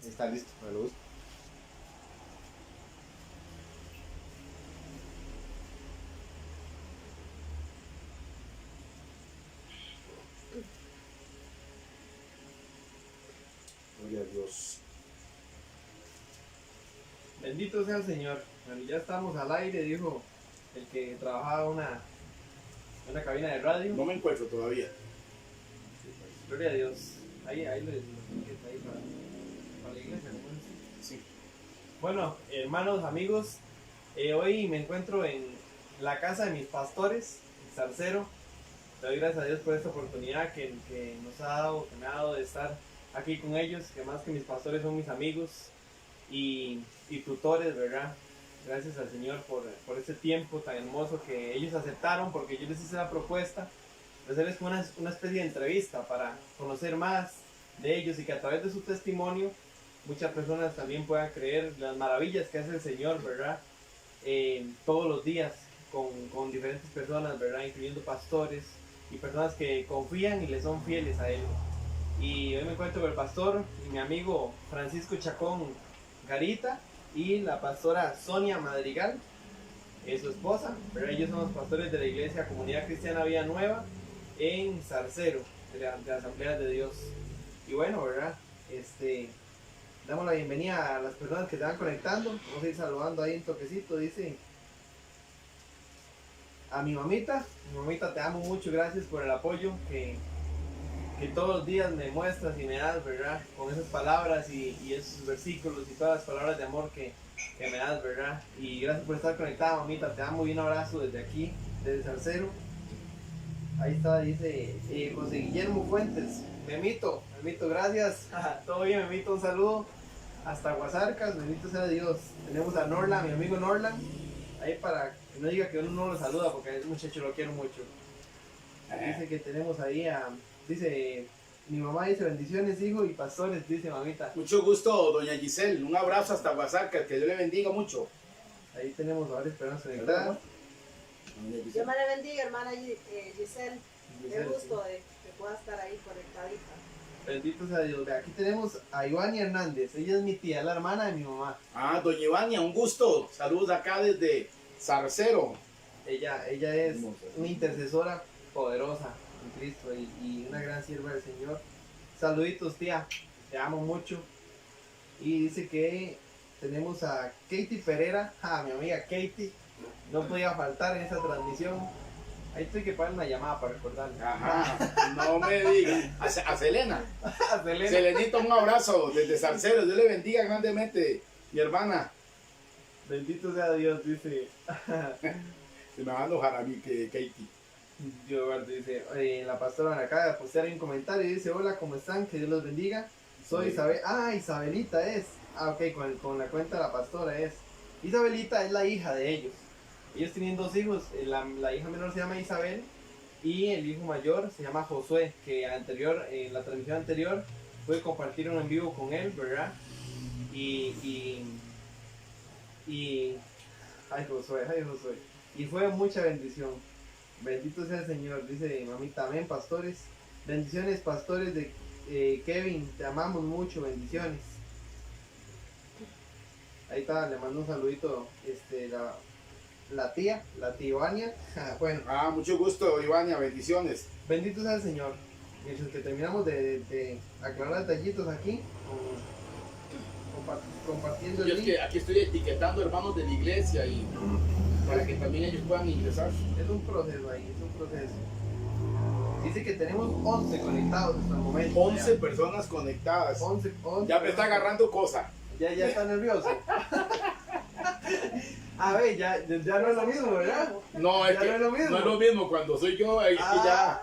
Está listo, me lo gusta. Gloria a Dios. Bendito sea el Señor. Bueno, ya estamos al aire, dijo el que trabajaba en una cabina de radio. No me encuentro todavía. Gloria a Dios. Ahí lo etiqueta ahí para la iglesia, ¿no? Sí. Bueno, hermanos, amigos, hoy me encuentro en la casa de mis pastores, en Zarcero. Le doy gracias a Dios por esta oportunidad que nos ha dado, que me ha dado de estar aquí con ellos, que más que mis pastores son mis amigos y tutores, ¿verdad? Gracias al Señor por este tiempo tan hermoso que ellos aceptaron, porque yo les hice la propuesta de hacerles una especie de entrevista para conocer más de ellos y que a través de su testimonio muchas personas también puedan creer las maravillas que hace el Señor, ¿verdad? Todos los días con diferentes personas, ¿verdad? Incluyendo pastores y personas que confían y le son fieles a Él. Y hoy me encuentro con el pastor y mi amigo Francisco Chacón Garita y la pastora Sonia Madrigal, su esposa, pero ellos son los pastores de la iglesia Comunidad Cristiana Vida Nueva en Zarcero, de las Asambleas de Dios. Y bueno, ¿verdad? Damos la bienvenida a las personas que se van conectando. Vamos a ir saludando ahí un toquecito. Dice a mi mamita, te amo mucho, gracias por el apoyo que todos los días me muestras y me das, ¿verdad? Con esas palabras y esos versículos y todas las palabras de amor que me das, ¿verdad? Y gracias por estar conectada, mamita, te amo y un abrazo desde aquí, desde Zarcero. Ahí está, dice José Guillermo Fuentes. Memito, gracias. Todo bien, Memito, un saludo hasta Guasarcas, bendito sea Dios. Tenemos a Norlan, mi amigo Norlan, ahí para que no diga que uno no lo saluda, porque ese muchacho lo quiero mucho. Dice que tenemos ahí dice, mi mamá dice bendiciones, hijo, y pastores, dice mamita. Mucho gusto, doña Giselle. Un abrazo hasta Guasarcas, que Dios le bendiga mucho. Ahí tenemos a varias personas conectadas. Dios me le bendiga, hermana Giselle. Qué gusto de que pueda estar ahí conectadita. Bendito sea Dios. Aquí tenemos a Ivania Hernández. Ella es mi tía, la hermana de mi mamá. Doña Ivania, un gusto. Saludos acá desde Zarcero. Ella es una intercesora poderosa en Cristo y una gran sierva del Señor. Saluditos, tía. Te amo mucho. Y dice que tenemos a Katie Pereira. Mi amiga Katie. No podía faltar en esa transmisión. Ahí estoy que pagar una llamada para recordarle. Ajá, no me digas. A Selena. A Selena. Selenita, un abrazo desde Zarcero. Dios le bendiga grandemente, mi hermana. Bendito sea Dios, dice. Se me va a enojar a mí, que Katie. Dios dice, la pastora me acaba de postear un comentario y dice, hola, ¿cómo están? Que Dios los bendiga. Soy Isabel. Isabelita es. Ok, con la cuenta de la pastora es. Isabelita es la hija de ellos. Ellos tienen dos hijos, la hija menor se llama Isabel y el hijo mayor se llama Josué, que en la transmisión anterior pude compartir un en vivo con él, ¿verdad? Ay Josué, y fue mucha bendición. Bendito sea el Señor, dice mamita, amén, pastores. Bendiciones, pastores de Kevin, te amamos mucho, bendiciones. Ahí está, le mando un saludito, la tía Ivania. Bueno. Mucho gusto, Ivania, bendiciones. Bendito sea el Señor. Mientras que terminamos de aclarar detallitos aquí, compartiendo Yo es que aquí estoy etiquetando hermanos de la iglesia y para que también ellos puedan ingresar. Es un proceso ahí, es un proceso. Dice que tenemos 11 conectados hasta el momento. 11 personas conectadas. 11 ya me está agarrando cosa. Ya está nervioso. A ver, ya no es lo mismo, ¿verdad? No, es que no es lo mismo cuando soy yo y ya.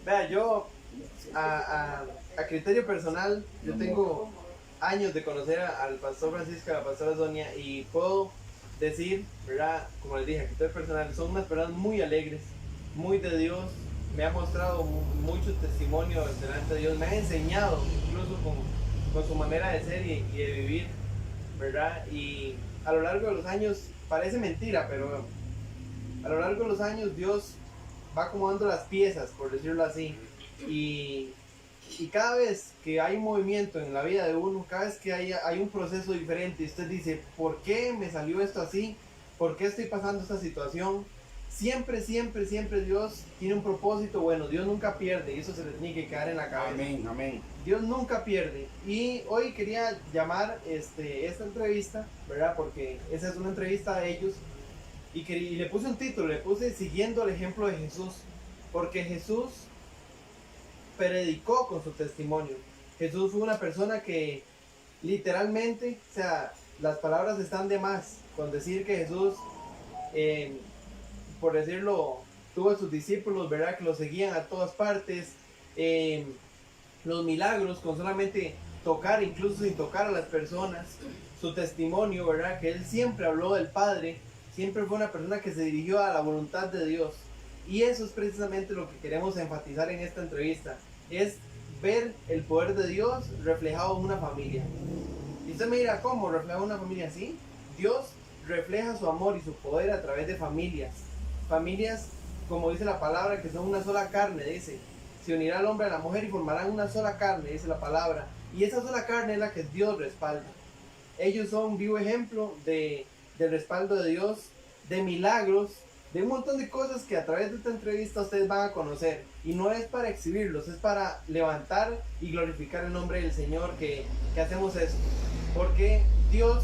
Vea, yo a criterio personal, yo tengo años de conocer al pastor Francisco, a la pastora Sonia, y puedo decir, ¿verdad? Como les dije, a criterio personal, son unas personas muy alegres, muy de Dios, me ha mostrado muchos testimonios delante de Dios, me ha enseñado incluso con su manera de ser y de vivir, ¿verdad? Y a lo largo de los años, parece mentira, pero a lo largo de los años Dios va acomodando las piezas, por decirlo así, y Y cada vez que hay un movimiento en la vida de uno, cada vez que hay un proceso diferente, y usted dice, ¿por qué me salió esto así? ¿Por qué estoy pasando esta situación? Siempre, siempre, siempre Dios tiene un propósito bueno. Dios nunca pierde y eso se le tiene que quedar en la cabeza. Amén, amén. Dios nunca pierde. Y hoy quería llamar esta entrevista, ¿verdad? Porque esa es una entrevista a ellos. Y le puse un título, le puse Siguiendo el ejemplo de Jesús. Porque Jesús predicó con su testimonio. Jesús fue una persona que literalmente, o sea, las palabras están de más con decir que Jesús, por decirlo, tuvo a sus discípulos, ¿verdad? Que lo seguían a todas partes. Los milagros con solamente tocar, incluso sin tocar a las personas. Su testimonio, ¿verdad? Que él siempre habló del Padre. Siempre fue una persona que se dirigió a la voluntad de Dios. Y eso es precisamente lo que queremos enfatizar en esta entrevista. Es ver el poder de Dios reflejado en una familia. Y usted me dirá, ¿cómo refleja una familia así? Dios refleja su amor y su poder a través de familias. Familias, como dice la palabra, que son una sola carne, dice. Se unirá el hombre a la mujer y formarán una sola carne, dice la palabra. Y esa sola carne es la que Dios respalda. Ellos son un vivo ejemplo del respaldo de Dios, de milagros, de un montón de cosas que a través de esta entrevista ustedes van a conocer. Y no es para exhibirlos, es para levantar y glorificar el nombre del Señor que hacemos eso. Porque Dios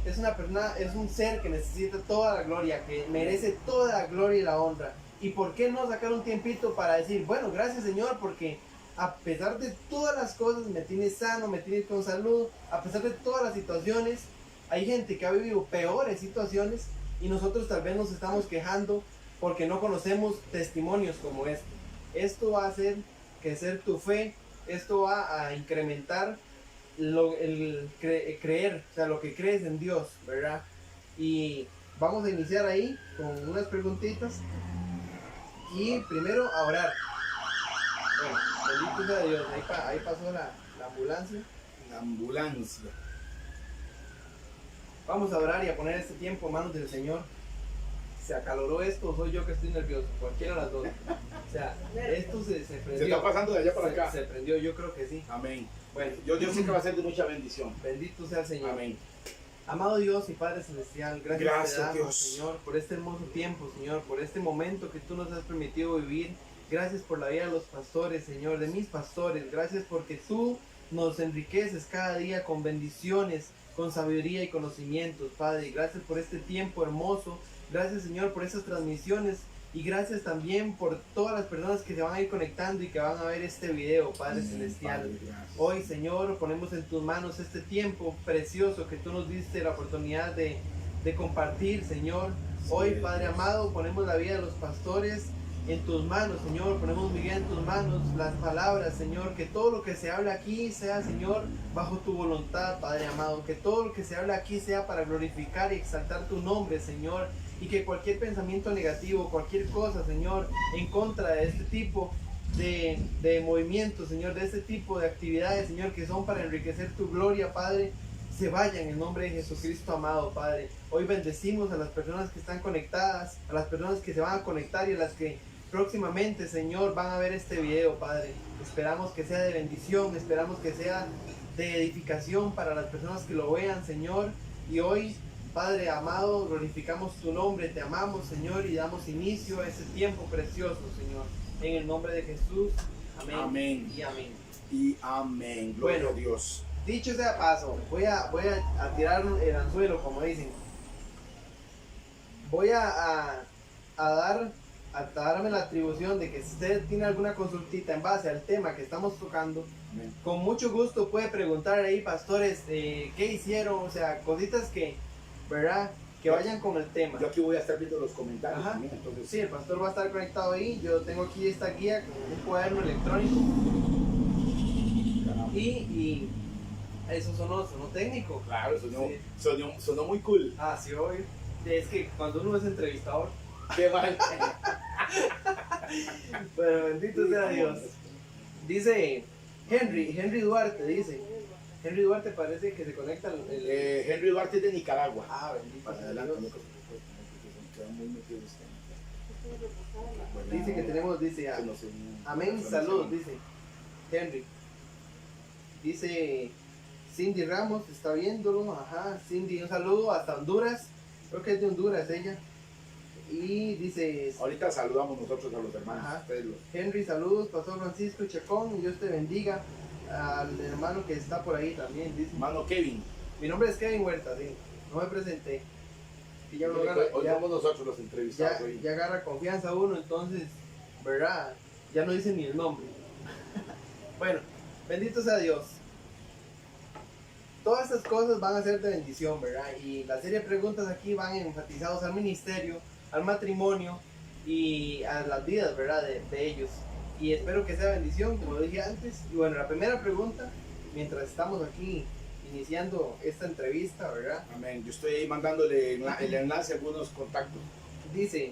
es una persona, es un ser que necesita toda la gloria, que merece toda la gloria y la honra. ¿Y por qué no sacar un tiempito para decir, bueno, gracias Señor, porque a pesar de todas las cosas me tienes sano, me tienes con salud, a pesar de todas las situaciones, hay gente que ha vivido peores situaciones y nosotros tal vez nos estamos quejando porque no conocemos testimonios como este. Esto va a hacer crecer tu fe, esto va a incrementar creer, o sea, lo que crees en Dios, ¿verdad? Y vamos a iniciar ahí con unas preguntitas y primero a orar. Bueno, bendito sea Dios, ahí pasó la ambulancia. La ambulancia. Vamos a orar y a poner este tiempo en manos del Señor. ¿Se acaloró esto o soy yo que estoy nervioso? Cualquiera de las dos. O sea, esto se prendió. Se está pasando de allá para acá. Se prendió, yo creo que sí. Amén. Bueno, Yo sé que va a ser de mucha bendición. bendito sea el Señor. Amén. Amado Dios y Padre Celestial, gracias te damos, Dios. Señor, por este hermoso tiempo, Señor, por este momento que tú nos has permitido vivir. Gracias por la vida de los pastores, Señor, de mis pastores. Gracias porque tú nos enriqueces cada día con bendiciones, con sabiduría y conocimientos, Padre. Gracias por este tiempo hermoso. Gracias, Señor, por estas transmisiones. Y gracias también por todas las personas que se van a ir conectando y que van a ver este video, Padre Celestial. Padre, Hoy, Señor, ponemos en tus manos este tiempo precioso que tú nos diste la oportunidad de compartir, Señor. Hoy, Padre amado, ponemos la vida de los pastores en tus manos, Señor. Ponemos mi vida en tus manos, las palabras, Señor. Que todo lo que se habla aquí sea, Señor, bajo tu voluntad, Padre amado. Que todo lo que se habla aquí sea para glorificar y exaltar tu nombre, Señor. Y que cualquier pensamiento negativo, cualquier cosa, Señor, en contra de este tipo de movimientos, Señor, de este tipo de actividades, Señor, que son para enriquecer tu gloria, Padre, se vayan en el nombre de Jesucristo, amado Padre. Hoy bendecimos a las personas que están conectadas, a las personas que se van a conectar y a las que próximamente, Señor, van a ver este video, Padre. Esperamos que sea de bendición, esperamos que sea de edificación para las personas que lo vean, Señor. Y hoy, Padre amado, glorificamos tu nombre, te amamos, Señor, y damos inicio a ese tiempo precioso, Señor. En el nombre de Jesús, amén. Amén. Y amén. Y amén. Gloria Bueno, a Dios. Dicho sea paso, voy a tirar el anzuelo, como dicen. Voy a darme la atribución de que si usted tiene alguna consultita en base al tema que estamos tocando, Amén. con mucho gusto puede preguntar ahí, pastores, qué hicieron, o sea, cositas que, ¿verdad? Que vayan con el tema. Yo aquí voy a estar viendo los comentarios Ajá. también, entonces. Sí, el pastor va a estar conectado ahí. Yo tengo aquí esta guía con un cuaderno electrónico. Caramba. Y eso sonó técnico. Claro, sonó, Sí. sonó muy cool. Ah, sí, obvio. Es que cuando uno es entrevistador, Qué mal. pero bendito sea Dios. Dice Henry Duarte, dice. Henry Duarte parece que se conecta Henry Duarte es de Nicaragua. Ah, bendito Para sea adelante, Dios. no, que quedan muy metidos. Dice que tenemos, dice, Que no sé, amén, salud, dice. Henry. Dice Cindy Ramos, está viéndolo. Ajá, Cindy, un saludo hasta Honduras. Creo que es de Honduras ella. Y dice... Ahorita saludamos nosotros a los hermanos. Ajá. Ustedes los- Henry, saludos, Pastor Francisco Chacón, y Dios te bendiga. Al hermano que está por ahí también, dice. Hermano Kevin. Mi nombre es Kevin Huerta, sí. No me presenté. Y ya, Hoy somos nosotros los entrevistados. ya, hoy. ya agarra confianza uno, entonces, ¿verdad? Ya no dice ni el nombre. Bueno, bendito sea Dios. Todas estas cosas van a ser de bendición, ¿verdad? Y la serie de preguntas aquí van enfatizados al ministerio, al matrimonio y a las vidas, ¿verdad? De ellos. Y espero que sea bendición, como lo dije antes. Y bueno, la primera pregunta, mientras estamos aquí iniciando esta entrevista, ¿verdad? Amén. Yo estoy ahí mandándole el enlace a algunos contactos. Dice,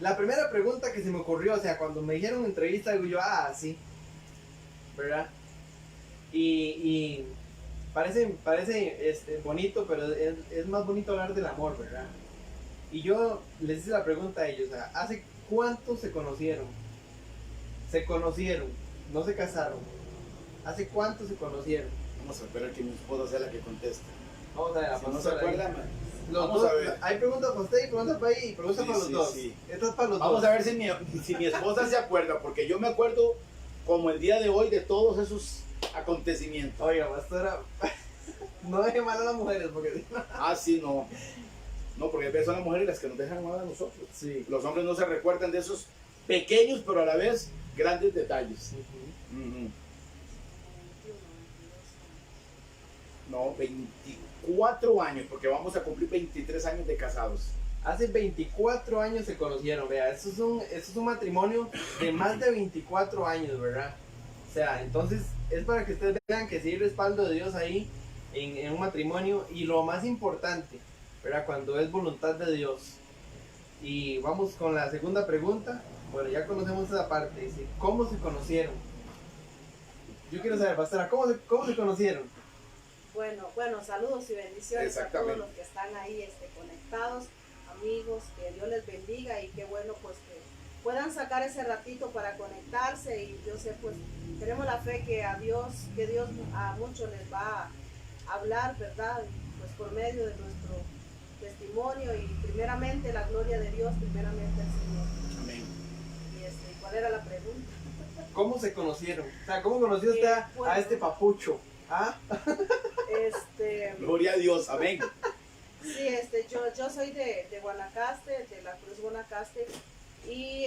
la primera pregunta que se me ocurrió, o sea, cuando me dijeron entrevista, digo yo, sí, ¿verdad? Y parece bonito, pero es más bonito hablar del amor, ¿verdad? Y yo les hice la pregunta a ellos, o sea, ¿hace cuánto se conocieron? Se conocieron, no se casaron. ¿Hace cuánto se conocieron? Vamos a esperar que mi esposa sea la que conteste. Vamos a ver, la Si no se pastora ahí. acuerdan, Los vamos dos, a ver. hay preguntas para usted y preguntas para ahí, y preguntas Sí, para los sí, dos. sí. Esta es para los Vamos dos. a ver si mi esposa se acuerda, porque yo me acuerdo como el día de hoy de todos esos acontecimientos. Oiga, pastora, no deje mal a las mujeres, porque... Ah, sí, no. No, porque a veces son las mujeres las que nos dejan mal a nosotros. Sí. Los hombres no se recuerdan de esos pequeños, pero a la vez grandes detalles. Ujú. No, 24 años, porque vamos a cumplir 23 años de casados. Hace 24 años se conocieron, vea, esto es un matrimonio de más de 24 años, ¿verdad? O sea, entonces es para que ustedes vean que sí hay respaldo de Dios ahí en un matrimonio, y lo más importante, ¿verdad? Cuando es voluntad de Dios. Y vamos con la segunda pregunta. Bueno, ya conocemos esa parte, dice, ¿cómo se conocieron? Yo quiero saber, pastora, ¿cómo se conocieron? Bueno, saludos y bendiciones a Exactamente. todos los que están ahí conectados, amigos, que Dios les bendiga y qué bueno pues que puedan sacar ese ratito para conectarse. Y yo sé, pues tenemos la fe que Dios a muchos les va a hablar, ¿verdad? Y, pues por medio de nuestro testimonio, y primeramente la gloria de Dios, primeramente al Señor. Amén. Y ¿cuál era la pregunta? ¿Cómo se conocieron? O sea, ¿cómo conoció usted Bueno. a este papucho? ¿Ah? Gloria a Dios, amén. Sí, yo soy de Guanacaste, de la Cruz Guanacaste, y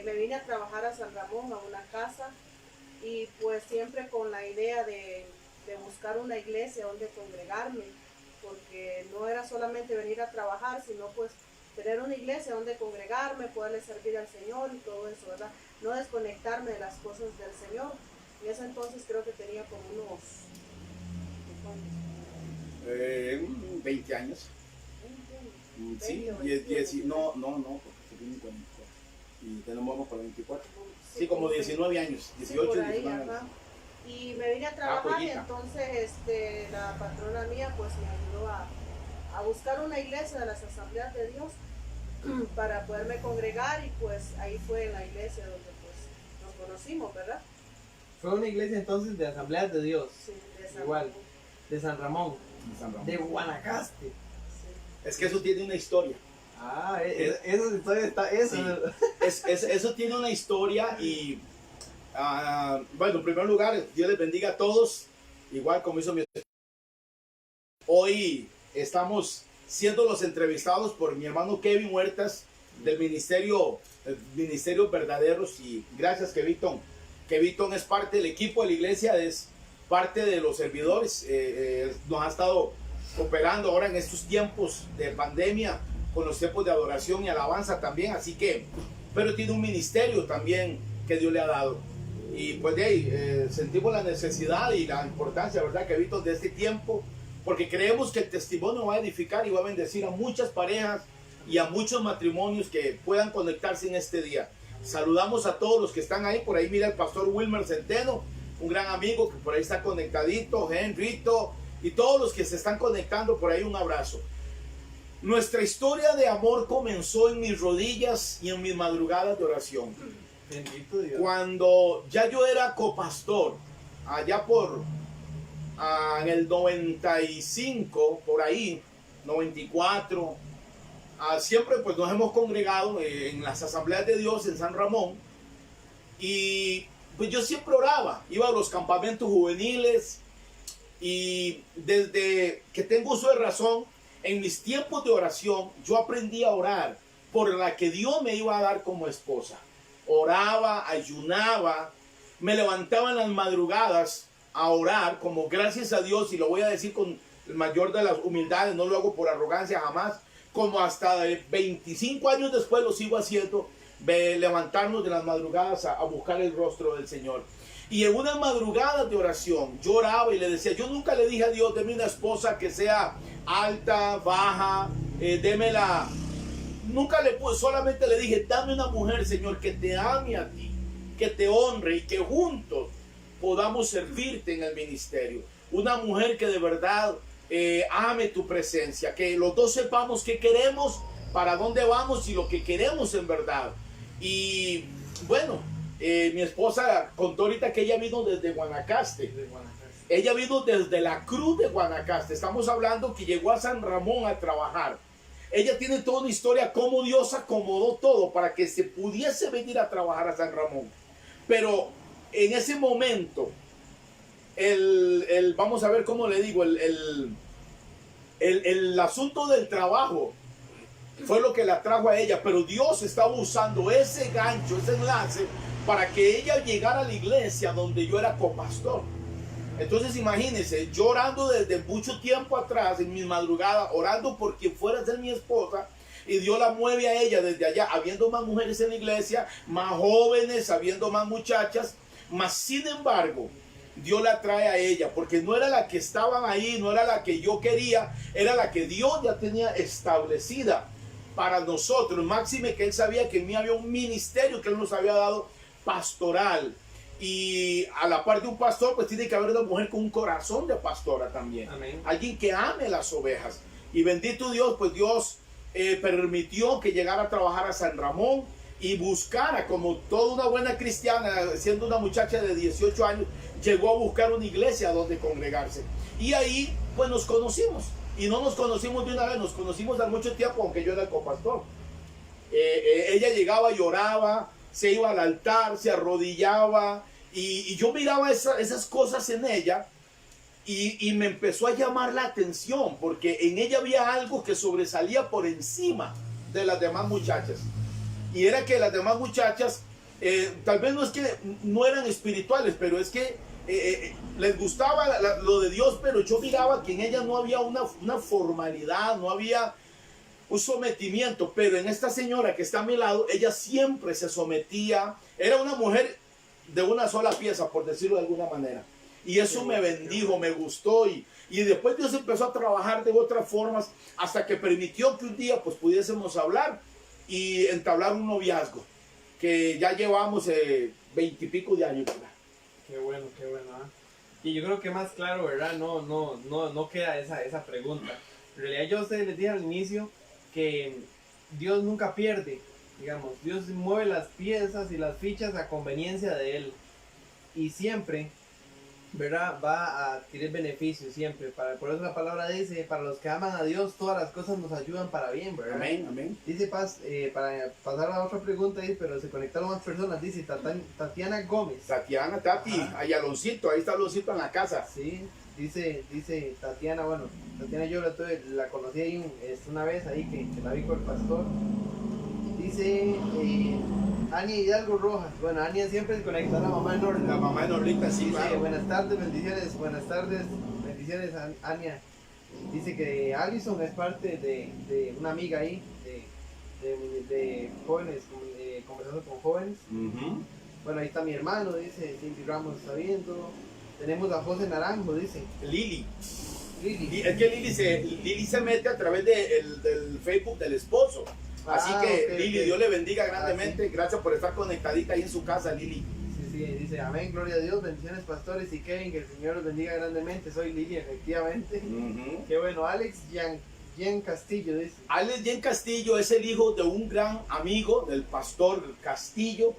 me vine a trabajar a San Ramón, a una casa, y pues siempre con la idea de buscar una iglesia donde congregarme, porque no era solamente venir a trabajar, sino pues tener una iglesia donde congregarme, poderle servir al Señor y todo eso, ¿verdad? No desconectarme de las cosas del Señor. En ese entonces creo que tenía como unos 20 años. 20, Sí, 20 o 10, 21. no, porque se tiene 44. Y tenemos vamos para 24. Sí, como 19 años, 18, por ahí, 19 años. ajá. Y me vine a trabajar, y pollita. entonces la patrona mía pues me ayudó a buscar una iglesia de las Asambleas de Dios para poderme congregar, y pues ahí fue en la iglesia donde pues nos conocimos, ¿verdad? Fue una iglesia entonces de Asambleas de Dios, Sí, de San Igual. Ramón. de San Ramón, En San Ramón. de Guanacaste. Sí. Es que eso tiene una historia. Esa historia está, Sí. Eso tiene una historia y, bueno, en primer lugar, Dios les bendiga a todos, igual como hizo mi esposa. Hoy estamos siendo los entrevistados por mi hermano Kevin Huertas del ministerio Verdaderos, y gracias Kevin. Kevin es parte del equipo de la iglesia, es parte de los servidores, nos ha estado cooperando ahora en estos tiempos de pandemia, con los tiempos de adoración y alabanza también, así que, pero tiene un ministerio también que Dios le ha dado. Y pues de ahí sentimos la necesidad y la importancia, ¿verdad, Kevin, de este tiempo? Porque creemos que el testimonio va a edificar y va a bendecir a muchas parejas y a muchos matrimonios que puedan conectarse en este día. Saludamos a todos los que están ahí. Por ahí mira el pastor Wilmer Centeno, un gran amigo que por ahí está conectadito, Henrito, y todos los que se están conectando por ahí, un abrazo. Nuestra historia de amor comenzó en mis rodillas y en mis madrugadas de oración. Bendito Dios. Cuando ya yo era copastor, allá en el 95, por ahí, 94, siempre pues nos hemos congregado en las asambleas de Dios en San Ramón, y pues yo siempre oraba, iba a los campamentos juveniles, y desde que tengo uso de razón, en mis tiempos de oración, yo aprendí a orar por la que Dios me iba a dar como esposa. Oraba, ayunaba, me levantaba en las madrugadas a orar, como gracias a Dios, y lo voy a decir con el mayor de las humildades, no lo hago por arrogancia jamás, como hasta 25 años después lo sigo haciendo, levantarnos de las madrugadas a buscar el rostro del Señor. Y en una madrugada de oración, yo oraba y le decía, yo nunca le dije a Dios, deme una esposa que sea alta, baja, démela. Nunca solamente le dije, dame una mujer, Señor, que te ame a ti, que te honre y que juntos podamos servirte en el ministerio. Una mujer que de verdad ame tu presencia, que los dos sepamos qué queremos, para dónde vamos y lo que queremos en verdad. Y bueno, mi esposa contó ahorita que ella vino desde Guanacaste. Ella vino desde la Cruz de Guanacaste. Estamos hablando que llegó a San Ramón a trabajar. Ella tiene toda una historia cómo Dios acomodó todo para que se pudiese venir a trabajar a San Ramón. Pero en ese momento, vamos a ver cómo le digo, el asunto del trabajo fue lo que la trajo a ella, pero Dios estaba usando ese gancho, ese enlace, para que ella llegara a la iglesia donde yo era copastor. Entonces imagínense, yo orando desde mucho tiempo atrás, en mis madrugadas, orando por quien fuera a ser mi esposa, y Dios la mueve a ella desde allá, habiendo más mujeres en la iglesia, más jóvenes, habiendo más muchachas, mas sin embargo, Dios la trae a ella, porque no era la que estaban ahí, no era la que yo quería, era la que Dios ya tenía establecida para nosotros. Máxime que Él sabía que en mí había un ministerio que Él nos había dado pastoral. Y a la par de un pastor, pues tiene que haber una mujer con un corazón de pastora también. Amén. Alguien que ame las ovejas. Y bendito Dios, pues Dios permitió que llegara a trabajar a San Ramón y buscara, como toda una buena cristiana, siendo una muchacha de 18 años, llegó a buscar una iglesia donde congregarse. Y ahí, pues nos conocimos. Y no nos conocimos de una vez, nos conocimos al mucho tiempo, aunque yo era el copastor. Ella llegaba y oraba, se iba al altar, se arrodillaba, y yo miraba esas cosas en ella, y me empezó a llamar la atención, porque en ella había algo que sobresalía por encima de las demás muchachas. Y era que las demás muchachas, tal vez no es que no eran espirituales, pero es que les gustaba lo de Dios, pero yo miraba que en ella no había una formalidad, no había un sometimiento. Pero en esta señora que está a mi lado, ella siempre se sometía. Era una mujer de una sola pieza, por decirlo de alguna manera. Y eso me bendijo, me gustó. Y después Dios empezó a trabajar de otras formas, hasta que permitió que un día pues pudiésemos hablar y entablar un noviazgo, que ya llevamos 20 y pico de años, ¿verdad? Qué bueno, ¿eh? Y yo creo que más claro, ¿verdad? No queda esa pregunta. En realidad yo a ustedes les dije al inicio que Dios nunca pierde, digamos. Dios mueve las piezas y las fichas a conveniencia de Él. Y siempre, ¿verdad? Va a adquirir beneficios, siempre. Por eso la palabra dice, para los que aman a Dios, todas las cosas nos ayudan para bien, ¿verdad? Amén, amén. Dice Paz, para pasar a otra pregunta, pero se conectaron más personas, dice Tatiana Gómez. Tatiana, Tati, ahí Aloncito, ahí está Aloncito en la casa. Sí, dice Tatiana, bueno, Tatiana yo la conocí ahí una vez ahí que la vi con el pastor. Dice Ania Hidalgo Rojas, bueno, Ania siempre se conecta a la mamá de Norla. La mamá de Norlita, sí, Dice, claro. buenas tardes, bendiciones Ania. Dice que Allison es parte de una amiga ahí, de jóvenes, conversando con jóvenes. Bueno, ahí está mi hermano, dice, Cindy Ramos está viendo. Tenemos a José Naranjo, dice. Lili. Es que Lili se mete a través del Facebook del esposo. Así que okay, Lili, Dios le bendiga grandemente. Sí. Gracias por estar conectadita ahí en su casa, Lili. Sí, dice, amén, gloria a Dios, bendiciones pastores y Kevin, que el Señor los bendiga grandemente. Soy Lili, efectivamente. Qué bueno, Alex Jen Castillo, dice. Alex Jen Castillo es el hijo de un gran amigo del pastor Castillo.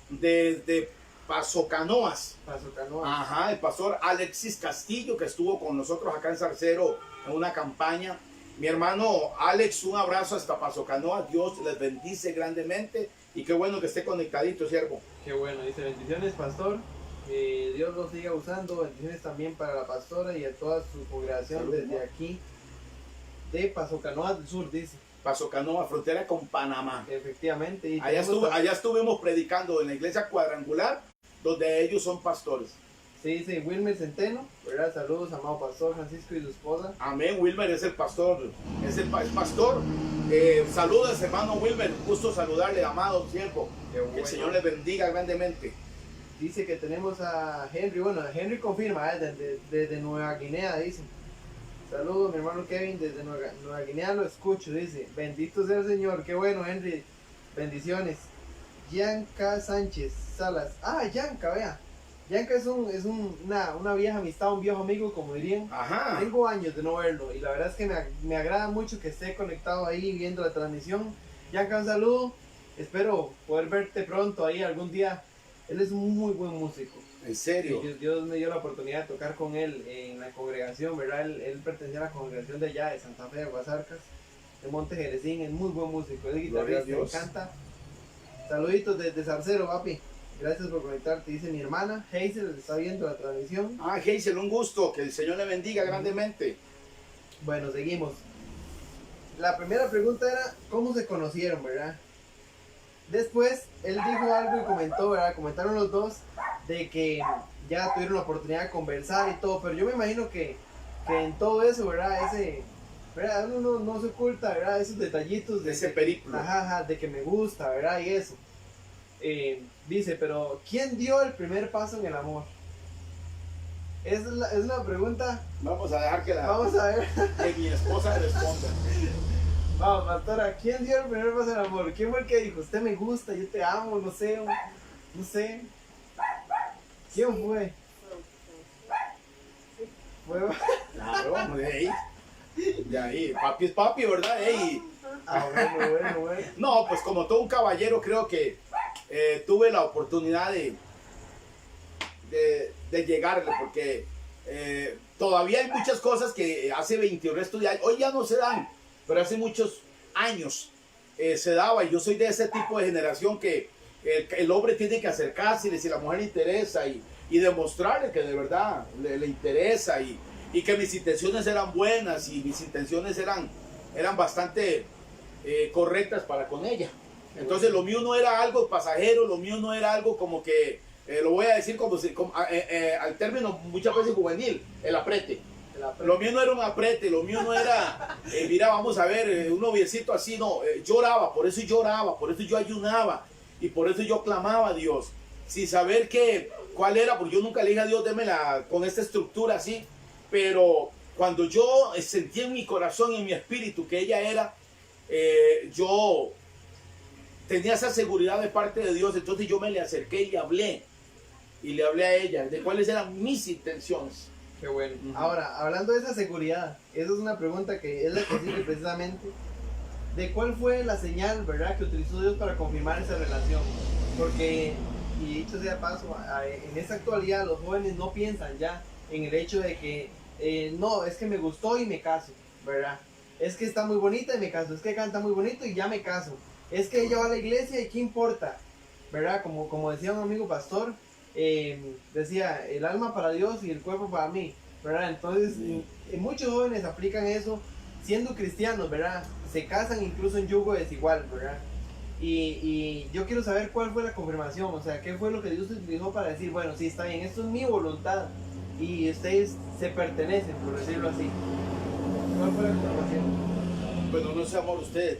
desde Paso Canoas. Paso Canoa. Ajá, el pastor Alexis Castillo, que estuvo con nosotros acá en Zarcero en una campaña. Mi hermano Alex, un abrazo hasta Paso Canoas. Dios les bendice grandemente y qué bueno que esté conectadito, siervo. Qué bueno, dice bendiciones, pastor. Que Dios los siga usando. Bendiciones también para la pastora y a toda su congregación. Salud, desde ¿no? aquí de Paso Canoas del Sur, dice. Paso Canoas, frontera con Panamá. Efectivamente. Y Allá, tenemos allá estuvimos predicando en la iglesia cuadrangular, donde ellos son pastores. Sí, dice Wilmer Centeno, ¿verdad? Saludos, amado pastor Francisco y su esposa. Amén. Wilmer es el pastor, es el pastor. Saludos, hermano Wilmer, gusto saludarle, amado siervo. Qué Que bueno. el Señor le bendiga grandemente. Dice que tenemos a Henry, bueno, Henry confirma, desde Nueva Guinea, dice. Saludos, mi hermano Kevin, desde Nueva Guinea lo escucho, dice. Bendito sea el Señor, qué bueno, Henry. Bendiciones. Yanka Sánchez Salas. Ah, Yanka, vea. Yanka es una vieja amistad, un viejo amigo, como dirían. Ajá. Tengo años de no verlo y la verdad es que me agrada mucho que esté conectado ahí viendo la transmisión. Yanka, un saludo. Espero poder verte pronto ahí algún día. Él es un muy buen músico. En serio. Dios me dio la oportunidad de tocar con él en la congregación, ¿verdad? Él pertenecía a la congregación de allá, de Santa Fe de Guasarcas, de Monte Jerezín. Es muy buen músico, es Gloria a guitarrista, me Dios. encanta. Saluditos desde Zarcero, papi. Gracias por conectarte, dice mi hermana Hazel, está viendo la transmisión. Ah, Hazel, un gusto, que el Señor le bendiga grandemente. Bueno, seguimos. La primera pregunta era, ¿cómo se conocieron, verdad? Después, él dijo algo y comentó, ¿verdad? Comentaron los dos de que ya tuvieron la oportunidad de conversar y todo, pero yo me imagino que en todo eso, ¿verdad? ¿Verdad? Uno no se oculta, ¿verdad? Esos detallitos De ese periplo. Ajá, de que me gusta, ¿verdad? Y eso. Dice, pero ¿quién dio el primer paso en el amor? Es la pregunta. Vamos a dejar que, Vamos a ver. que mi esposa responda. Vamos, pastora, ¿quién dio el primer paso en el amor? ¿Quién fue el que dijo, usted me gusta, yo te amo, no sé, no sé? ¿Quién fue? Fue. Claro, de ahí. De ahí. Papi es papi, ¿verdad? Ey. Ah, bueno. No, pues como todo un caballero creo que tuve la oportunidad de llegarle, porque todavía hay muchas cosas que hace 20 o resto de años, hoy ya no se dan, pero hace muchos años se daba, y yo soy de ese tipo de generación que el hombre tiene que acercarse y si la mujer le interesa y demostrarle que de verdad le interesa y que mis intenciones eran buenas y mis intenciones eran bastante correctas para con ella. Entonces lo mío no era algo pasajero, lo mío no era algo como que, lo voy a decir al término muchas veces juvenil, el aprete. Lo mío no era un aprete, lo mío no era, mira, vamos a ver, un noviecito así, no, lloraba, por eso yo ayunaba y por eso yo clamaba a Dios, sin saber cuál era, porque yo nunca le dije a Dios, démela con esta estructura así, pero cuando yo sentí en mi corazón, en mi espíritu que ella era, yo tenía esa seguridad de parte de Dios, entonces yo me le acerqué y le hablé a ella de cuáles eran mis intenciones. Qué bueno. Ahora, hablando de esa seguridad, esa es una pregunta que es la que sigue precisamente. ¿De cuál fue la señal, verdad, que utilizó Dios para confirmar esa relación? Porque, y dicho sea paso, en esta actualidad los jóvenes no piensan ya en el hecho de que, no, es que me gustó y me caso, ¿verdad? Es que está muy bonita y me caso, es que canta muy bonito y ya me caso. Es que ella va a la iglesia y qué importa, ¿verdad? Como decía un amigo pastor, decía, el alma para Dios y el cuerpo para mí, ¿verdad? Entonces, muchos jóvenes aplican eso siendo cristianos, ¿verdad? Se casan incluso en yugo desigual, ¿verdad? Y yo quiero saber cuál fue la confirmación, o sea, qué fue lo que Dios utilizó para decir, bueno, sí, está bien, esto es mi voluntad y ustedes se pertenecen, por decirlo así. ¿Cuál fue la confirmación? Bueno, no sé, amor, ustedes.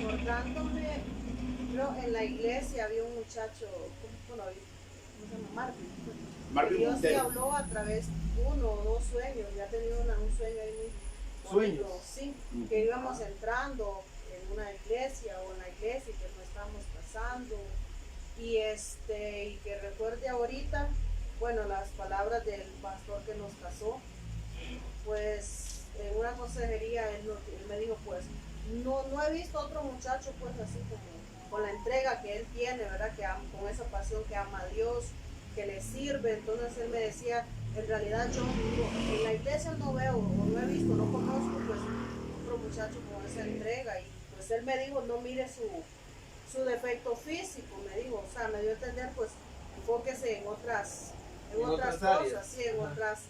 Acordándome, creo en la iglesia había un muchacho, ¿cómo se llama? Marvin Dios te Montero. habló a través de 1 o 2 sueños, ya tenía un sueño ahí muy ¿Sueños? bonito, sí, que íbamos entrando en una iglesia o en la iglesia y que nos estábamos casando y que recuerde ahorita, bueno, las palabras del pastor que nos casó, pues en una consejería él me dijo, pues no he visto otro muchacho pues así con la entrega que él tiene, ¿verdad? Con esa pasión que ama a Dios, que le sirve. Entonces él me decía, en realidad yo en la iglesia no veo, o no he visto, no conozco pues otro muchacho con esa entrega. Y pues él me dijo, no mire su defecto físico, me dijo, o sea, me dio a entender, pues enfóquese en otras cosas, áreas. sí, en otras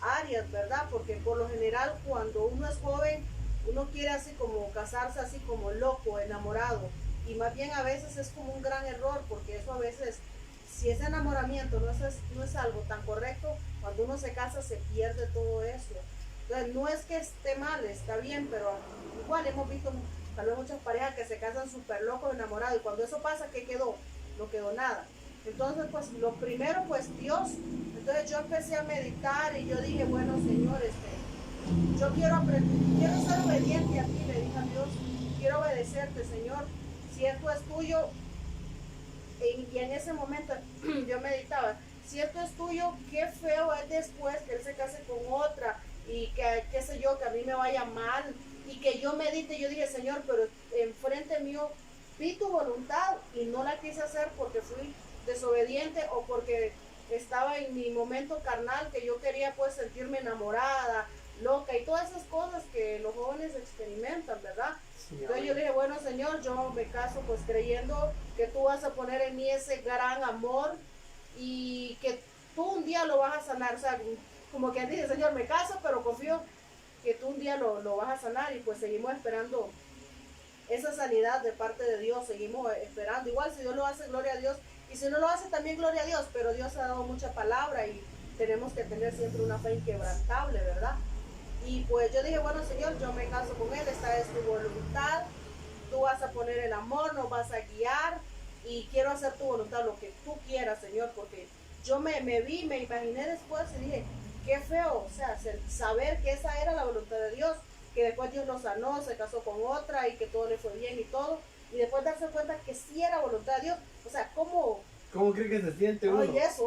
áreas, ¿verdad? Porque por lo general cuando uno es joven, uno quiere así como casarse así como loco, enamorado, y más bien a veces es como un gran error, porque eso a veces, si ese enamoramiento no es algo tan correcto, cuando uno se casa se pierde todo eso. Entonces no es que esté mal, está bien, pero igual hemos visto tal vez muchas parejas que se casan súper locos, enamorados, y cuando eso pasa, ¿qué quedó? No quedó nada. Entonces, pues lo primero, pues Dios. Entonces yo empecé a meditar y yo dije, bueno, Señor, yo quiero aprender, quiero ser obediente a ti, le dije a Dios, quiero obedecerte, Señor, si esto es tuyo. Y en ese momento yo meditaba, si esto es tuyo, qué feo es después que él se case con otra y que, qué sé yo, que a mí me vaya mal y que yo medite. Yo dije, Señor, pero enfrente mío vi tu voluntad y no la quise hacer porque fui desobediente o porque estaba en mi momento carnal, que yo quería pues sentirme enamorada, loca y todas esas cosas que los jóvenes experimentan, ¿verdad? Sí, Entonces yo dije, bueno, Señor, yo me caso pues creyendo que tú vas a poner en mí ese gran amor y que tú un día lo vas a sanar. O sea, como que dice, Señor, me caso, pero confío que tú un día lo vas a sanar. Y pues seguimos esperando esa sanidad de parte de Dios, seguimos esperando. Igual si Dios lo hace, gloria a Dios, y si no lo hace, también gloria a Dios, pero Dios ha dado mucha palabra y tenemos que tener siempre una fe inquebrantable, ¿verdad? Y pues yo dije, bueno, Señor, yo me caso con él, esta es tu voluntad, tú vas a poner el amor, nos vas a guiar y quiero hacer tu voluntad, lo que tú quieras, Señor, porque yo me vi, me imaginé después y dije, qué feo, o sea, saber que esa era la voluntad de Dios, que después Dios lo sanó, se casó con otra y que todo le fue bien y todo, y después darse cuenta que sí era voluntad de Dios. O sea, ¿cómo cree que se siente uno? Oye, eso,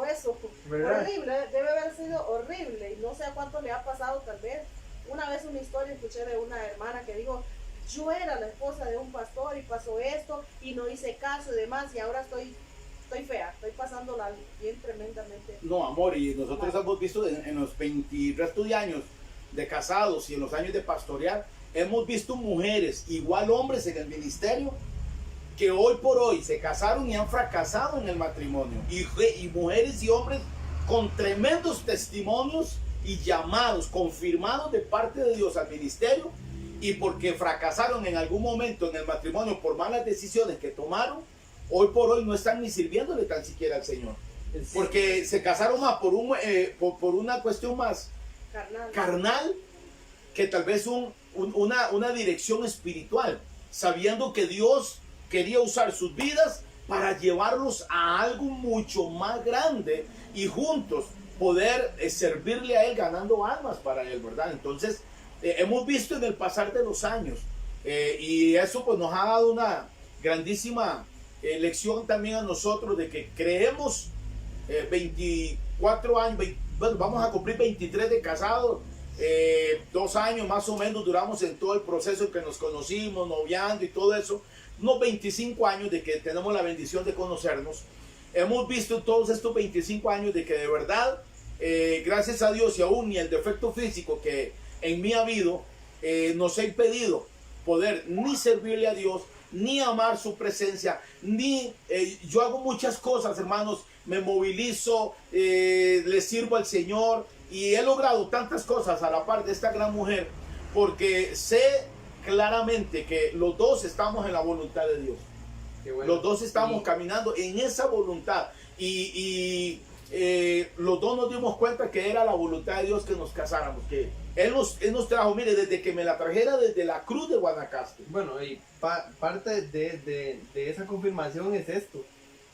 ¿verdad? horrible, debe haber sido horrible, y no sé a cuánto le ha pasado tal vez. Una vez una historia escuché de una hermana que dijo, yo era la esposa de un pastor y pasó esto y no hice caso y demás, y ahora estoy fea, estoy pasándola bien tremendamente. No, amor, y nosotros hemos visto en los 20 resto de años de casados y en los años de pastorear, hemos visto mujeres, igual hombres en el ministerio, que hoy por hoy se casaron y han fracasado en el matrimonio, y mujeres y hombres con tremendos testimonios y llamados confirmados de parte de Dios al ministerio, y porque fracasaron en algún momento en el matrimonio por malas decisiones que tomaron, hoy por hoy no están ni sirviéndole tan siquiera al Señor, porque se casaron más por una cuestión más carnal que tal vez una dirección espiritual, sabiendo que Dios quería usar sus vidas para llevarlos a algo mucho más grande y juntos poder servirle a Él ganando almas para Él, ¿verdad? Entonces hemos visto en el pasar de los años y eso pues nos ha dado una grandísima lección también a nosotros de que creemos 24 años, bueno, vamos a cumplir 23 de casados, 2 años más o menos duramos en todo el proceso en que nos conocimos, noviando y todo eso, unos 25 años de que tenemos la bendición de conocernos. Hemos visto todos estos 25 años de que de verdad, gracias a Dios y aún ni el defecto físico que en mí ha habido, nos ha impedido poder ni servirle a Dios, ni amar su presencia, ni yo hago muchas cosas, hermanos, me movilizo, le sirvo al Señor y he logrado tantas cosas a la par de esta gran mujer porque sé claramente que los dos estamos en la voluntad de Dios. Bueno. Los dos estamos caminando en esa voluntad y los dos nos dimos cuenta que era la voluntad de Dios que nos casáramos, que Él nos trajo, mire, desde que me la trajera desde la cruz de Guanacaste. Bueno, y parte de esa confirmación es esto,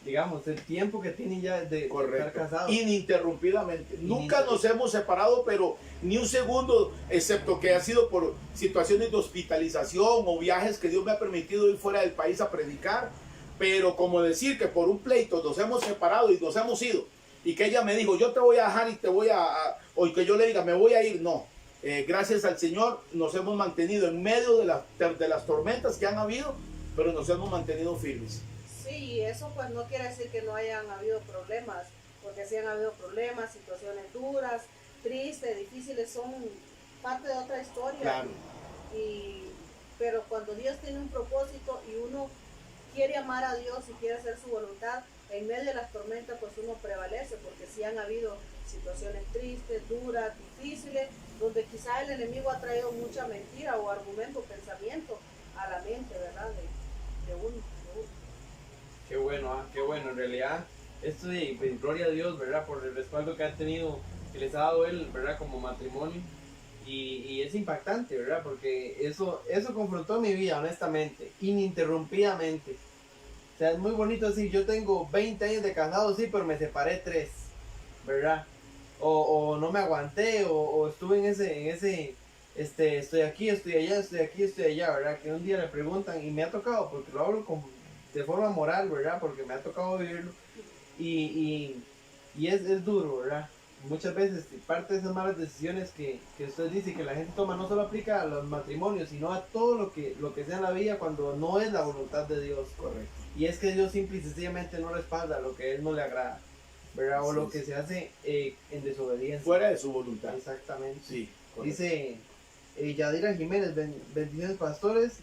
digamos, el tiempo que tienen ya de estar casados. Ininterrumpidamente. Nunca nos hemos separado, pero ni un segundo, excepto que ha sido por situaciones de hospitalización o viajes que Dios me ha permitido ir fuera del país a predicar. Pero como decir que por un pleito nos hemos separado y nos hemos ido, y que ella me dijo, yo te voy a dejar y te voy o que yo le diga, me voy a ir, no. Gracias al Señor nos hemos mantenido en medio de las tormentas que han habido, pero nos hemos mantenido firmes. Sí, eso pues no quiere decir que no hayan habido problemas, porque sí han habido problemas, situaciones duras, tristes, difíciles, son parte de otra historia. Claro. Pero cuando Dios tiene un propósito y uno quiere amar a Dios y quiere hacer su voluntad, en medio de las tormentas pues uno prevalece, porque sí han habido situaciones tristes, duras, difíciles, donde quizá el enemigo ha traído mucha mentira o argumento, pensamiento a la mente, ¿verdad? De uno. Qué bueno, en realidad, esto de pues, gloria a Dios, ¿verdad? Por el respaldo que ha tenido, que les ha dado él, ¿verdad? Como matrimonio, y es impactante, ¿verdad? Porque eso confrontó mi vida, honestamente, ininterrumpidamente. O sea, es muy bonito decir, yo tengo 20 años de casado, sí, pero me separé 3, ¿verdad? O no me aguanté, o estuve en ese estoy aquí, estoy allá, estoy aquí, estoy allá, ¿verdad? Que un día le preguntan, y me ha tocado, porque lo hablo de forma moral, ¿verdad? Porque me ha tocado vivirlo, y es duro, ¿verdad? Muchas veces parte de esas malas decisiones que usted dice que la gente toma no solo aplica a los matrimonios, sino a todo lo que sea en la vida cuando no es la voluntad de Dios. Correcto. Y es que Dios simple y sencillamente no respalda lo que a Él no le agrada, ¿verdad? O Sí, lo que sí. se hace en desobediencia. Fuera de su voluntad. Exactamente. Sí, correcto. Dice Yadira Jiménez, bendiciones pastores,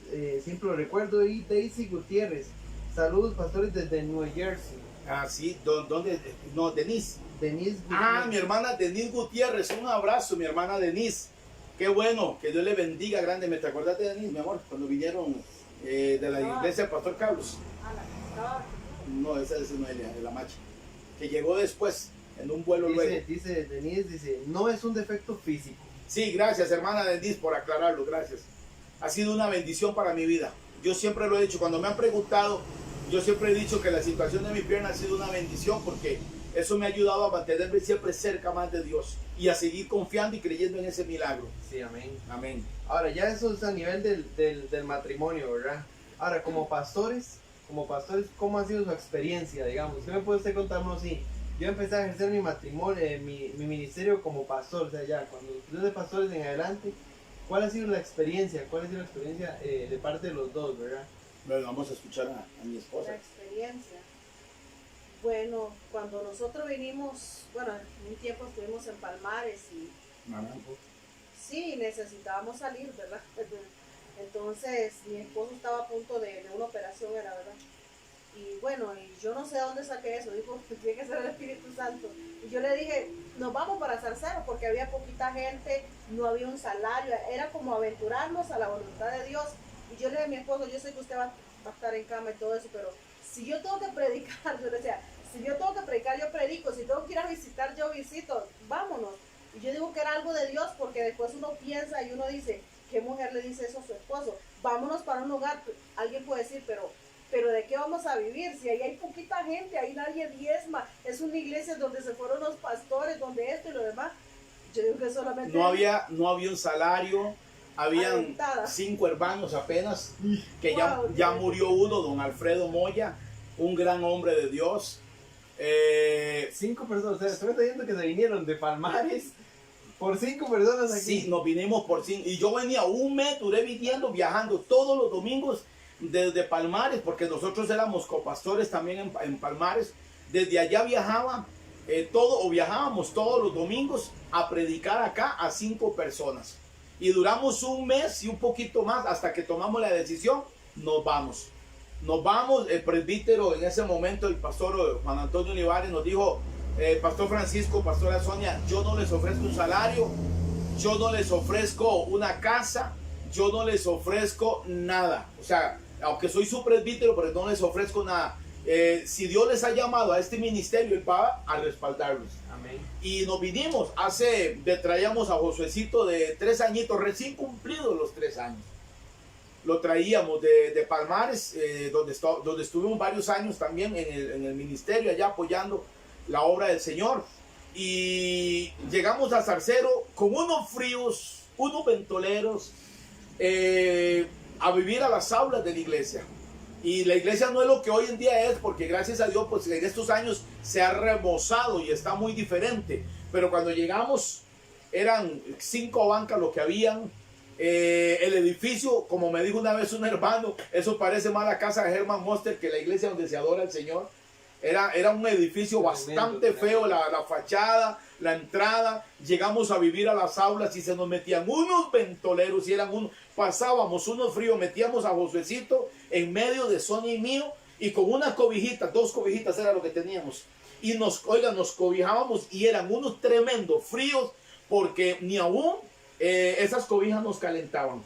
siempre lo recuerdo, y Daisy Gutiérrez, saludos pastores desde New Jersey. Ah, sí, ¿dónde? No, Denise. Denise Ah, Gutiérrez. mi hermana Denise Gutiérrez, un abrazo, mi hermana Denise. Qué bueno, que Dios le bendiga grande. ¿Te acuerdas de Denise, mi amor? Cuando vinieron de la iglesia del Pastor Carlos. No, esa no es ella, de la macha. Que llegó después, en un vuelo luego. Dice Denise, no es un defecto físico. Sí, gracias, hermana Denise, por aclararlo, gracias. Ha sido una bendición para mi vida. Yo siempre lo he dicho, cuando me han preguntado, yo siempre he dicho que la situación de mi pierna ha sido una bendición porque eso me ha ayudado a mantenerme siempre cerca más de Dios y a seguir confiando y creyendo en ese milagro. Sí, amén. Amén. Ahora, ya eso es a nivel del matrimonio, ¿verdad? Ahora, como pastores, ¿cómo ha sido su experiencia, digamos? ¿Qué me puede usted contar uno así? Yo empecé a ejercer mi matrimonio, mi ministerio como pastor, o sea, ya, cuando yo de pastores en adelante, ¿cuál ha sido la experiencia? ¿Cuál ha sido la experiencia de parte de los dos, verdad? Bueno, vamos a escuchar a mi La esposa. experiencia. Bueno, cuando nosotros vinimos, bueno, un tiempo estuvimos en Palmares y sí, necesitábamos salir, ¿verdad? Entonces mi esposo estaba a punto de una operación, era verdad. Y bueno, y yo no sé de dónde saqué eso, dijo que tiene que ser el Espíritu Santo. Y yo le dije, nos vamos para Zarcero porque había poquita gente, no había un salario, era como aventurarnos a la voluntad de Dios. Y yo le dije a mi esposo, yo sé que usted va a estar en cama y todo eso, pero si yo tengo que predicar, yo le decía, si yo tengo que predicar, yo predico, si tengo que ir a visitar, yo visito, vámonos. Y yo digo que era algo de Dios porque después uno piensa y uno dice, ¿qué mujer le dice eso a su esposo? Vámonos para un lugar, alguien puede decir, pero ¿de qué vamos a vivir? Si ahí hay poquita gente, ahí nadie diezma, es una iglesia donde se fueron los pastores, donde esto y lo demás. Yo digo que solamente... No había un salario, habían Aventada. 5 hermanos apenas, que Wow, ya Dios. murió uno, don Alfredo Moya, un gran hombre de Dios. 5 personas, o sea, estoy diciendo que se vinieron de Palmares por 5 personas aquí. Sí, nos vinimos por 5. Y yo venía un mes, duré viviendo, viajando todos los domingos desde Palmares, porque nosotros éramos copastores también en Palmares. Desde allá viajaba viajábamos todos los domingos a predicar acá a 5 personas. Y duramos un mes y un poquito más hasta que tomamos la decisión, nos vamos. Nos vamos, el presbítero en ese momento, el pastor Juan Antonio Olivares nos dijo, Pastor Francisco, Pastora Sonia, yo no les ofrezco un salario, yo no les ofrezco una casa, yo no les ofrezco nada. O sea, aunque soy su presbítero, pero no les ofrezco nada. Si Dios les ha llamado a este ministerio, Él va a respaldarlos. Amén. Y nos vinimos, traíamos a Josuecito de 3 añitos, recién cumplidos los 3 años. Lo traíamos de Palmares, donde estuvimos varios años también en el ministerio, allá apoyando la obra del Señor. Y llegamos a Zarcero con unos fríos, unos ventoleros, a vivir a las aulas de la iglesia. Y la iglesia no es lo que hoy en día es, porque gracias a Dios, pues en estos años se ha remozado y está muy diferente. Pero cuando llegamos, eran 5 bancas lo que habían, El edificio, como me dijo una vez un hermano, eso parece más la casa de Herman Monster que la iglesia donde se adora al Señor. Era un edificio bastante feo, la fachada, la entrada. Llegamos a vivir a las aulas y se nos metían unos ventoleros y pasábamos unos fríos, metíamos a Josuecito en medio de Sonia y mío y con unas cobijitas, 2 cobijitas era lo que teníamos. Y nos cobijábamos y eran unos tremendos fríos porque ni aún esas cobijas nos calentaban.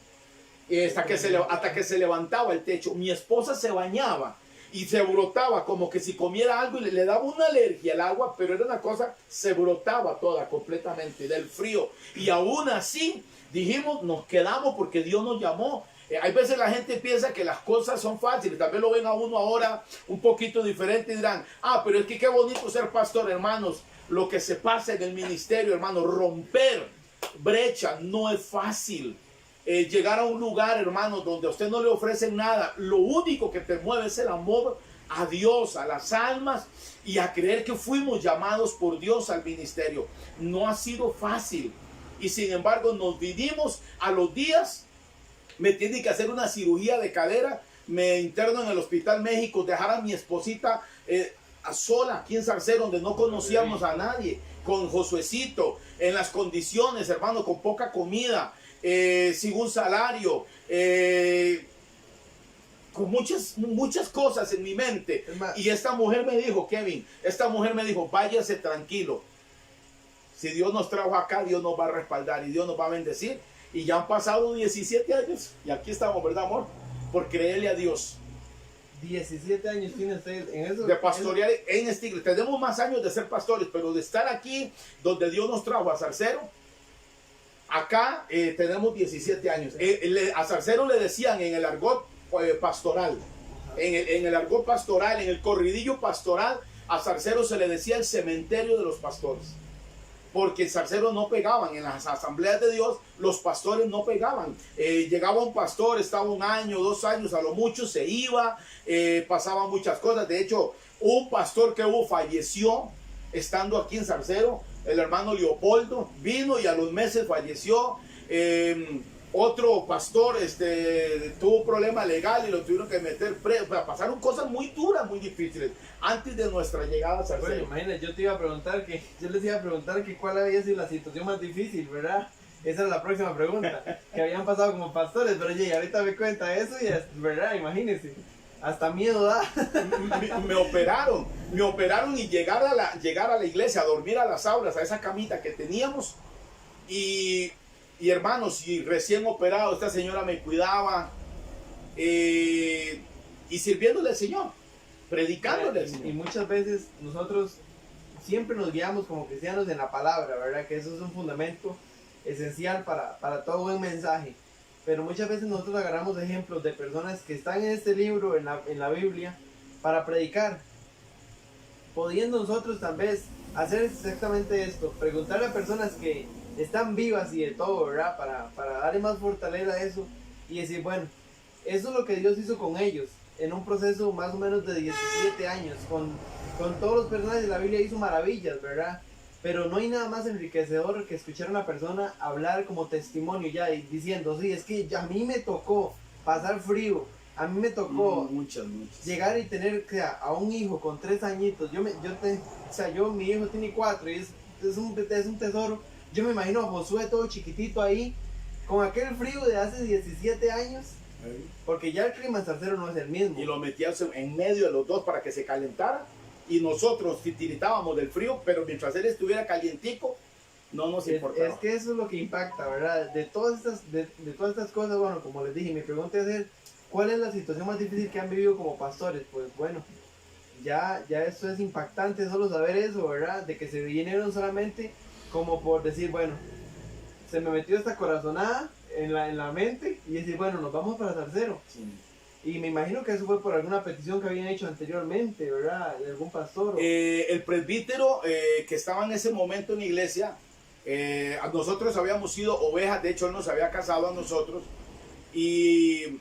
Hasta que se levantaba el techo. Mi esposa se bañaba y se brotaba como que si comiera algo y le daba una alergia al agua, pero era una cosa, se brotaba toda completamente del frío. Y aún así dijimos, nos quedamos porque Dios nos llamó. Hay veces la gente piensa que las cosas son fáciles, tal vez lo ven a uno ahora un poquito diferente y dirán, pero es que qué bonito ser pastor, hermanos. Lo que se pasa en el ministerio, hermanos, romper brecha no es fácil. Llegar a un lugar, hermano, donde a usted no le ofrecen nada, lo único que te mueve es el amor a Dios, a las almas y a creer que fuimos llamados por Dios al ministerio. No ha sido fácil y sin embargo nos vinimos a los días. Me tienen que hacer una cirugía de cadera, me interno en el Hospital México, dejar a mi esposita a sola aquí en Zarcero, donde no conocíamos a nadie, con Josuecito, en las condiciones, hermano, con poca comida, sin un salario, con muchas cosas en mi mente. Y esta mujer me dijo, Kevin, váyase tranquilo. Si Dios nos trajo acá, Dios nos va a respaldar y Dios nos va a bendecir. Y ya han pasado 17 años y aquí estamos, ¿verdad, amor? Por creerle a Dios. 17 años tiene usted en eso. De pastorear en esta iglesia. Tenemos más años de ser pastores, pero de estar aquí donde Dios nos trajo a Zarcero, acá tenemos 17 años. A Zarcero le decían en el argot pastoral, en el argot pastoral, en el corridillo pastoral, a Zarcero se le decía el cementerio de los pastores. Porque en Zarcero no pegaban, en las asambleas de Dios los pastores no pegaban. Llegaba un pastor, estaba 1 año, 2 años, a lo mucho se iba, pasaban muchas cosas. De hecho, un pastor que falleció estando aquí en Zarcero, el hermano Leopoldo, vino y a los meses falleció. Otro pastor tuvo un problema legal y lo tuvieron que meter preso. Pasaron cosas muy duras, muy difíciles antes de nuestra llegada a Zarcero. Bueno, imagínate, yo les iba a preguntar que cuál había sido la situación más difícil, ¿verdad? Esa es la próxima pregunta, que habían pasado como pastores, pero oye, ahorita me cuenta eso y es, ¿verdad? Imagínense, hasta miedo da. Me operaron y llegar a la iglesia, a dormir a las aulas, a esa camita que teníamos y hermanos, y recién operado, esta señora me cuidaba y sirviéndole al Señor, predicándole al Señor. Y muchas veces nosotros siempre nos guiamos como cristianos en la palabra, ¿verdad? Que eso es un fundamento esencial para todo buen mensaje. Pero muchas veces nosotros agarramos ejemplos de personas que están en este libro, en la Biblia, para predicar. Pudiendo nosotros tal vez hacer exactamente esto, preguntarle a personas que están vivas y de todo, ¿verdad? Para darle más fortaleza a eso y decir, bueno, eso es lo que Dios hizo con ellos en un proceso más o menos de 17 años. Con todos los personajes de la Biblia hizo maravillas, ¿verdad? Pero no hay nada más enriquecedor que escuchar a una persona hablar como testimonio ya y diciendo, sí, es que a mí me tocó pasar frío, a mí me tocó muchas. llegar y tener a un hijo con 3 añitos. Mi hijo tiene 4 y es un tesoro. Yo me imagino a Josué todo chiquitito ahí, con aquel frío de hace 17 años, porque ya el clima en Zarcero no es el mismo. Y lo metían en medio de los dos para que se calentara, y nosotros titiritábamos del frío, pero mientras él estuviera calientico, no nos importaba. Es que eso es lo que impacta, ¿verdad? De todas estas cosas, bueno, como les dije, mi pregunta es, ¿cuál es la situación más difícil que han vivido como pastores? Pues bueno, ya esto es impactante solo saber eso, ¿verdad? De que se vinieron solamente como por decir, bueno, se me metió esta corazonada en la mente y decir, bueno, nos vamos para Zarcero. Sí. Y me imagino que eso fue por alguna petición que habían hecho anteriormente, ¿verdad? De algún pastor. El presbítero que estaba en ese momento en la iglesia, nosotros habíamos sido ovejas, de hecho él nos había casado a nosotros y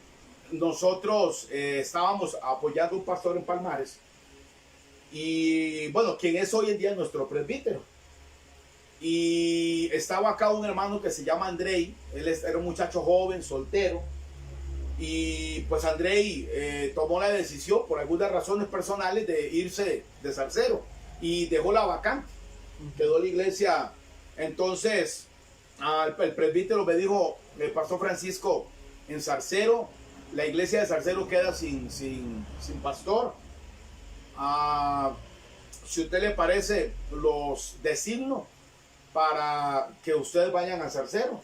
nosotros estábamos apoyando a un pastor en Palmares y bueno, quien es hoy en día nuestro presbítero. Y estaba acá un hermano que se llama Andrei. Era un muchacho joven, soltero. Y pues Andrei tomó la decisión, por algunas razones personales, de irse de zarcero. Y dejó la vacante. Quedó la iglesia. Entonces, el presbítero me dijo, el pastor Francisco, en Zarcero, la iglesia de Zarcero queda sin pastor. Si a usted le parece, los designo para que ustedes vayan a Zarcero.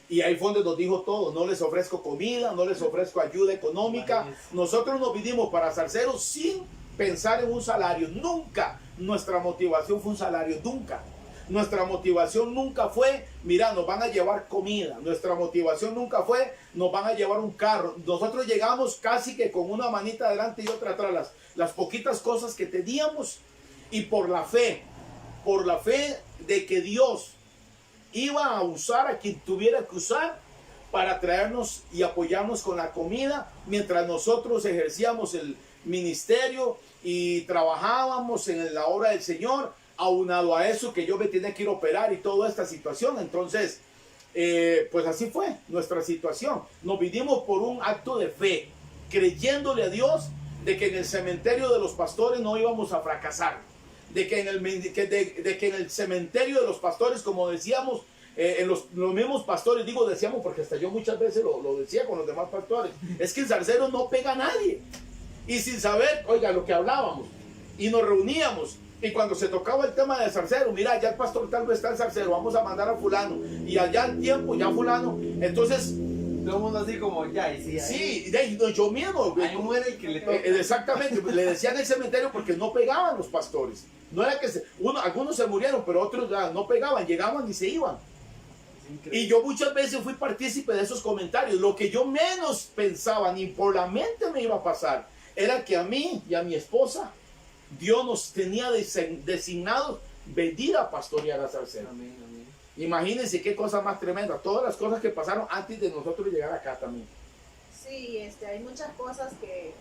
Y ahí fue donde nos dijo todo: no les ofrezco comida, no les ofrezco ayuda económica. Nosotros nos vinimos para Zarcero sin pensar en un salario. Nunca nuestra motivación fue un salario, nunca. Nuestra motivación nunca fue, mira, nos van a llevar comida. Nuestra motivación nunca fue, nos van a llevar un carro. Nosotros llegamos casi que con una manita adelante y otra atrás, las poquitas cosas que teníamos. Y por la fe de que Dios iba a usar a quien tuviera que usar para traernos y apoyarnos con la comida, mientras nosotros ejercíamos el ministerio y trabajábamos en la obra del Señor, aunado a eso que yo me tenía que ir a operar y toda esta situación. Entonces, pues así fue nuestra situación. Nos vinimos por un acto de fe, creyéndole a Dios de que en el cementerio de los pastores no íbamos a fracasar, de que en el cementerio de los pastores, como decíamos, en los mismos pastores, decíamos porque hasta yo muchas veces lo decía con los demás pastores, es que en Zarcero no pega a nadie. Y sin saber, oiga, lo que hablábamos, y nos reuníamos, y cuando se tocaba el tema de Zarcero, mira, ya el pastor tal vez está en Zarcero, vamos a mandar a fulano, y allá al tiempo, ya fulano, entonces... Todo el mundo así como, ya, y sí, sí, yo mismo. Ahí muere el que le toca. Exactamente, le decían el cementerio porque no pegaban los pastores. No era que algunos se murieron, pero otros no pegaban, llegaban y se iban. Y yo muchas veces fui partícipe de esos comentarios. Lo que yo menos pensaba, ni por la mente me iba a pasar, era que a mí y a mi esposa, Dios nos tenía designados venir a pastorear a Zarcero. Amén, amén. Imagínense qué cosa más tremenda, todas las cosas que pasaron antes de nosotros llegar acá también. Sí, hay muchas cosas que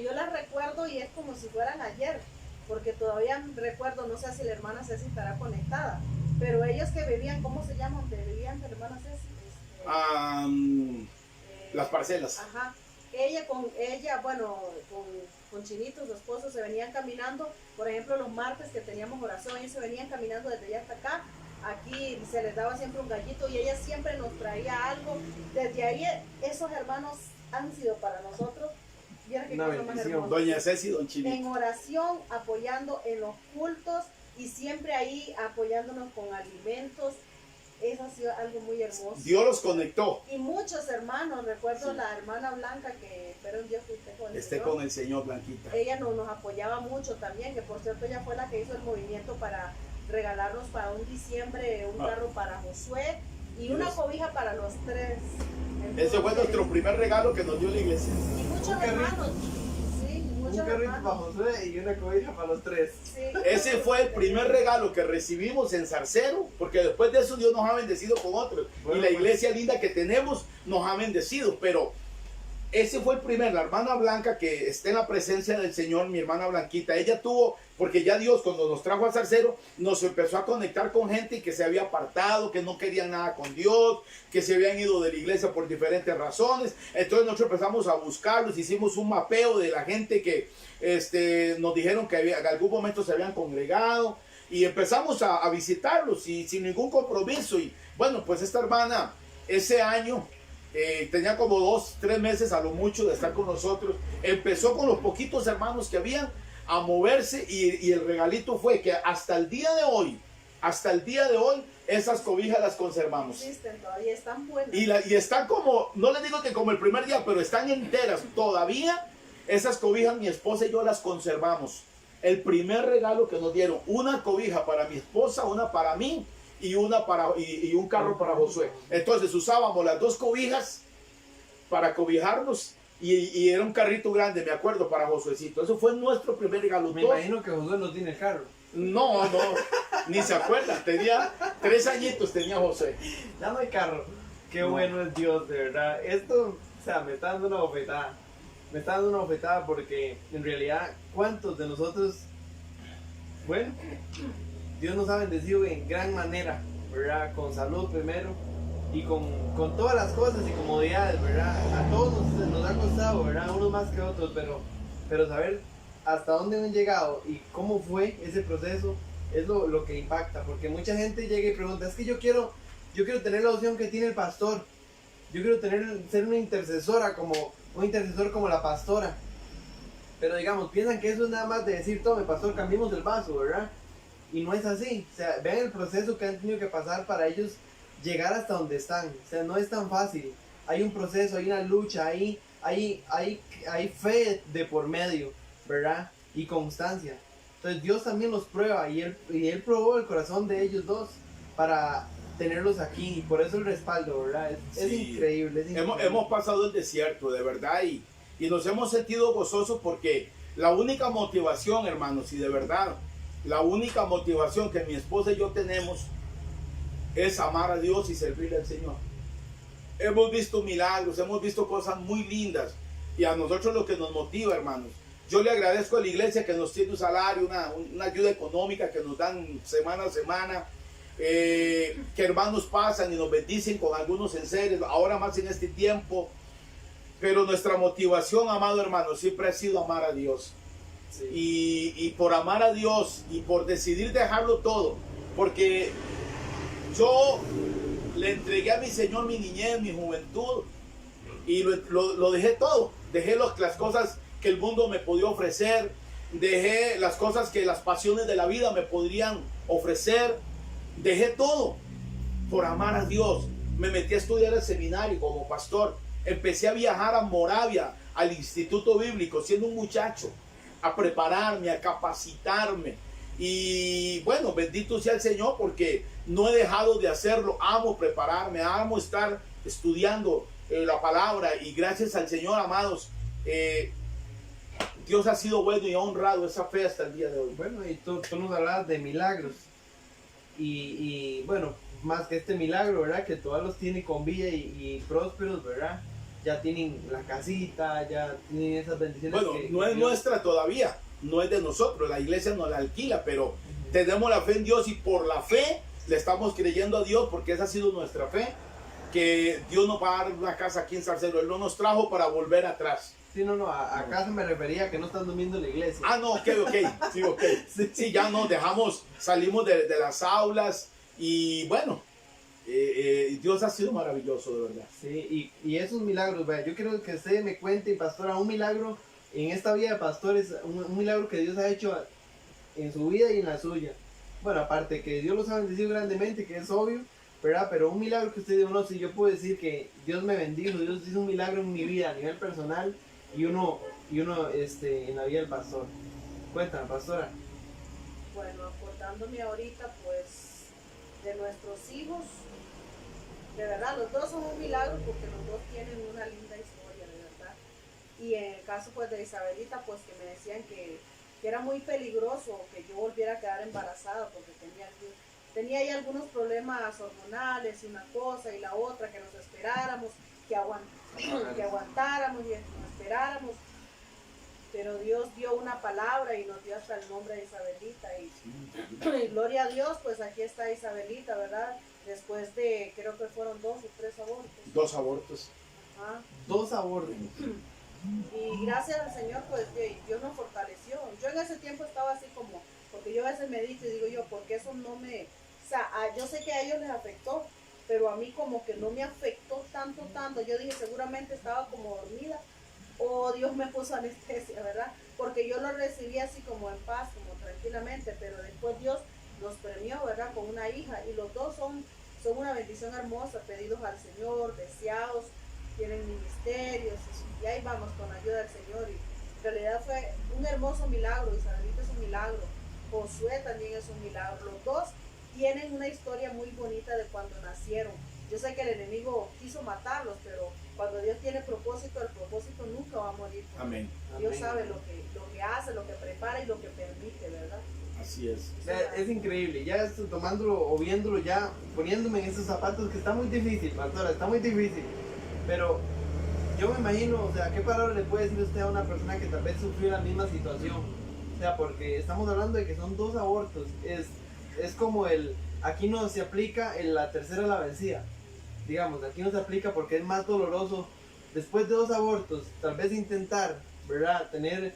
yo las recuerdo y es como si fueran ayer, porque todavía recuerdo, no sé si la hermana Ceci estará conectada, pero ellos que vivían, ¿cómo se llaman? ¿Te vivían, la hermana Ceci? Las parcelas. Ajá. Con Chinito, su esposo, se venían caminando, por ejemplo, los martes que teníamos oración, ellos se venían caminando desde allá hasta acá. Aquí se les daba siempre un gallito y ella siempre nos traía algo. Desde ahí esos hermanos han sido para nosotros, vieron qué cosa más hermosa. Doña Ceci y Don Chinito. En oración, apoyando en los cultos y siempre ahí apoyándonos con alimentos. Eso ha sido algo muy hermoso. Dios los conectó. Y muchos hermanos, recuerdo la hermana Blanca, que espero un día que esté con el Señor, Blanquita. Ella nos apoyaba mucho también, que por cierto ella fue la que hizo el movimiento para regalarnos para un diciembre un carro para Josué y una cobija para los tres. Entonces, ese fue nuestro primer regalo que nos dio la iglesia. Y muchos hermanos. Sí, muchos un carrito hermanos. para Josué y una cobija para los tres. Sí. Ese fue el primer regalo que recibimos en Zarcero, porque después de eso Dios nos ha bendecido con otros. Bueno, y la iglesia linda que tenemos nos ha bendecido, pero ese fue el primer. La hermana Blanca, que está en la presencia del Señor, mi hermana Blanquita, ella tuvo, porque ya Dios cuando nos trajo a Zarcero, nos empezó a conectar con gente que se había apartado, que no querían nada con Dios, que se habían ido de la iglesia por diferentes razones. Entonces nosotros empezamos a buscarlos, hicimos un mapeo de la gente que nos dijeron que en algún momento se habían congregado, y empezamos a visitarlos y sin ningún compromiso. Y bueno, pues esta hermana ese año tenía como 2-3 meses a lo mucho de estar con nosotros. Empezó con los poquitos hermanos que habían a moverse, y el regalito fue que hasta el día de hoy, esas cobijas las conservamos. Existen todavía, están buenas. Y están como, no les digo que como el primer día, pero están enteras todavía. Esas cobijas mi esposa y yo las conservamos. El primer regalo que nos dieron, una cobija para mi esposa, una para mí, y un carro para Josué. Entonces usábamos las dos cobijas para cobijarnos, y era un carrito grande, me acuerdo, para Josuecito. Eso fue nuestro primer regalo. Me imagino que Josué no tiene carro. No, ni se acuerda. Tenía 3 añitos, tenía José. Ya no hay carro. Qué bueno es Dios, de verdad. Esto, o sea, me está dando una bofetada. Me está dando una bofetada porque en realidad, ¿cuántos de nosotros, bueno, Dios nos ha bendecido en gran manera, ¿verdad? Con salud primero y con todas las cosas y comodidades, ¿verdad? A todos nos ha costado, ¿verdad? Unos más que otros, pero saber hasta dónde han llegado y cómo fue ese proceso es lo que impacta, porque mucha gente llega y pregunta, es que yo quiero tener la opción que tiene el pastor, yo quiero ser una intercesora un intercesor como la pastora, pero digamos, piensan que eso es nada más de decir, tome pastor, cambiemos el vaso, ¿verdad? Y no es así, o sea, vean el proceso que han tenido que pasar para ellos llegar hasta donde están, o sea, no es tan fácil, hay un proceso, hay una lucha, hay fe de por medio, ¿verdad? Y constancia. Entonces Dios también los prueba y él probó el corazón de ellos dos para tenerlos aquí y por eso el respaldo, ¿verdad? Es increíble. Es increíble. Hemos pasado el desierto, de verdad, y nos hemos sentido gozosos porque la única motivación, hermanos, y de verdad, la única motivación que mi esposa y yo tenemos es amar a Dios y servirle al Señor. Hemos visto milagros, hemos visto cosas muy lindas y a nosotros lo que nos motiva, hermanos. Yo le agradezco a la iglesia que nos tiene un salario, una ayuda económica que nos dan semana a semana, que hermanos pasan y nos bendicen con algunos enseres, ahora más en este tiempo. Pero nuestra motivación, amado hermano, siempre ha sido amar a Dios. Sí. Y por amar a Dios y por decidir dejarlo todo, porque yo le entregué a mi Señor mi niñez, mi juventud, y lo dejé todo. Dejé las cosas que el mundo me podía ofrecer, dejé las cosas que las pasiones de la vida me podrían ofrecer, dejé todo por amar a Dios. Me metí a estudiar el seminario como pastor, empecé a viajar a Moravia, al instituto bíblico, siendo un muchacho, a prepararme, a capacitarme. Y bueno, bendito sea el Señor porque no he dejado de hacerlo. Amo prepararme, amo estar estudiando la palabra, y gracias al Señor, amados, Dios ha sido bueno y ha honrado esa fe hasta el día de hoy. Bueno, y tú nos hablabas de milagros y bueno, más que este milagro, ¿verdad? Que todos los tiene con vida y prósperos, ¿verdad? Ya tienen la casita, ya tienen esas bendiciones. Bueno, no es nuestra todavía, no es de nosotros, la iglesia nos la alquila, pero tenemos la fe en Dios y por la fe le estamos creyendo a Dios, porque esa ha sido nuestra fe, que Dios nos va a dar una casa aquí en Salcedo. Él no nos trajo para volver atrás. Sí, no, a casa me refería a que no están durmiendo en la iglesia. Ah, no, ok, sí, ok. Sí, ya nos dejamos, salimos de las aulas y bueno, Dios ha sido maravilloso, de verdad. Sí, y esos milagros, vea, yo quiero que usted me cuente, pastora, un milagro en esta vida de pastores, un milagro que Dios ha hecho en su vida y en la suya. Bueno, aparte que Dios los ha bendecido grandemente, que es obvio, ¿verdad? Pero un milagro que usted dijo, no, si yo puedo decir que Dios me bendijo, Dios hizo un milagro en mi vida a nivel personal y uno en la vida del pastor. Cuéntame, pastora. Bueno, acordándome ahorita, pues, de nuestros hijos, de verdad, los dos son un milagro porque los dos tienen una linda historia, de verdad. Y en el caso, pues, de Isabelita, pues, que me decían que era muy peligroso que yo volviera a quedar embarazada porque tenía ahí algunos problemas hormonales y una cosa y la otra, que nos esperáramos, que aguantáramos y nos esperáramos. Pero Dios dio una palabra y nos dio hasta el nombre de Isabelita. Y gloria a Dios, pues aquí está Isabelita, ¿verdad? Después de, creo que fueron 2 o 3 abortos. 2 abortos. Ajá. 2 abortos. Y gracias al Señor, pues Dios nos fortaleció. Yo en ese tiempo estaba así como, porque yo a veces medito y digo yo, ¿por qué eso no me... O sea, yo sé que a ellos les afectó, pero a mí como que no me afectó tanto. Yo dije, seguramente estaba como dormida, o Dios me puso anestesia, ¿verdad? Porque yo lo recibí así como en paz, como tranquilamente, pero después Dios nos premió, ¿verdad? Con una hija, y los dos son una bendición hermosa, pedidos al Señor, deseados, tienen ministerios, y ahí vamos con la ayuda del Señor. Y en realidad fue un hermoso milagro. Isabelita es un milagro, Josué también es un milagro. Los dos tienen una historia muy bonita de cuando nacieron. Yo sé que el enemigo quiso matarlos, pero cuando Dios tiene propósito, el propósito nunca va a morir. Amén. Dios Amén. sabe lo que hace, lo que prepara y lo que permite, ¿verdad? Así es. Es increíble, ya esto, tomándolo o viéndolo ya, poniéndome en esos zapatos, que está muy difícil, pastora, está muy difícil. Pero yo me imagino, o sea, ¿qué palabra le puede decir usted a una persona que tal vez sufrió la misma situación? O sea, porque estamos hablando de que son 2 abortos. es como aquí no se aplica la tercera la vencida. Digamos, aquí no se aplica porque es más doloroso. Después de 2 abortos, tal vez intentar, ¿verdad? Tener,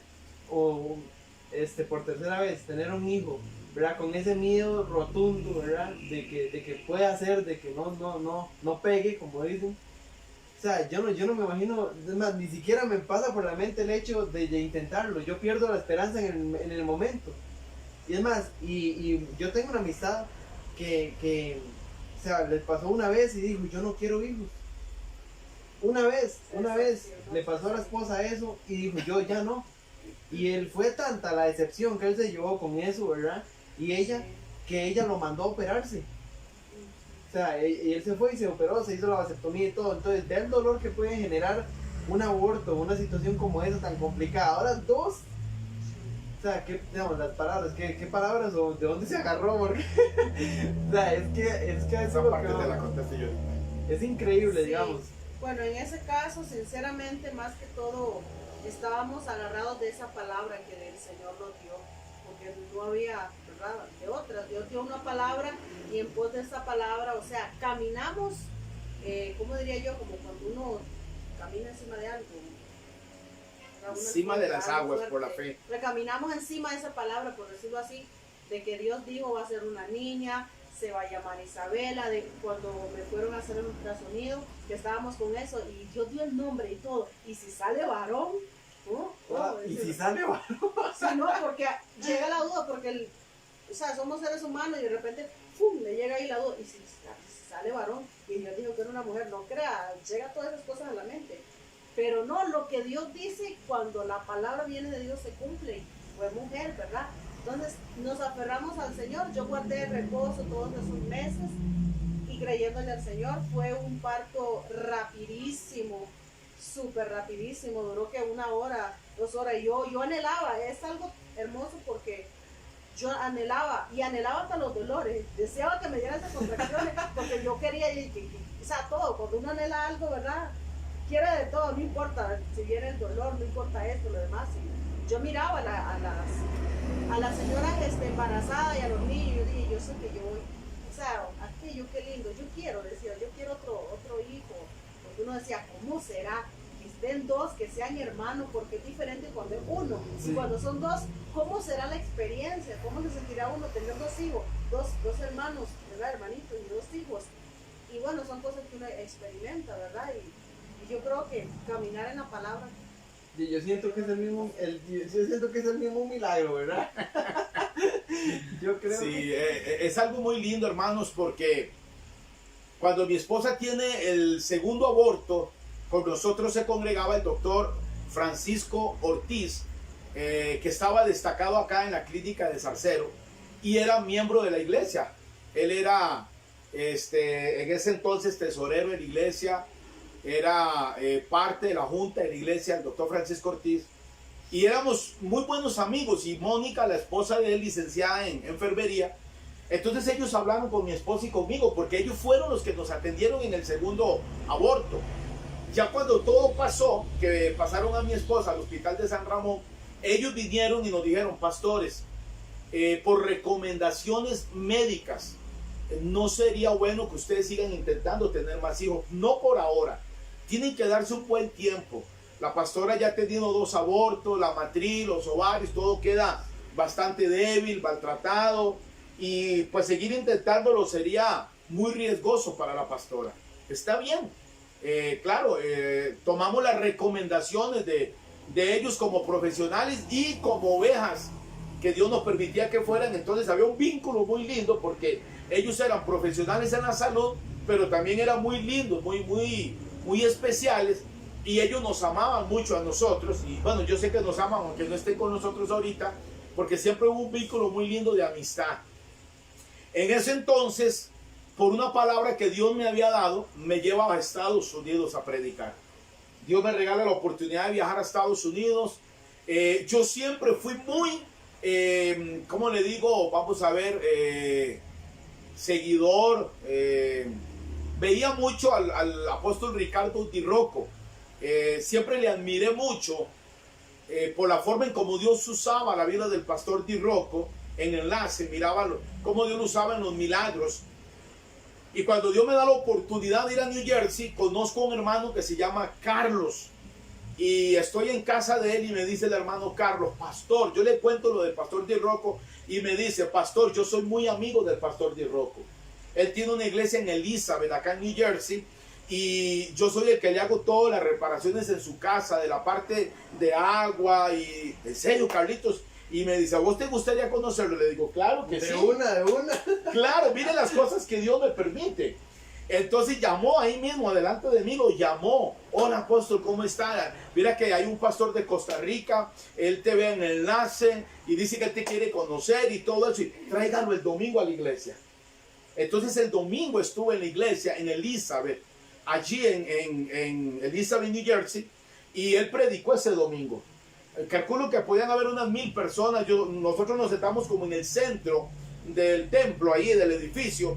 por tercera vez, tener un hijo, ¿verdad? Con ese miedo rotundo, ¿verdad? De que pueda ser, de que no pegue, como dicen. O sea, yo no me imagino, es más, ni siquiera me pasa por la mente el hecho de intentarlo. Yo pierdo la esperanza en el momento. Y es más, y yo tengo una amistad que, o sea, les pasó una vez y dijo, yo no quiero hijos. Una vez le pasó a la esposa eso y dijo, yo ya no. Y él fue tanta la decepción que él se llevó con eso, ¿verdad? Y ella lo mandó a operarse. O sea, y él se fue y se operó, se hizo la vasectomía y todo. Entonces, ve el dolor que puede generar un aborto, una situación como esa tan complicada. Ahora 2. O sea, digamos, las palabras, ¿qué palabras o de dónde se agarró? Porque, o sea, es que eso Esa es lo parte que te la contesté yo. es increíble, Sí. digamos. Bueno, en ese caso, sinceramente, más que todo, estábamos agarrados de esa palabra que el Señor nos dio, porque no había, ¿verdad?, de otra. Dios dio una palabra y en pos de esa palabra, o sea, caminamos, ¿cómo diría yo? Como cuando uno camina encima de algo. Encima de las aguas, por la fe. Caminamos encima de esa palabra, por decirlo así, de que Dios dijo va a ser una niña, se va a llamar Isabela, de cuando me fueron a hacer el ultrasonido, que estábamos con eso, y Dios dio el nombre y todo, y si sale varón, Y si sale varón. sí, no, porque llega la duda, porque o sea, somos seres humanos y de repente, ¡pum!, le llega ahí la duda, y si sale varón, y Dios dijo que era una mujer, no crea, llega todas esas cosas a la mente. Pero no, lo que Dios dice, cuando la palabra viene de Dios se cumple, y fue mujer, ¿verdad? Entonces nos aferramos al Señor. Yo guardé reposo todos esos meses y creyéndole al Señor. Fue un parto rapidísimo, súper rapidísimo, duró que 1 hora, 2 horas. Y yo anhelaba, es algo hermoso porque yo anhelaba hasta los dolores, deseaba que me dieran esas contracciones porque yo quería, o sea, todo, cuando uno anhela algo, ¿verdad?, quiere de todo, no importa si viene el dolor, no importa esto, lo demás. Y yo miraba a las señoras embarazadas y a los niños, yo dije, yo sé que yo voy, o sea, aquello, qué lindo, yo quiero otro hijo, porque uno decía, ¿cómo será? Que estén 2, que sean hermanos, porque es diferente cuando es uno, Sí. y cuando son 2, ¿cómo será la experiencia? ¿Cómo se sentirá uno tener 2 hijos, dos hermanos, ¿verdad?, hermanitos, y 2 hijos? Y bueno, son cosas que uno experimenta, ¿verdad? Y yo creo que caminar en la palabra. Y yo siento que es el mismo milagro, ¿verdad? Yo creo. Sí, es algo muy lindo, hermanos, porque cuando mi esposa tiene el segundo aborto, con nosotros se congregaba el doctor Francisco Ortiz, que estaba destacado acá en la clínica de Zarcero y era miembro de la iglesia. Él era en ese entonces tesorero de la iglesia, era parte de la junta de la iglesia, el doctor Francisco Ortiz, y éramos muy buenos amigos. Y Mónica, la esposa de él, licenciada en enfermería, entonces ellos hablaron con mi esposa y conmigo, porque ellos fueron los que nos atendieron en el segundo aborto. Ya cuando todo pasó, que pasaron a mi esposa al hospital de San Ramón, ellos vinieron y nos dijeron, pastores, por recomendaciones médicas, no sería bueno que ustedes sigan intentando tener más hijos, no por ahora. Tienen que darse un buen tiempo. La pastora ya ha tenido 2 abortos, la matriz, los ovarios, todo queda bastante débil, maltratado, y pues seguir intentándolo sería muy riesgoso para la pastora. Está bien, claro, tomamos las recomendaciones de ellos como profesionales y como ovejas que Dios nos permitía que fueran. Entonces había un vínculo muy lindo porque ellos eran profesionales en la salud, pero también eran muy lindos, muy especiales, y ellos nos amaban mucho a nosotros. Y bueno, yo sé que nos aman aunque no estén con nosotros ahorita, porque siempre hubo un vínculo muy lindo de amistad. En ese entonces, por una palabra que Dios me había dado, me lleva a Estados Unidos a predicar. Dios me regala la oportunidad de viajar a Estados Unidos. Yo siempre fui muy, ¿cómo le digo? Vamos a ver, seguidor. Veía mucho al apóstol Ricardo Di Rocco. Siempre le admiré mucho por la forma en cómo Dios usaba la vida del pastor Di Rocco en enlace, miraba cómo Dios lo usaba en los milagros. Y cuando Dios me da la oportunidad de ir a New Jersey, conozco a un hermano que se llama Carlos. Y estoy en casa de él y me dice el hermano Carlos, pastor, yo le cuento lo del pastor Di Rocco y me dice, pastor, yo soy muy amigo del pastor Di Rocco. Él tiene una iglesia en Elizabeth, acá en New Jersey, y yo soy el que le hago todas las reparaciones en su casa, de la parte de agua, y en serio, Carlitos. Y me dice, ¿a vos te gustaría conocerlo? Le digo, claro que sí. De una. Claro, mire las cosas que Dios me permite. Entonces llamó ahí mismo, delante de mí, lo llamó. Hola, apóstol, ¿cómo está? Mira que hay un pastor de Costa Rica, él te ve en el enlace y dice que él te quiere conocer y todo eso. Y tráigalo el domingo a la iglesia. Entonces el domingo estuve en la iglesia, en Elizabeth, allí en Elizabeth, New Jersey, y él predicó ese domingo. Calculo que podían haber unas 1000 personas. Nosotros nos sentamos como en el centro del templo, ahí del edificio.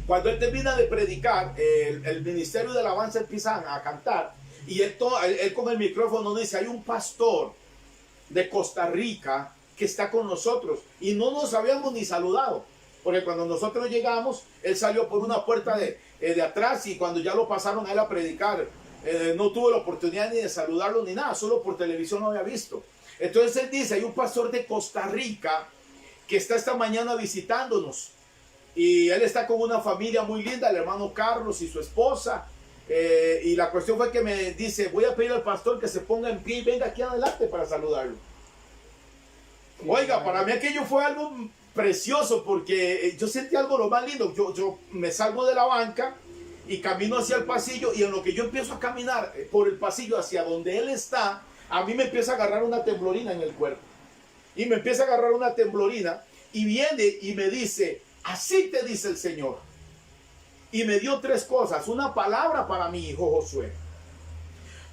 Cuando él termina de predicar, el ministerio de alabanza empieza a cantar y él con el micrófono dice, hay un pastor de Costa Rica que está con nosotros y no nos habíamos ni saludado, porque cuando nosotros llegamos, él salió por una puerta de atrás y cuando ya lo pasaron a él a predicar, no tuvo la oportunidad ni de saludarlo ni nada, solo por televisión lo había visto. Entonces él dice, hay un pastor de Costa Rica que está esta mañana visitándonos. Y él está con una familia muy linda, el hermano Carlos y su esposa. Y la cuestión fue que me dice, voy a pedir al pastor que se ponga en pie y venga aquí adelante para saludarlo. Oiga, para mí aquello fue algo precioso porque yo sentí algo lo más lindo. Yo me salgo de la banca y camino hacia el pasillo y en lo que yo empiezo a caminar por el pasillo hacia donde él está, a mí me empieza a agarrar una temblorina en el cuerpo. Y me empieza a agarrar una temblorina y viene y me dice, así te dice el Señor. Y me dio 3 cosas. Una palabra para mi hijo Josué.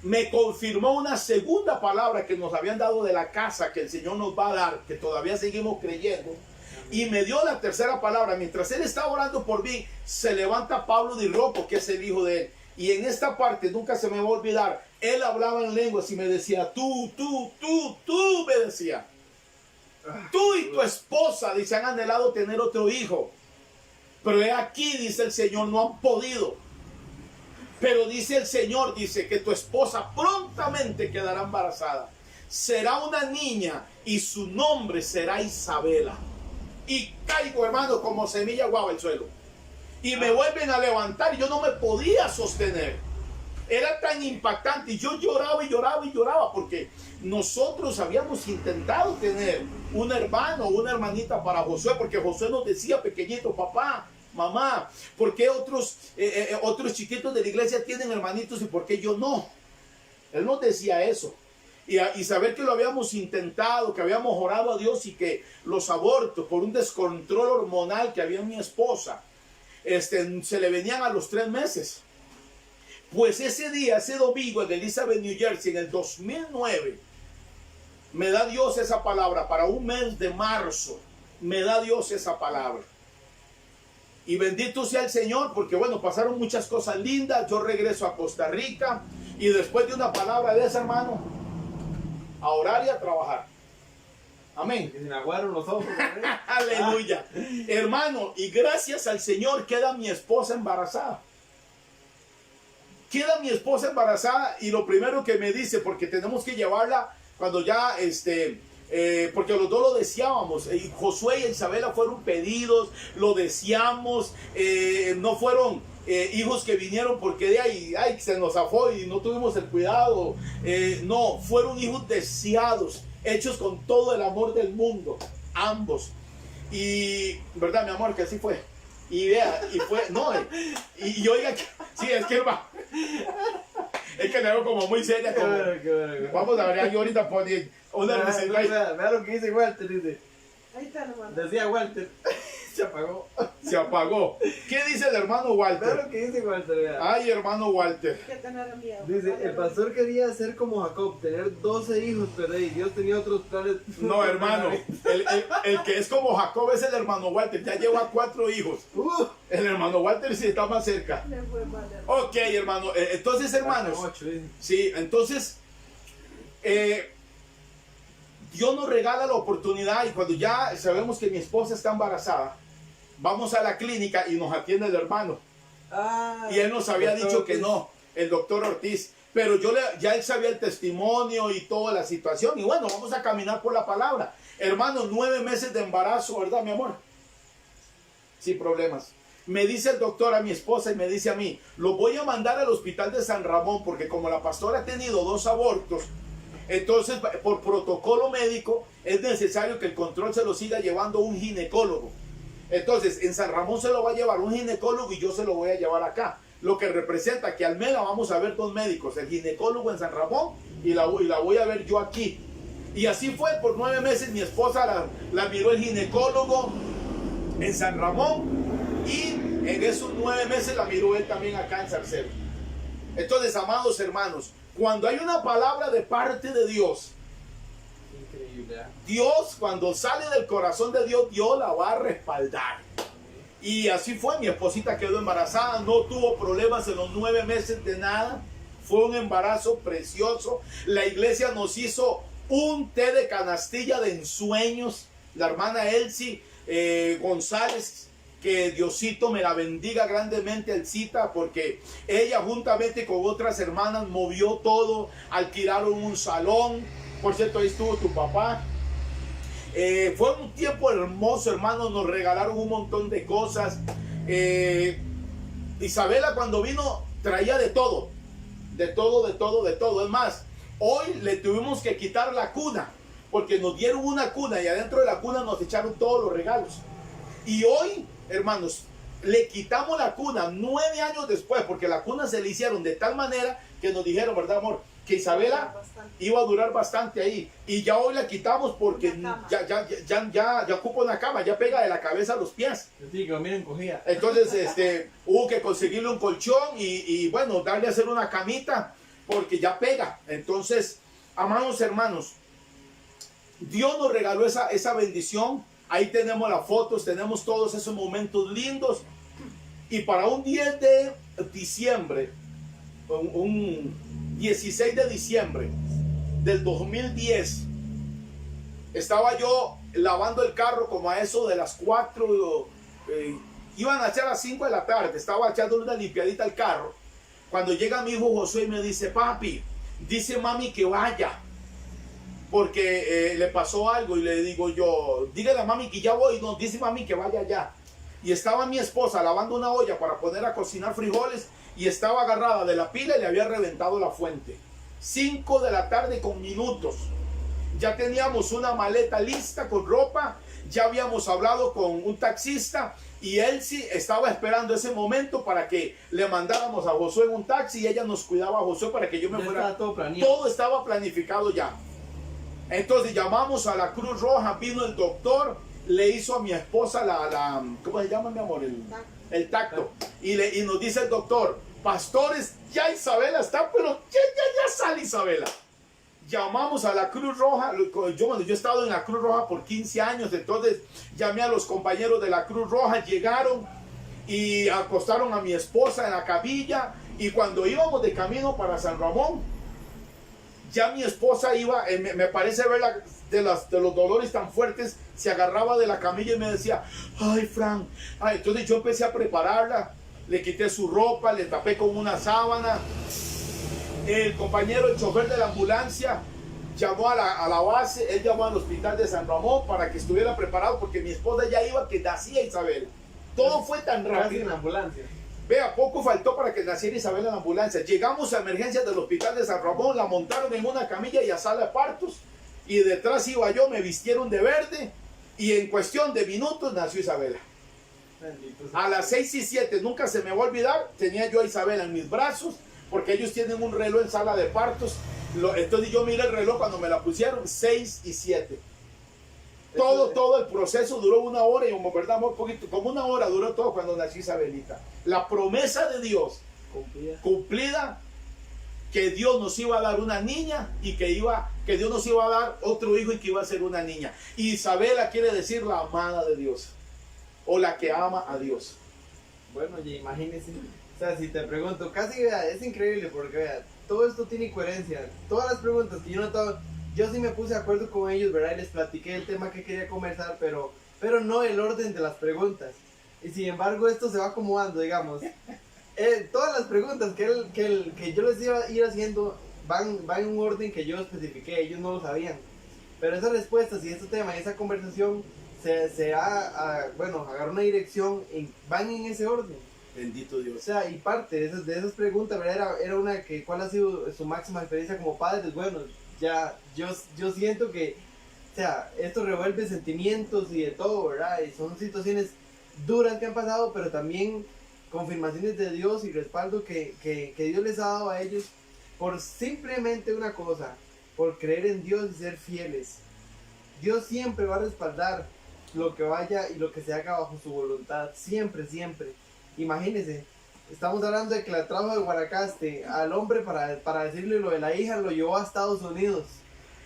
Me confirmó una segunda palabra que nos habían dado de la casa que el Señor nos va a dar, que todavía seguimos creyendo. Y me dio la tercera palabra. Mientras él estaba orando por mí, se levanta Pablo Di Rocco, que es el hijo de él. Y en esta parte, nunca se me va a olvidar, él hablaba en lenguas y me decía, tú, me decía. Tú y tu esposa, dice, han anhelado tener otro hijo. Pero he aquí, dice el Señor, no han podido. Pero dice el Señor, dice que tu esposa prontamente quedará embarazada. Será una niña y su nombre será Isabela. Y caigo, hermano, como semilla guava al suelo. Y me vuelven a levantar y yo no me podía sostener. Era tan impactante y yo lloraba y lloraba y lloraba porque nosotros habíamos intentado tener un hermano o una hermanita para Josué, porque Josué nos decía pequeñito, papá, mamá, ¿por qué otros chiquitos de la iglesia tienen hermanitos y por qué yo no? Él nos decía eso. Y saber que lo habíamos intentado, que habíamos orado a Dios y que los abortos por un descontrol hormonal que había en mi esposa, se le venían a los 3 meses. Pues ese día, ese domingo en Elizabeth, New Jersey, en el 2009, me da Dios esa palabra para un mes de marzo. Me da Dios esa palabra. Y bendito sea el Señor, porque bueno, pasaron muchas cosas lindas. Yo regreso a Costa Rica y después de una palabra de esa, hermano, a orar y a trabajar. Amén. Que se me aguaron los ojos. Aleluya. Hermano, y gracias al Señor queda mi esposa embarazada. Queda mi esposa embarazada y lo primero que me dice, porque tenemos que llevarla cuando ya, porque los dos lo deseábamos. Josué y Isabela fueron pedidos, lo deseamos, no fueron hijos que vinieron porque de ahí se nos zafó y no tuvimos el cuidado. No, fueron hijos deseados, hechos con todo el amor del mundo, ambos. Y, ¿verdad, mi amor? Que así fue. Y vea, y fue, no, y oiga, sí, es que va. Es que le hago como muy seria, como, vamos a ver, yo ahorita ponía una vea lo que dice Walter, dice. Ahí está, hermano. Decía Walter, se apagó. Se apagó. ¿Qué dice el hermano Vea Walter? lo que dice Walter, vea. Ay, hermano Walter. Hay que tener miedo. Dice, el pastor quería ser como Jacob, tener 12 hijos, pero Dios tenía otros planes. No, hermano, el que es como Jacob es el hermano Walter, ya lleva 4 hijos. El hermano Walter sí está más cerca. Le fue mal, hermano. Ok, hermano, entonces, hermanos, 8, dice. sí, entonces, Dios nos regala la oportunidad y cuando ya sabemos que mi esposa está embarazada, vamos a la clínica y nos atiende el hermano. Y él nos había dicho que no, el doctor Ortiz. Pero ya él sabía el testimonio y toda la situación. Y bueno, vamos a caminar por la palabra. Hermano, 9 meses de embarazo, ¿verdad, mi amor? Sin problemas. Me dice el doctor a mi esposa y me dice a mí, lo voy a mandar al hospital de San Ramón porque como la pastora ha tenido 2 abortos, entonces por protocolo médico es necesario que el control se lo siga llevando un ginecólogo. Entonces en San Ramón se lo va a llevar un ginecólogo y yo se lo voy a llevar acá. Lo que representa que al menos vamos a ver 2 médicos, el ginecólogo en San Ramón y la voy a ver yo aquí. Y así fue, por 9 meses mi esposa la miró el ginecólogo en San Ramón y en esos 9 meses la miró él también acá en Zarcero. Entonces, amados hermanos, cuando hay una palabra de parte de Dios, increíble, ¿eh? Dios, cuando sale del corazón de Dios, Dios la va a respaldar. Y así fue, mi esposita quedó embarazada, no tuvo problemas en los 9 meses de nada. Fue un embarazo precioso. La iglesia nos hizo un té de canastilla de ensueños. La hermana Elsie González, que Diosito me la bendiga grandemente, Elcita, porque ella juntamente con otras hermanas movió todo, alquilaron un salón. Por cierto, ahí estuvo tu papá. Fue un tiempo hermoso, hermanos, nos regalaron un montón de cosas. Isabela cuando vino traía de todo. Es más, hoy le tuvimos que quitar la cuna, porque nos dieron una cuna y adentro de la cuna nos echaron todos los regalos. Y hoy, hermanos, le quitamos la cuna 9 años después, porque la cuna se le hicieron de tal manera que nos dijeron, ¿verdad, amor?, que Isabela iba a durar bastante ahí. Y ya hoy la quitamos porque ya ocupa una cama, ya pega de la cabeza a los pies. Sí, que miren cogía. Entonces hubo que conseguirle un colchón y bueno, darle a hacer una camita porque ya pega. Entonces, amados hermanos, Dios nos regaló esa bendición. Ahí tenemos las fotos, tenemos todos esos momentos lindos. Y para un 10 de diciembre, un 16 de diciembre del 2010, estaba yo lavando el carro como a eso de las 4, iban a echar a las 5 de la tarde, estaba echándole una limpiadita al carro, cuando llega mi hijo Josué y me dice, papi, dice mami que vaya, porque le pasó algo, y le digo yo, dígale a mami que ya voy, no, dice mami que vaya ya. Y estaba mi esposa lavando una olla para poner a cocinar frijoles y estaba agarrada de la pila y le había reventado la fuente. 5 de la tarde con minutos. Ya teníamos una maleta lista con ropa, ya habíamos hablado con un taxista y él sí estaba esperando ese momento para que le mandáramos a Josué en un taxi y ella nos cuidaba a Josué para que yo me fuera. Todo estaba planificado ya. Entonces llamamos a la Cruz Roja, vino el doctor, le hizo a mi esposa ¿cómo se llama, mi amor? El tacto. Y nos dice el doctor, pastores, ya Isabela está, pero ya sale Isabela. Llamamos a la Cruz Roja. Yo he estado en la Cruz Roja por 15 años, entonces llamé a los compañeros de la Cruz Roja, llegaron y acostaron a mi esposa en la camilla. Y cuando íbamos de camino para San Ramón, ya mi esposa iba, me parece ver de los dolores tan fuertes, se agarraba de la camilla y me decía, ay, Frank. Entonces yo empecé a prepararla, le quité su ropa, le tapé con una sábana. El compañero, el chofer de la ambulancia, llamó a la base, él llamó al hospital de San Ramón para que estuviera preparado, porque mi esposa ya iba que nacía Isabel. Todo fue tan rápido. En la ambulancia. Vea, poco faltó para que naciera Isabel en la ambulancia. Llegamos a emergencias del hospital de San Ramón, la montaron en una camilla y a sala de partos. Y detrás iba yo, me vistieron de verde. Y en cuestión de minutos nació Isabela. A las 6:07, nunca se me va a olvidar, tenía yo a Isabela en mis brazos, porque ellos tienen un reloj en sala de partos. Entonces yo miré el reloj cuando me la pusieron, 6:07. Todo el proceso duró 1 hora y ¿verdad, amor? Como 1 hora duró todo cuando nació Isabelita. La promesa de Dios cumplida, que Dios nos iba a dar una niña y que Dios nos iba a dar otro hijo y que iba a ser una niña. Y Isabela quiere decir la amada de Dios o la que ama a Dios. Bueno, y imagínense, o sea, si te pregunto, casi vea, es increíble porque vea, todo esto tiene coherencia. Todas las preguntas que yo no estaba, yo sí me puse de acuerdo con ellos, ¿verdad? Y les platiqué el tema que quería conversar, pero no el orden de las preguntas. Y sin embargo, esto se va acomodando, digamos. Todas las preguntas que yo les iba a ir haciendo van en un orden que yo especifiqué, ellos no lo sabían. Pero esas respuestas y este tema y esa conversación agarró una dirección, van en ese orden. Bendito Dios. O sea, y parte de esas preguntas, ¿verdad? Era una que, ¿cuál ha sido su máxima experiencia como padres? Bueno, ya, yo siento que, o sea, esto revuelve sentimientos y de todo, ¿verdad? Y son situaciones duras que han pasado, pero también confirmaciones de Dios y respaldo que Dios les ha dado a ellos por simplemente una cosa, por creer en Dios y ser fieles. Dios siempre va a respaldar lo que vaya y lo que se haga bajo su voluntad, siempre, siempre. Imagínense, estamos hablando de que la trajo de Guanacaste al hombre para decirle lo de la hija, lo llevó a Estados Unidos.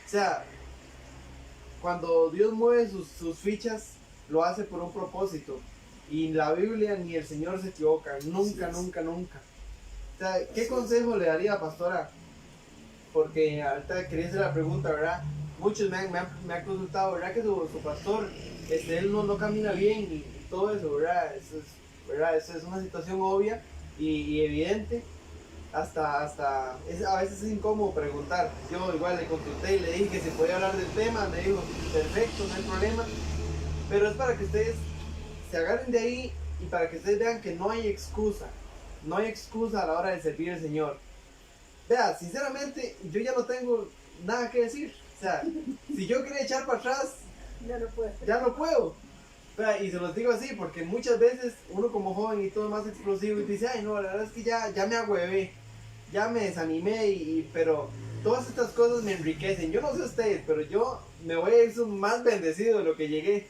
O sea, cuando Dios mueve sus fichas, lo hace por un propósito. Y la Biblia ni el Señor se equivoca, nunca, nunca, nunca. O sea, ¿qué consejo le daría, pastora? Porque ahorita quería hacer la pregunta, ¿verdad? Muchos me han consultado, ¿verdad? Que su pastor, él no camina bien y todo eso, ¿verdad? Eso es una situación obvia y evidente. A veces es incómodo preguntar. Yo igual le consulté y le dije que se podía hablar del tema, me dijo, perfecto, no hay problema. Pero es para que ustedes se agarren de ahí y para que ustedes vean que no hay excusa a la hora de servir al Señor. Vea, sinceramente, yo ya no tengo nada que decir. O sea, si yo quería echar para atrás, ya no puedo. Vea, y se los digo así, porque muchas veces uno como joven y todo más explosivo y dice, ay no, la verdad es que ya me agüevé, ya me desanimé, pero todas estas cosas me enriquecen. Yo no sé ustedes, pero yo me voy a ir más bendecido de lo que llegué.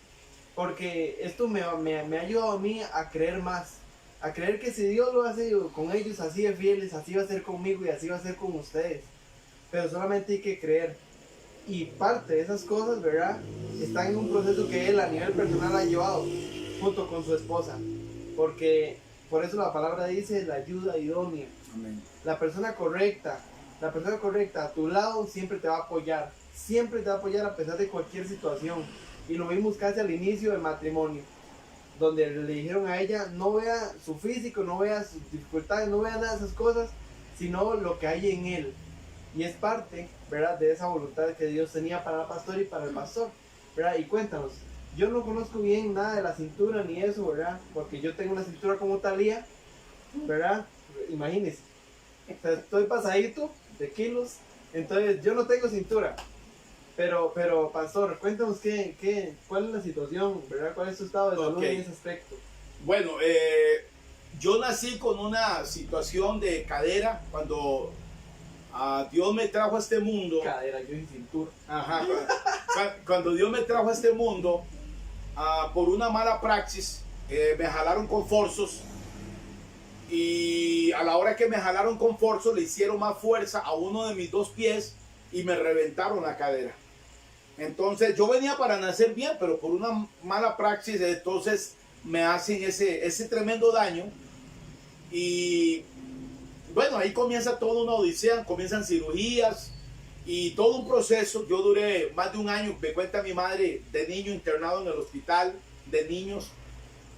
Porque esto me ha ayudado a mí a creer más. A creer que si Dios lo hace con ellos así de fieles, así va a ser conmigo y así va a ser con ustedes. Pero solamente hay que creer. Y parte de esas cosas, ¿verdad? Están en un proceso que él a nivel personal ha llevado junto con su esposa. Porque por eso la palabra dice la ayuda idónea. Amén. La persona correcta a tu lado siempre te va a apoyar. Siempre te va a apoyar a pesar de cualquier situación. Y lo vimos casi al inicio del matrimonio, donde le dijeron a ella, no vea su físico, no vea sus dificultades, no vea nada de esas cosas, sino lo que hay en él. Y es parte, ¿verdad?, de esa voluntad que Dios tenía para el pastor y para el pastor, ¿verdad? Y cuéntanos, yo no conozco bien nada de la cintura ni eso, ¿verdad? Porque yo tengo una cintura como Talía, ¿verdad? Imagínense, o sea, estoy pasadito de kilos, entonces yo no tengo cintura. Pero pastor, cuéntanos cuál es la situación, ¿verdad? ¿Cuál es tu estado de salud en ese aspecto? Bueno, yo nací con una situación de cadera cuando Dios me trajo a este mundo. Cadera, yo en cintura. Ajá, cuando Dios me trajo a este mundo, por una mala praxis, me jalaron con forzos. Y a la hora que me jalaron con forzos, le hicieron más fuerza a uno de mis dos pies y me reventaron la cadera. Entonces yo venía para nacer bien, pero por una mala praxis, entonces me hacen ese tremendo daño. Y bueno, ahí comienza toda una odisea, comienzan cirugías y todo un proceso. Yo duré más de un año, me cuenta mi madre, de niño internado en el hospital de niños,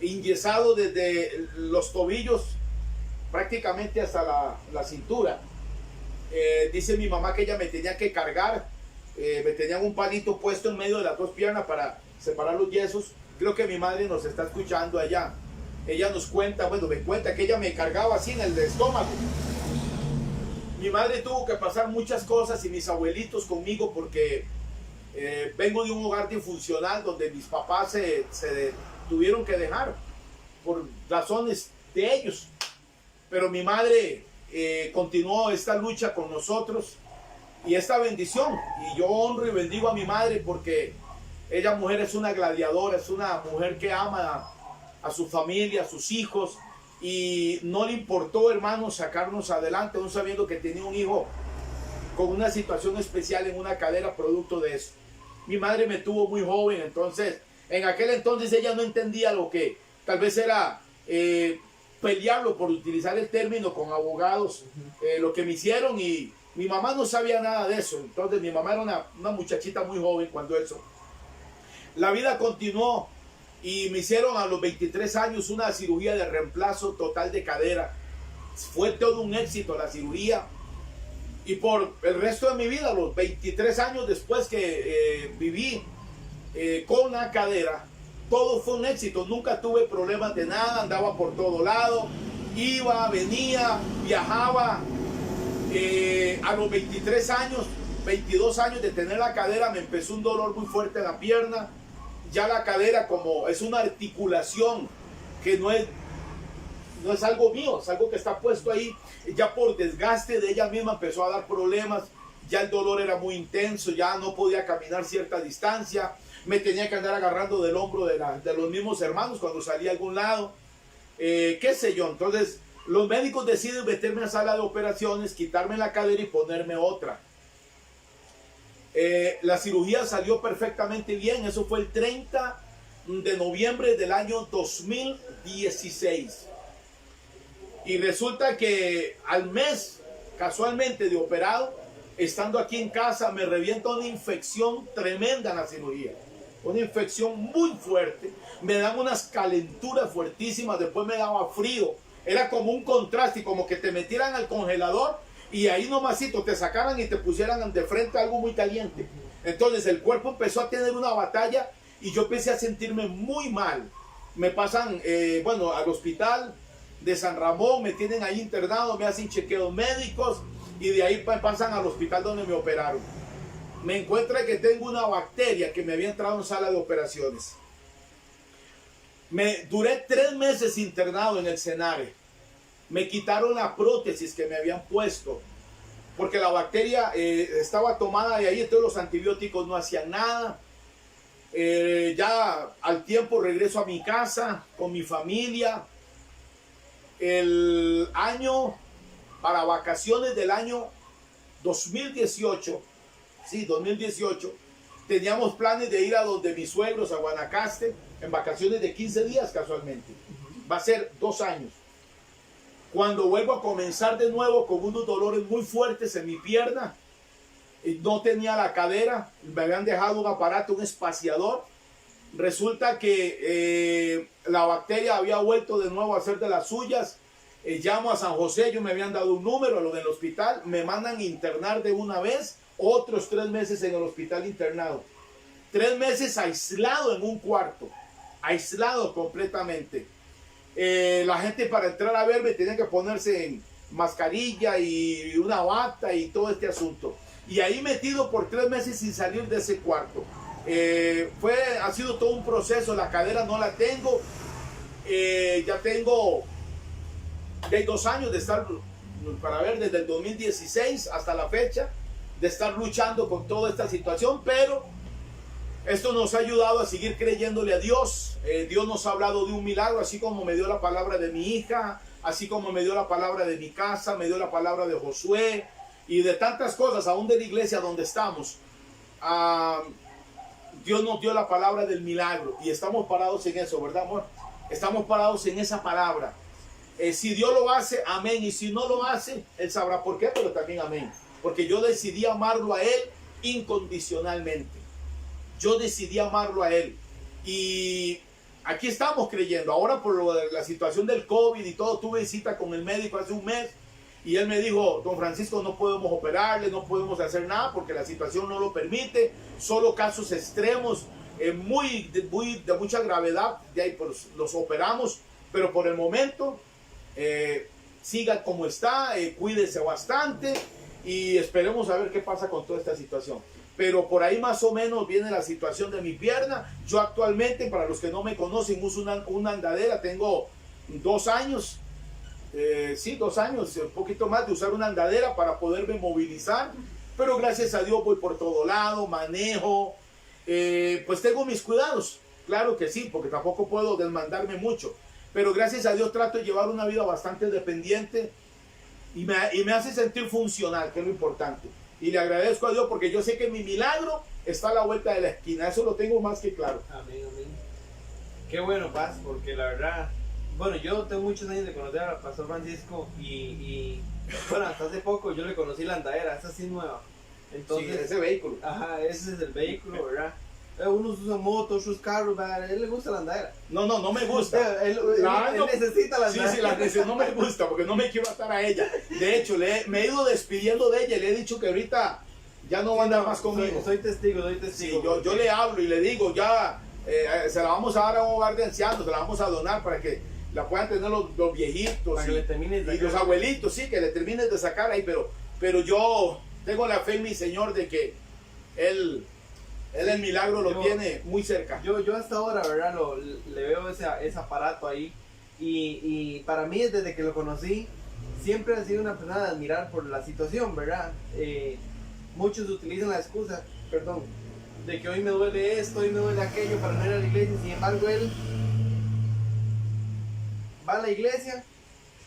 enyesado desde los tobillos prácticamente hasta la cintura. Dice mi mamá que ella me tenía que cargar, me tenían un palito puesto en medio de las dos piernas para separar los yesos. Creo que mi madre nos está escuchando allá. Ella nos cuenta, bueno, me cuenta que ella me cargaba así en el estómago. Mi madre tuvo que pasar muchas cosas y mis abuelitos conmigo porque vengo de un hogar disfuncional donde mis papás se tuvieron que dejar por razones de ellos. Pero mi madre continuó esta lucha con nosotros y esta bendición. Y yo honro y bendigo a mi madre porque ella, mujer, es una gladiadora, es una mujer que ama a su familia, a sus hijos, y no le importó, hermano, sacarnos adelante, aún sabiendo que tenía un hijo con una situación especial en una cadera producto de eso. Mi madre me tuvo muy joven, entonces, en aquel entonces ella no entendía lo que tal vez era pelearlo, por utilizar el término, con abogados, lo que me hicieron, y Mi mamá no sabía nada de eso, entonces mi mamá era una muchachita muy joven cuando eso. La vida continuó y me hicieron a los 23 años una cirugía de reemplazo total de cadera. Fue todo un éxito la cirugía. Y por el resto de mi vida, los 23 años después que viví con la cadera, todo fue un éxito. Nunca tuve problemas de nada, andaba por todo lado, iba, venía, viajaba. A los 23 años, 22 años de tener la cadera, me empezó un dolor muy fuerte en la pierna. Ya la cadera, como es una articulación que no es algo mío, es algo que está puesto ahí, ya por desgaste de ella misma empezó a dar problemas. Ya el dolor era muy intenso, ya no podía caminar cierta distancia, me tenía que andar agarrando del hombro de los mismos hermanos cuando salía a algún lado, qué sé yo. Entonces los médicos deciden meterme a sala de operaciones, quitarme la cadera y ponerme otra. La cirugía salió perfectamente bien. Eso fue el 30 de noviembre del año 2016. Y resulta que al mes, casualmente de operado, estando aquí en casa, me revienta una infección tremenda en la cirugía. Una infección muy fuerte. Me dan unas calenturas fuertísimas. Después me daba frío. Era como un contraste, como que te metieran al congelador y ahí nomasito te sacaran y te pusieran de frente algo muy caliente. Entonces el cuerpo empezó a tener una batalla y yo empecé a sentirme muy mal. Me pasan, al hospital de San Ramón, me tienen ahí internado, me hacen chequeos médicos y de ahí pasan al hospital donde me operaron. Me encuentro que tengo una bacteria que me había entrado en sala de operaciones. Duré 3 meses internado en el Senare. Me quitaron la prótesis que me habían puesto porque la bacteria estaba tomada de ahí, entonces los antibióticos no hacían nada. Ya al tiempo regreso a mi casa con mi familia. El año, para vacaciones del año 2018, sí, 2018, teníamos planes de ir a donde mis suegros, a Guanacaste, en vacaciones de 15 días casualmente. Va a ser 2 años. Cuando vuelvo a comenzar de nuevo con unos dolores muy fuertes en mi pierna, no tenía la cadera, me habían dejado un aparato, un espaciador. Resulta que la bacteria había vuelto de nuevo a hacer de las suyas. Llamo a San José, ellos me habían dado un número a lo del hospital, me mandan internar de una vez, otros 3 meses en el hospital internado. 3 meses aislado en un cuarto, aislado completamente. La gente para entrar a verme tenía que ponerse en mascarilla y una bata y todo este asunto. Y ahí metido por 3 meses sin salir de ese cuarto. Ha sido todo un proceso. La cadera no la tengo. Ya tengo de 2 años de estar, para ver, desde el 2016 hasta la fecha, de estar luchando con toda esta situación, pero esto nos ha ayudado a seguir creyéndole a Dios. Dios nos ha hablado de un milagro, así como me dio la palabra de mi hija, así como me dio la palabra de mi casa, me dio la palabra de Josué y de tantas cosas, aún de la iglesia donde estamos. Dios nos dio la palabra del milagro y estamos parados en eso, ¿verdad, amor? Estamos parados en esa palabra. Si Dios lo hace, amén. Y si no lo hace, Él sabrá por qué, pero también amén. Porque yo decidí amarlo a Él incondicionalmente. Yo decidí amarlo a Él. Y aquí estamos creyendo. Ahora por la situación del COVID y todo, tuve cita con el médico hace un mes. Y él me dijo, don Francisco, no podemos operarle, no podemos hacer nada porque la situación no lo permite. Solo casos extremos, de mucha gravedad, de ahí pues, los operamos. Pero por el momento, siga como está, cuídese bastante y esperemos a ver qué pasa con toda esta situación. Pero por ahí más o menos viene la situación de mi pierna. Yo actualmente, para los que no me conocen, uso una andadera. Tengo 2 años, 2 años, un poquito más de usar una andadera para poderme movilizar. Pero gracias a Dios voy por todo lado, manejo. Pues tengo mis cuidados, claro que sí, porque tampoco puedo desmandarme mucho. Pero gracias a Dios trato de llevar una vida bastante dependiente y me hace sentir funcional, que es lo importante. Y le agradezco a Dios porque yo sé que mi milagro está a la vuelta de la esquina. Eso lo tengo más que claro. Amén, amén. Qué bueno, Paz, porque la verdad bueno, yo tengo muchos años de conocer al Pastor Francisco bueno, hasta hace poco yo le conocí la andadera, esa sí es nueva. Entonces, sí, ese vehículo. ajá, ese es el vehículo, ¿verdad? Unos usan motos, otros carros, ¿verdad? A él le gusta la andadera. No me gusta. Él No. necesita la Sí, andadera. sí, no me gusta porque no me quiero atar a ella. De hecho, me he ido despidiendo de ella y le he dicho que ahorita ya no va a andar más conmigo. Soy testigo. Sí, yo le hablo y le digo, ya se la vamos a dar a un hogar de ancianos, se la vamos a donar para que la puedan tener los viejitos Para que le termines de y los sacar. abuelitos, sí, que le termines de sacar ahí, pero yo tengo la fe en mi Señor de que Él el milagro lo tiene muy cerca. Yo hasta ahora, ¿verdad? Le veo ese aparato ahí y para mí desde que lo conocí siempre ha sido una persona de admirar por la situación, ¿verdad? Muchos utilizan la excusa, perdón, de que hoy me duele esto, hoy me duele aquello para no ir a la iglesia. Sin embargo, él va a la iglesia,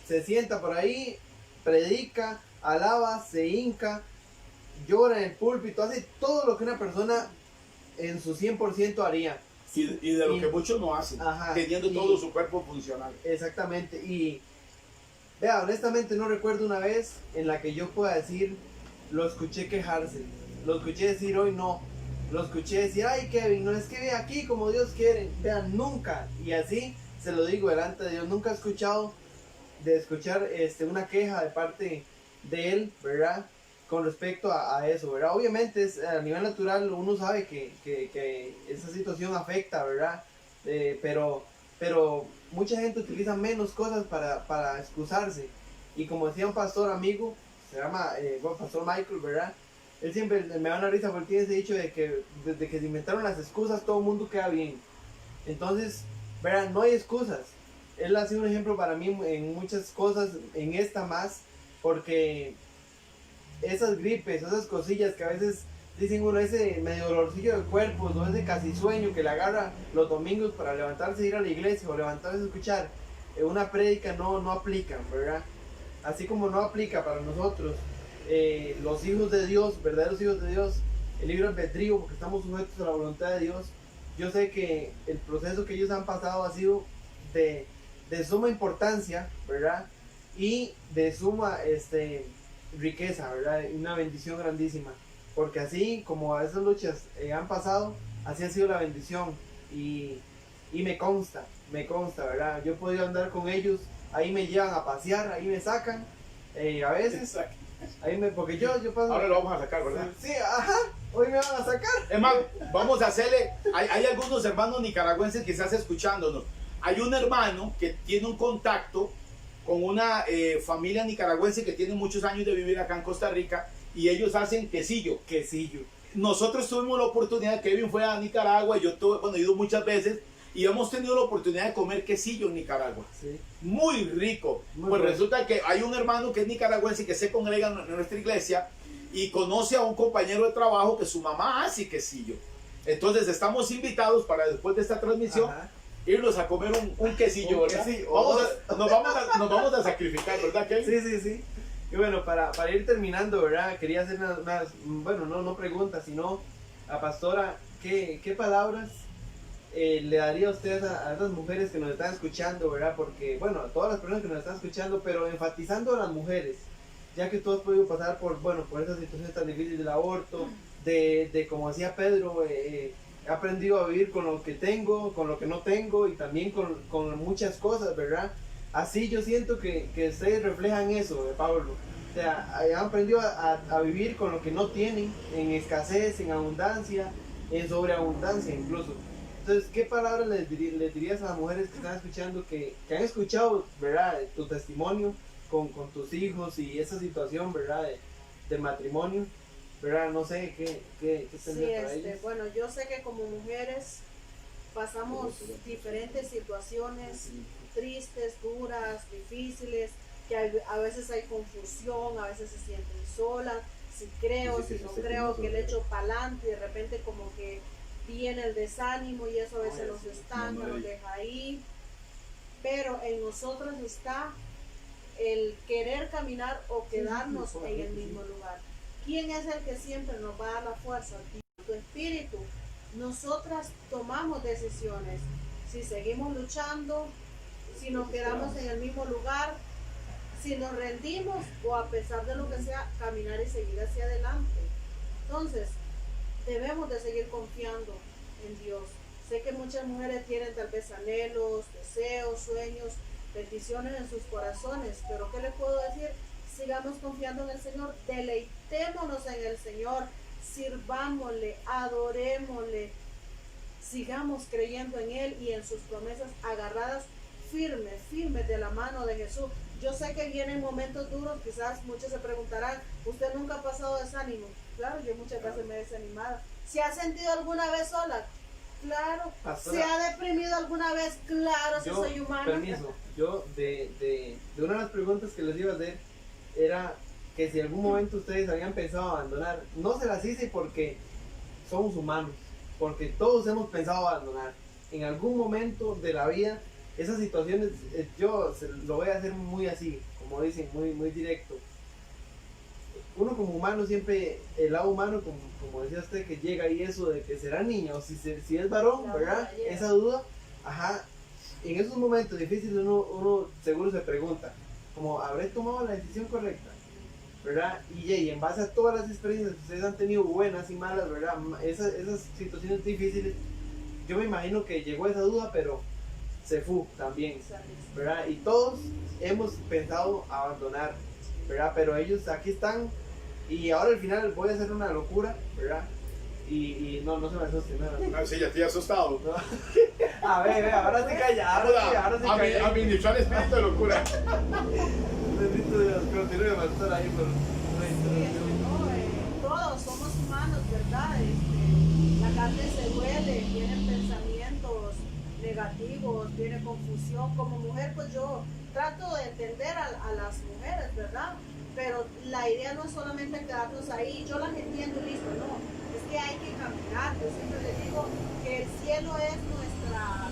se sienta por ahí, predica, alaba, se hinca, llora en el púlpito, hace todo lo que una persona en su 100% haría. Y de lo que muchos no hacen, Ajá, teniendo todo su cuerpo funcional. Exactamente. Y vea, honestamente no recuerdo una vez en la que yo pueda decir, lo escuché quejarse, lo escuché decir hoy no, lo escuché decir, ay Kevin, no es que ve aquí como Dios quiere. Vean, nunca, y así se lo digo delante de Dios, nunca he escuchado una queja de parte de él, ¿verdad? Con respecto a eso, ¿verdad? Obviamente a nivel natural uno sabe que esa situación afecta, ¿verdad? Pero mucha gente utiliza menos cosas para excusarse. Y como decía un pastor amigo, se llama Pastor Michael, ¿verdad? Él siempre me da una risa porque tiene ese dicho de que desde que se inventaron las excusas todo el mundo queda bien. Entonces, ¿verdad? No hay excusas. Él ha sido un ejemplo para mí en muchas cosas, en esta más, porque esas gripes, esas cosillas que a veces dicen uno, ese medio dolorcillo del cuerpo, no ese casi sueño que le agarra los domingos para levantarse e ir a la iglesia o levantarse a escuchar una prédica, no aplican, ¿verdad? Así como no aplica para nosotros, los hijos de Dios, verdaderos hijos de Dios, el libre albedrío, porque estamos sujetos a la voluntad de Dios. Yo sé que el proceso que ellos han pasado ha sido de suma importancia, ¿verdad? Y de suma riqueza, ¿verdad? Una bendición grandísima, porque así como a esas luchas han pasado, así ha sido la bendición y me consta, ¿verdad? Yo he podido andar con ellos, ahí me llevan a pasear, ahí me sacan, a veces, porque yo paso... Ahora lo vamos a sacar, ¿verdad? Sí, ajá, hoy me van a sacar. Hermano, vamos a hacerle, hay algunos hermanos nicaragüenses quizás escuchándonos. Hay un hermano que tiene un contacto con una familia nicaragüense que tiene muchos años de vivir acá en Costa Rica y ellos hacen quesillo. Nosotros tuvimos la oportunidad, Kevin fue a Nicaragua, yo he ido muchas veces y hemos tenido la oportunidad de comer quesillo en Nicaragua. Sí. Muy rico. Muy pues bueno. Resulta que hay un hermano que es nicaragüense que se congrega en nuestra iglesia y conoce a un compañero de trabajo que su mamá hace quesillo. Entonces estamos invitados para después de esta transmisión. Ajá. Irnos a comer un quesillo, Un ¿verdad? quesillo. Nos vamos a sacrificar, ¿verdad, Kevin? Sí. Y bueno, para ir terminando, ¿verdad? Quería hacer bueno, no preguntas, sino a Pastora, ¿qué palabras le daría a usted a esas mujeres que nos están escuchando, ¿verdad? Porque, bueno, a todas las personas que nos están escuchando, pero enfatizando a las mujeres, ya que tú has podido pasar por esas situaciones tan difíciles del aborto, de como decía Pedro, he aprendido a vivir con lo que tengo, con lo que no tengo y también con muchas cosas, ¿verdad? Así yo siento que ustedes reflejan eso, Pablo. O sea, han aprendido a vivir con lo que no tienen, en escasez, en abundancia, en sobreabundancia incluso. Entonces, ¿qué palabras les dirías a las mujeres que están escuchando, que han escuchado, ¿verdad? Tu testimonio con tus hijos y esa situación, ¿verdad? De matrimonio. ¿Verdad? No sé qué tendría para ellos. Bueno, yo sé que como mujeres pasamos diferentes situaciones tristes, duras, difíciles, que a veces hay confusión, a veces se sienten solas, si creo, si no creo, que le echo para adelante y de repente como que viene el desánimo y eso a veces nos estanca, nos deja ahí, pero en nosotros está el querer caminar o quedarnos en el mismo lugar. ¿Quién es el que siempre nos va a dar la fuerza? Tu espíritu. Nosotras tomamos decisiones. Si seguimos luchando, si nos quedamos en el mismo lugar, si nos rendimos o a pesar de lo que sea, caminar y seguir hacia adelante. Entonces, debemos de seguir confiando en Dios. Sé que muchas mujeres tienen tal vez anhelos, deseos, sueños, peticiones en sus corazones, pero ¿qué les puedo decir? Sigamos confiando en el Señor, deleitémonos en el Señor, sirvámosle, adorémosle, sigamos creyendo en Él y en sus promesas, agarradas firmes de la mano de Jesús. Yo sé que vienen momentos duros, quizás muchos se preguntarán, ¿usted nunca ha pasado desánimo? Claro, yo muchas veces me he desanimado. ¿Se ha sentido alguna vez sola? Claro. Pastora, ¿Se ha deprimido alguna vez? Claro, si soy humana. Permiso, yo de una de las preguntas que les iba a hacer era que si en algún momento ustedes habían pensado abandonar. No se las hice porque somos humanos, porque todos hemos pensado abandonar. En algún momento de la vida, esas situaciones, yo lo voy a hacer muy así, como dicen, muy directo. Uno como humano siempre, el lado humano, como decía usted, que llega y eso de que será niño, o si es varón, La ¿verdad? duda llega. Esa duda, ajá, en esos momentos difíciles uno seguro se pregunta, como, ¿habré tomado la decisión correcta? ¿Verdad? Y en base a todas las experiencias que ustedes han tenido, buenas y malas, ¿verdad? Esas situaciones difíciles, yo me imagino que llegó esa duda, pero se fue también, ¿verdad? Y todos hemos pensado abandonar, ¿verdad? Pero ellos aquí están y ahora al final voy a hacer una locura, ¿verdad? Y no se me asusten, no. Ah, sí, ya estoy asustado. No. A ver, ahora sí calla, ahora sí calla. Administrar el espíritu de locura. Bendito Dios, continúe, pastor, ahí por una Sí, introducción. no, todos somos humanos, ¿verdad? La carne se duele, tienen pensamientos negativos, tiene confusión. Como mujer, pues yo trato de entender a las mujeres, ¿verdad? Pero la idea no es solamente quedarnos ahí, yo las entiendo y listo, no. Es que hay que caminar. Yo siempre les digo que el cielo es nuestra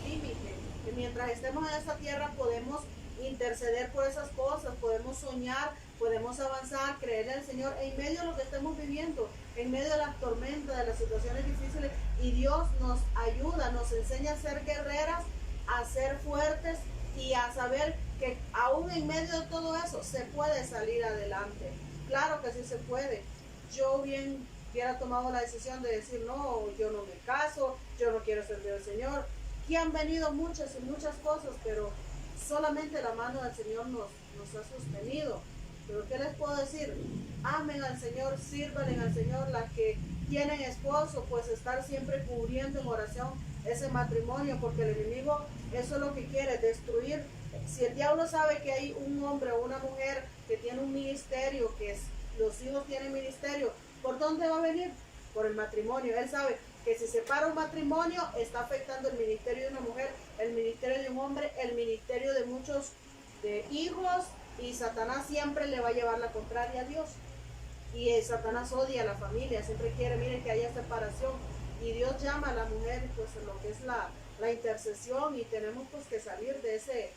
límite, que mientras estemos en esta tierra podemos interceder por esas cosas, podemos soñar, podemos avanzar, creer en el Señor en medio de lo que estemos viviendo, en medio de las tormentas, de las situaciones difíciles, y Dios nos ayuda, nos enseña a ser guerreras, a ser fuertes y a saber que aún en medio de todo eso se puede salir adelante. Claro que sí se puede. Yo bien hubiera tomado la decisión de decir, no, yo no me caso, yo no quiero servir al Señor, que han venido muchas y muchas cosas, pero solamente la mano del Señor nos ha sostenido. Pero ¿qué les puedo decir? Amen al Señor, sírvanle al Señor. Las que tienen esposo, pues estar siempre cubriendo en oración ese matrimonio, porque el enemigo eso es lo que quiere, destruir. Si el diablo sabe que hay un hombre o una mujer que tiene un ministerio, los hijos tienen ministerio, ¿por dónde va a venir? Por el matrimonio. Él sabe que si separa un matrimonio está afectando el ministerio de una mujer, el ministerio de un hombre, el ministerio de muchos de hijos, y Satanás siempre le va a llevar la contraria a Dios. Y Satanás odia a la familia, siempre quiere, miren, que haya separación, y Dios llama a la mujer pues en lo que es la intercesión, y tenemos pues que salir de ese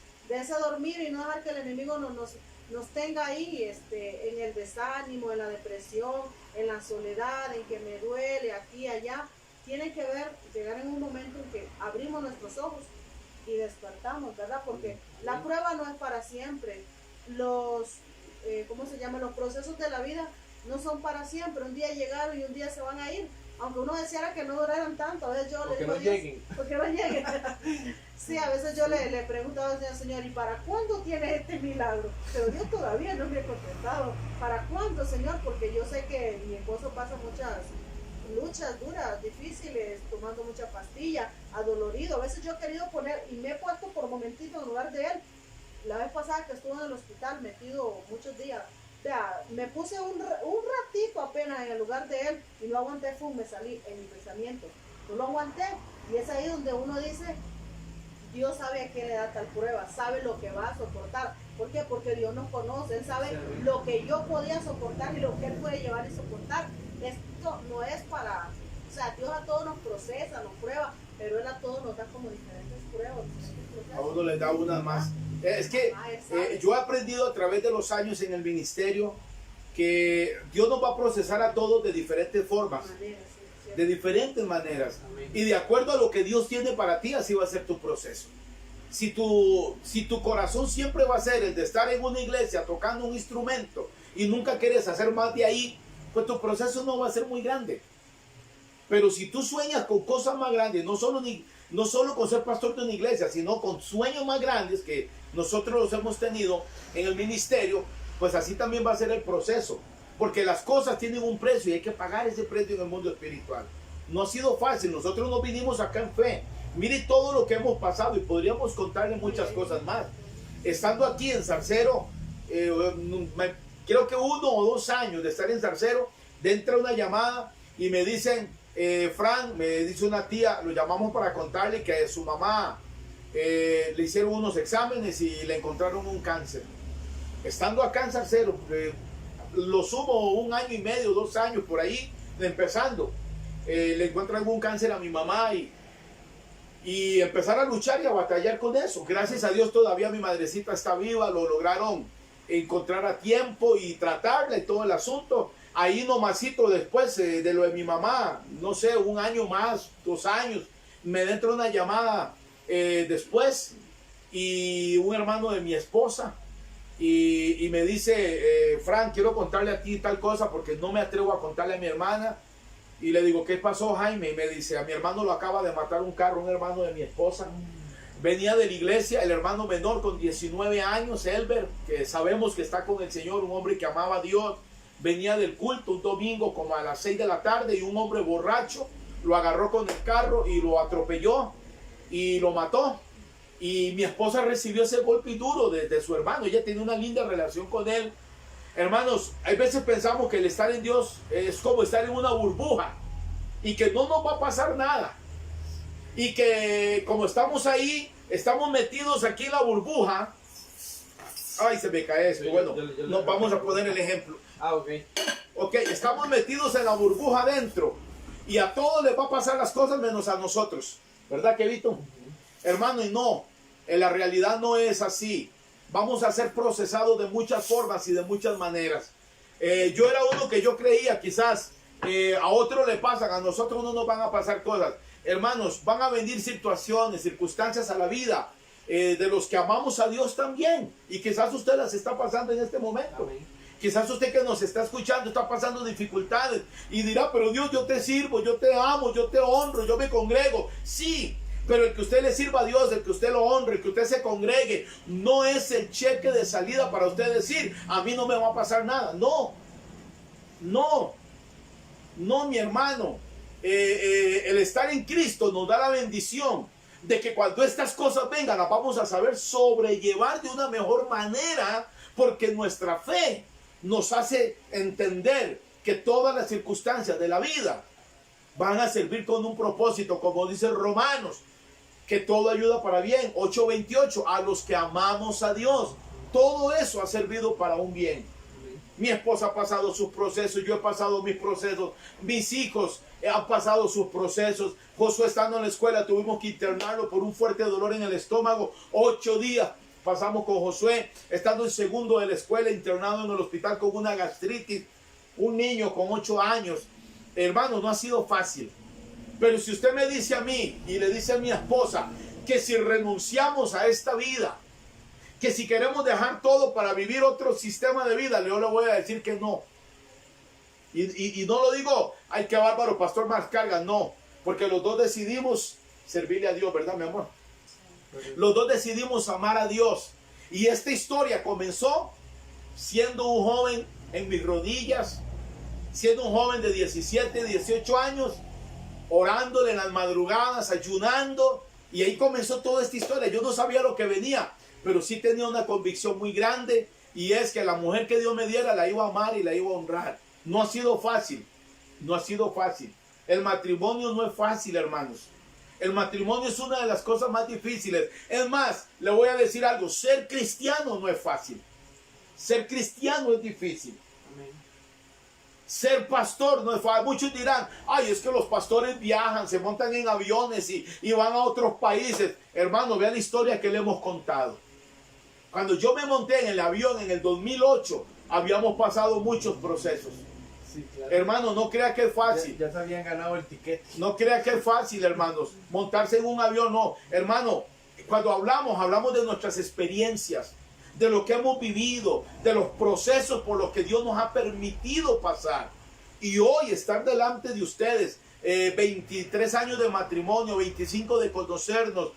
dormir y no dejar que el enemigo nos tenga ahí en el desánimo, en la depresión, en la soledad, en que me duele aquí y allá. Tiene que llegar en un momento en que abrimos nuestros ojos y despertamos, ¿verdad? Porque la prueba no es para siempre. Los procesos de la vida no son para siempre. Un día llegaron y un día se van a ir. Aunque uno deseara que no duraran tanto, a veces yo le digo, porque no lleguen. Sí, a veces yo le pregunto al Señor, ¿y para cuándo tienes este milagro? Pero Dios todavía no me ha contestado. ¿Para cuándo, Señor? Porque yo sé que mi esposo pasa muchas luchas duras, difíciles, tomando mucha pastilla, adolorido. A veces yo he querido poner, y me he puesto por momentito en lugar de él. La vez pasada que estuve en el hospital metido muchos días, me puse un ratito apenas en el lugar de él y no aguanté, me salí en mi pensamiento. No lo aguanté, y es ahí donde uno dice, Dios sabe a qué le da tal prueba, sabe lo que va a soportar. ¿Por qué? Porque Dios nos conoce, Él sabe lo que yo podía soportar y lo que Él puede llevar y soportar. Esto no es para, o sea, Dios a todos nos procesa, nos prueba, pero Él a todos nos da como diferentes pruebas. A uno les da una más. Es que yo he aprendido a través de los años en el ministerio que Dios nos va a procesar a todos de diferentes formas, de diferentes maneras. Amén. Y de acuerdo a lo que Dios tiene para ti, así va a ser tu proceso. si tu corazón siempre va a ser el de estar en una iglesia tocando un instrumento y nunca quieres hacer más de ahí, pues tu proceso no va a ser muy grande. Pero si tú sueñas con cosas más grandes, no solo con ser pastor de una iglesia, sino con sueños más grandes que nosotros los hemos tenido en el ministerio, pues así también va a ser el proceso. Porque las cosas tienen un precio y hay que pagar ese precio en el mundo espiritual. No ha sido fácil, nosotros no vinimos acá en fe. Mire todo lo que hemos pasado y podríamos contarle muchas cosas más. Estando aquí en Zarcero, creo que 1 o 2 años de estar en Zarcero, entra una llamada y me dicen, Fran, me dice una tía, lo llamamos para contarle que a su mamá le hicieron unos exámenes y le encontraron un cáncer. Estando acá en Zarcero, lo sumo 1 año y medio, 2 años por ahí, empezando, le encuentran un cáncer a mi mamá y empezar a luchar y a batallar con eso. Gracias a Dios todavía mi madrecita está viva, lo lograron encontrar a tiempo y tratarla y todo el asunto. Ahí nomasito después de lo de mi mamá, no sé, 1 año más, 2 años, me entra una llamada después y un hermano de mi esposa y me dice, Frank, quiero contarle a ti tal cosa porque no me atrevo a contarle a mi hermana. Y le digo, ¿qué pasó, Jaime? Y me dice, a mi hermano lo acaba de matar un carro, un hermano de mi esposa. Venía de la iglesia, el hermano menor con 19 años, Elber, que sabemos que está con el Señor, un hombre que amaba a Dios. Venía del culto un domingo como a las 6 de la tarde y un hombre borracho lo agarró con el carro y lo atropelló y lo mató. Y mi esposa recibió ese golpe duro de su hermano. Ella tenía una linda relación con él. Hermanos, hay veces pensamos que el estar en Dios es como estar en una burbuja y que no nos va a pasar nada. Y que como estamos ahí, estamos metidos aquí en la burbuja. Ay, se me cae esto. Bueno, nos vamos a poner el ejemplo. Ok, estamos metidos en la burbuja adentro y a todos les va a pasar las cosas menos a nosotros. ¿Verdad, Kevito? Hermano, y no, en la realidad no es así. Vamos a ser procesados de muchas formas y de muchas maneras. Yo era uno que yo creía, quizás a otro le pasan, a nosotros no nos van a pasar cosas. Hermanos, van a venir situaciones, circunstancias a la vida de los que amamos a Dios también. Y quizás usted las está pasando en este momento. Amén. Quizás usted que nos está escuchando está pasando dificultades y dirá, pero Dios, yo te sirvo, yo te amo, yo te honro, yo me congrego. Sí. Pero el que usted le sirva a Dios, el que usted lo honre, el que usted se congregue, no es el cheque de salida para usted decir, a mí no me va a pasar nada. No, no, no, mi hermano. El estar en Cristo nos da la bendición de que cuando estas cosas vengan, las vamos a saber sobrellevar de una mejor manera, porque nuestra fe nos hace entender que todas las circunstancias de la vida van a servir con un propósito, como dice Romanos, que todo ayuda para bien. 8:28, a los que amamos a Dios, todo eso ha servido para un bien. Mi esposa ha pasado sus procesos, yo he pasado mis procesos, mis hijos han pasado sus procesos. Josué, estando en la escuela, tuvimos que internarlo por un fuerte dolor en el estómago. 8 días pasamos con Josué, estando en segundo de la escuela, internado en el hospital con una gastritis. Un niño con 8 años. Hermano, no ha sido fácil. Pero si usted me dice a mí y le dice a mi esposa que si renunciamos a esta vida, que si queremos dejar todo para vivir otro sistema de vida, yo le voy a decir que no. Y no lo digo, ay, qué bárbaro, pastor, más carga, no. Porque los dos decidimos servirle a Dios, ¿verdad, mi amor? Los dos decidimos amar a Dios. Y esta historia comenzó siendo un joven en mis rodillas, siendo un joven de 17, 18 años, orándole en las madrugadas, ayunando, y ahí comenzó toda esta historia. Yo no sabía lo que venía, pero sí tenía una convicción muy grande, y es que la mujer que Dios me diera la iba a amar y la iba a honrar. No ha sido fácil, no ha sido fácil. El matrimonio no es fácil, hermanos. El matrimonio es una de las cosas más difíciles. Es más, le voy a decir algo, ser cristiano no es fácil. Ser cristiano es difícil. Ser pastor no es fácil. Muchos dirán, ay, es que los pastores viajan, se montan en aviones y van a otros países. Hermano, vea la historia que le hemos contado. Cuando yo me monté en el avión en el 2008, habíamos pasado muchos procesos. Sí, claro. Hermano, no crea que es fácil. Ya se habían ganado el tiquete. No crea que es fácil, hermanos. Montarse en un avión, no. Hermano, cuando hablamos de nuestras experiencias, de lo que hemos vivido, de los procesos por los que Dios nos ha permitido pasar. Y hoy estar delante de ustedes, 23 años de matrimonio, 25 de conocernos,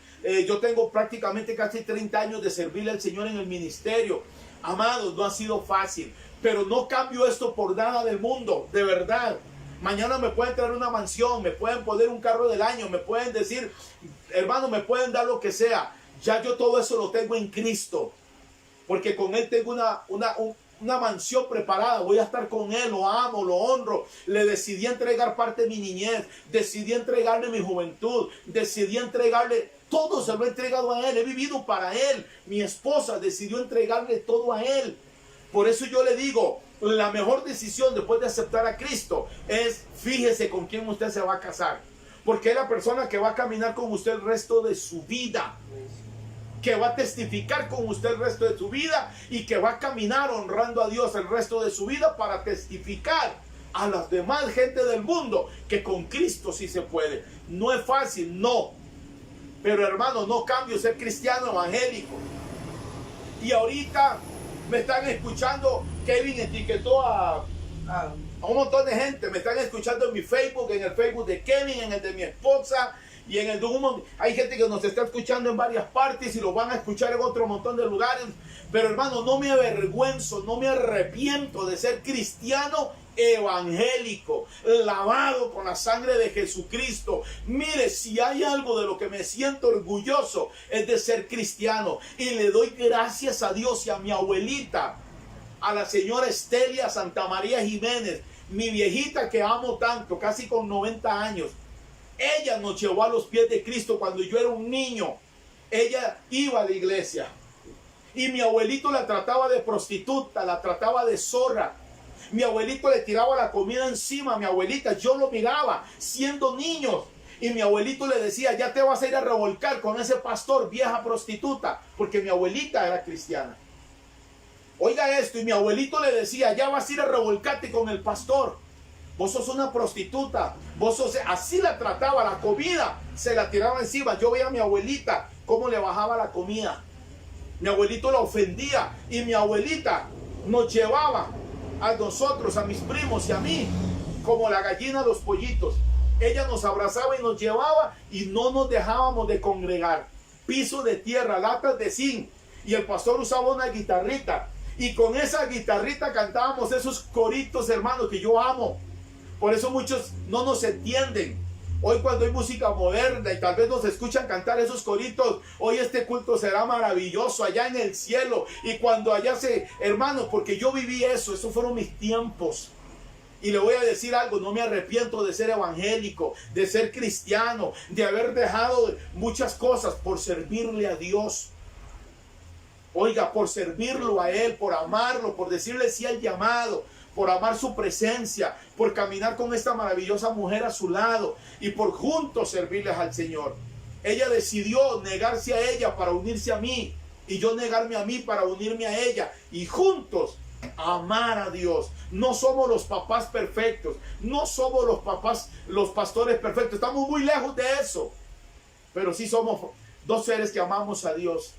yo tengo prácticamente casi 30 años de servirle al Señor en el ministerio. Amados, no ha sido fácil, pero no cambio esto por nada del mundo, de verdad. Mañana me pueden traer una mansión, me pueden poner un carro del año, me pueden decir, hermano, me pueden dar lo que sea. Ya yo todo eso lo tengo en Cristo, porque con Él tengo una mansión preparada. Voy a estar con Él, lo amo, lo honro. Le decidí entregar parte de mi niñez, decidí entregarle mi juventud, decidí entregarle todo, se lo he entregado a Él, he vivido para Él. Mi esposa decidió entregarle todo a Él. Por eso yo le digo, la mejor decisión después de aceptar a Cristo es, fíjese con quién usted se va a casar, porque es la persona que va a caminar con usted el resto de su vida, que va a testificar con usted el resto de su vida y que va a caminar honrando a Dios el resto de su vida para testificar a las demás gente del mundo que con Cristo sí se puede. No es fácil, no, pero hermano, no cambio ser cristiano evangélico. Y ahorita me están escuchando, Kevin etiquetó a un montón de gente, me están escuchando en mi Facebook, en el Facebook de Kevin, en el de mi esposa y en el de hay gente que nos está escuchando en varias partes y lo van a escuchar en otro montón de lugares. Pero hermano, no me avergüenzo, no me arrepiento de ser cristiano evangélico, lavado con la sangre de Jesucristo. Mire, si hay algo de lo que me siento orgulloso es de ser cristiano, y le doy gracias a Dios y a mi abuelita, a la señora Estelia Santa María Jiménez, mi viejita que amo tanto, casi con 90 años. Ella nos llevó a los pies de Cristo cuando yo era un niño. Ella iba a la iglesia y mi abuelito la trataba de prostituta, la trataba de zorra. Mi abuelito le tiraba la comida encima a mi abuelita. Yo lo miraba siendo niños. Y mi abuelito le decía, ya te vas a ir a revolcar con ese pastor, vieja prostituta. Porque mi abuelita era cristiana. Oiga esto, y mi abuelito le decía, ya vas a ir a revolcarte con el pastor. Vos sos una prostituta. Vos sos... Así la trataba, la comida se la tiraba encima. Yo veía a mi abuelita cómo le bajaba la comida. Mi abuelito la ofendía. Y mi abuelita nos llevaba a nosotros, a mis primos y a mí, como la gallina a los pollitos. Ella nos abrazaba y nos llevaba y no nos dejábamos de congregar. Piso de tierra, latas de zinc, y el pastor usaba una guitarrita y con esa guitarrita cantábamos esos coritos, hermanos, que yo amo. Por eso muchos no nos entienden. Hoy cuando hay música moderna y tal vez nos escuchan cantar esos coritos, hoy este culto será maravilloso allá en el cielo. Y cuando allá hermanos, porque yo viví eso, esos fueron mis tiempos. Y le voy a decir algo, no me arrepiento de ser evangélico, de ser cristiano, de haber dejado muchas cosas por servirle a Dios. Oiga, por servirlo a Él, por amarlo, por decirle sí al llamado, por amar su presencia, por caminar con esta maravillosa mujer a su lado y por juntos servirles al Señor. Ella decidió negarse a ella para unirse a mí y yo negarme a mí para unirme a ella y juntos amar a Dios. No somos los papás perfectos, no somos los pastores perfectos, estamos muy lejos de eso, pero sí somos dos seres que amamos a Dios.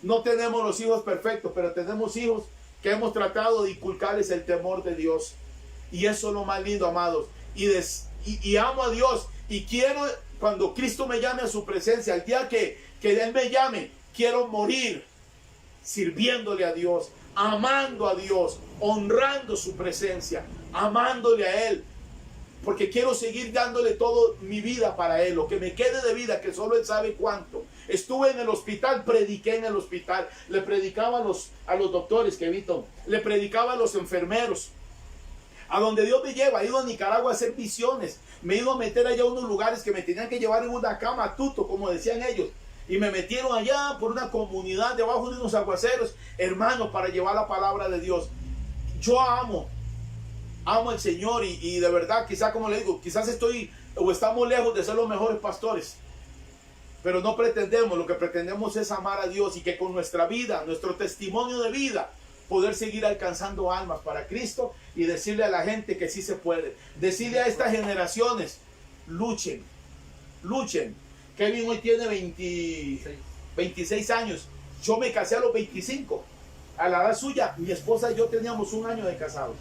No tenemos los hijos perfectos, pero tenemos hijos que hemos tratado de inculcarles el temor de Dios. Y eso es lo más lindo, amados. Y amo a Dios. Y quiero, cuando Cristo me llame a su presencia, el día que Él me llame, quiero morir sirviéndole a Dios, amando a Dios, honrando su presencia, amándole a Él. Porque quiero seguir dándole toda mi vida para Él, lo que me quede de vida, que solo Él sabe cuánto. Estuve en el hospital, prediqué en el hospital, le predicaba a los doctores, Kevito, le predicaba a los enfermeros. A donde Dios me lleva, he ido a Nicaragua a hacer visiones, me he ido a meter allá a unos lugares que me tenían que llevar en una cama tuto, como decían ellos. Y me metieron allá por una comunidad debajo de unos aguaceros, hermanos, para llevar la palabra de Dios. Yo amo al Señor y de verdad, quizás como le digo, quizás estamos lejos de ser los mejores pastores, pero no pretendemos, lo que pretendemos es amar a Dios y que con nuestra vida, nuestro testimonio de vida, poder seguir alcanzando almas para Cristo y decirle a la gente que sí se puede, decirle a estas generaciones, luchen. Kevin hoy tiene 26 26 años. Yo me casé a los 25. A la edad suya, mi esposa y yo teníamos un año de casados.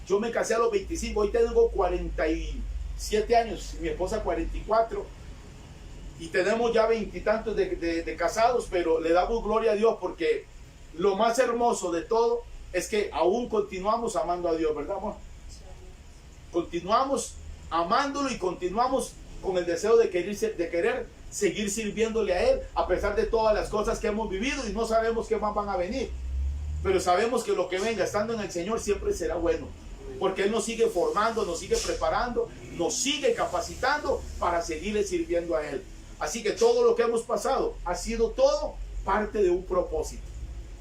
Yo me casé a los 25, hoy tengo 47 años, mi esposa 44. Y tenemos ya veintitantos de casados, pero le damos gloria a Dios porque lo más hermoso de todo es que aún continuamos amando a Dios, ¿verdad, amor? Continuamos amándolo y continuamos con el deseo de querer seguir sirviéndole a Él a pesar de todas las cosas que hemos vivido y no sabemos qué más van a venir. Pero sabemos que lo que venga estando en el Señor siempre será bueno. Porque Él nos sigue formando, nos sigue preparando, nos sigue capacitando para seguirle sirviendo a Él. Así que todo lo que hemos pasado ha sido todo parte de un propósito,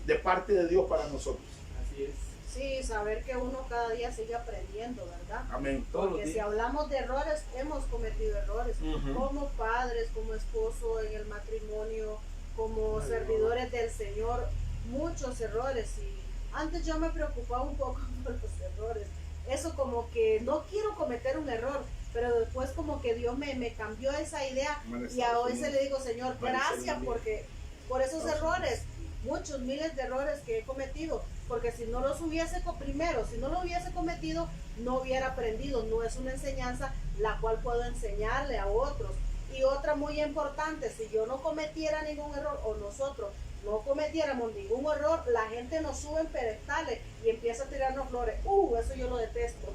de parte de Dios para nosotros. Así es. Sí, saber que uno cada día sigue aprendiendo, ¿verdad? Amén. Porque si hablamos de errores, hemos cometido errores. Como padres, como esposo en el matrimonio, como servidores del Señor, muchos errores. Y antes yo me preocupaba un poco por los errores. Eso como que no quiero cometer un error, pero después como que Dios me cambió esa idea y a veces le digo, Señor, gracias porque por esos errores, muchos miles de errores que he cometido, porque si no los hubiese si no lo hubiese cometido, no hubiera aprendido. No es una enseñanza la cual puedo enseñarle a otros. Y otra muy importante, si yo no cometiera ningún error o nosotros no cometiéramos ningún error, la gente nos sube en pedestales y empieza a tirarnos flores. Eso yo lo detesto.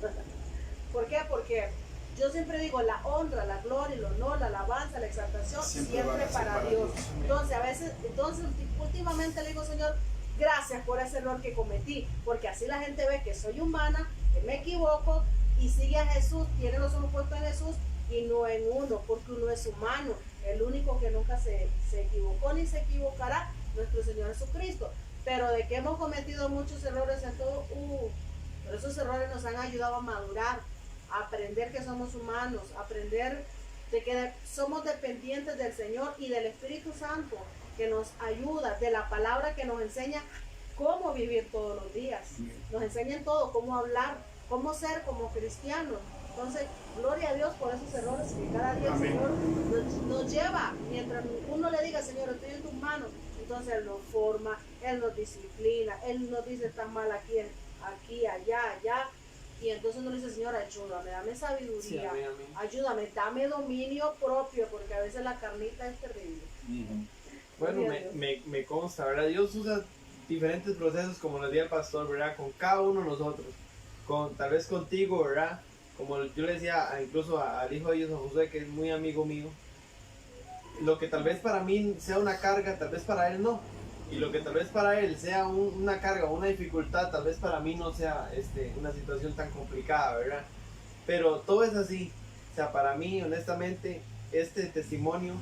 ¿Por qué? Porque yo siempre digo, la honra, la gloria, el honor, la alabanza, la exaltación, siempre para Dios. Entonces, últimamente le digo, Señor, gracias por ese error que cometí, porque así la gente ve que soy humana, que me equivoco y sigue a Jesús, tiene los ojos puestos en Jesús y no en uno, porque uno es humano. El único que nunca se equivocó ni se equivocará, nuestro Señor Jesucristo. Pero de que hemos cometido muchos errores en todo, pero esos errores nos han ayudado a madurar, a aprender que somos humanos, a aprender de que somos dependientes del Señor y del Espíritu Santo, que nos ayuda, de la palabra que nos enseña cómo vivir todos los días. Nos enseña en todo, cómo hablar, cómo ser como cristianos. Entonces, gloria a Dios por esos errores que cada día el Señor nos lleva. Mientras uno le diga, Señor, estoy en tus manos, entonces Él nos forma, Él nos disciplina, Él nos dice, estás mal aquí, allá. Y entonces uno le dice, Señor, ayúdame, dame sabiduría, Sí, amén. ayúdame, dame dominio propio, porque a veces la carnita es terrible. Bueno, me consta, ¿verdad? Dios usa diferentes procesos, como nos decía el pastor, ¿verdad? Con cada uno de nosotros, tal vez contigo, ¿verdad? Como yo le decía incluso al hijo de ellos, a José, que es muy amigo mío, lo que tal vez para mí sea una carga, tal vez para él no. Y lo que tal vez para él sea una carga, una dificultad, tal vez para mí no sea una situación tan complicada, ¿verdad? Pero todo es así. O sea, para mí, honestamente, este testimonio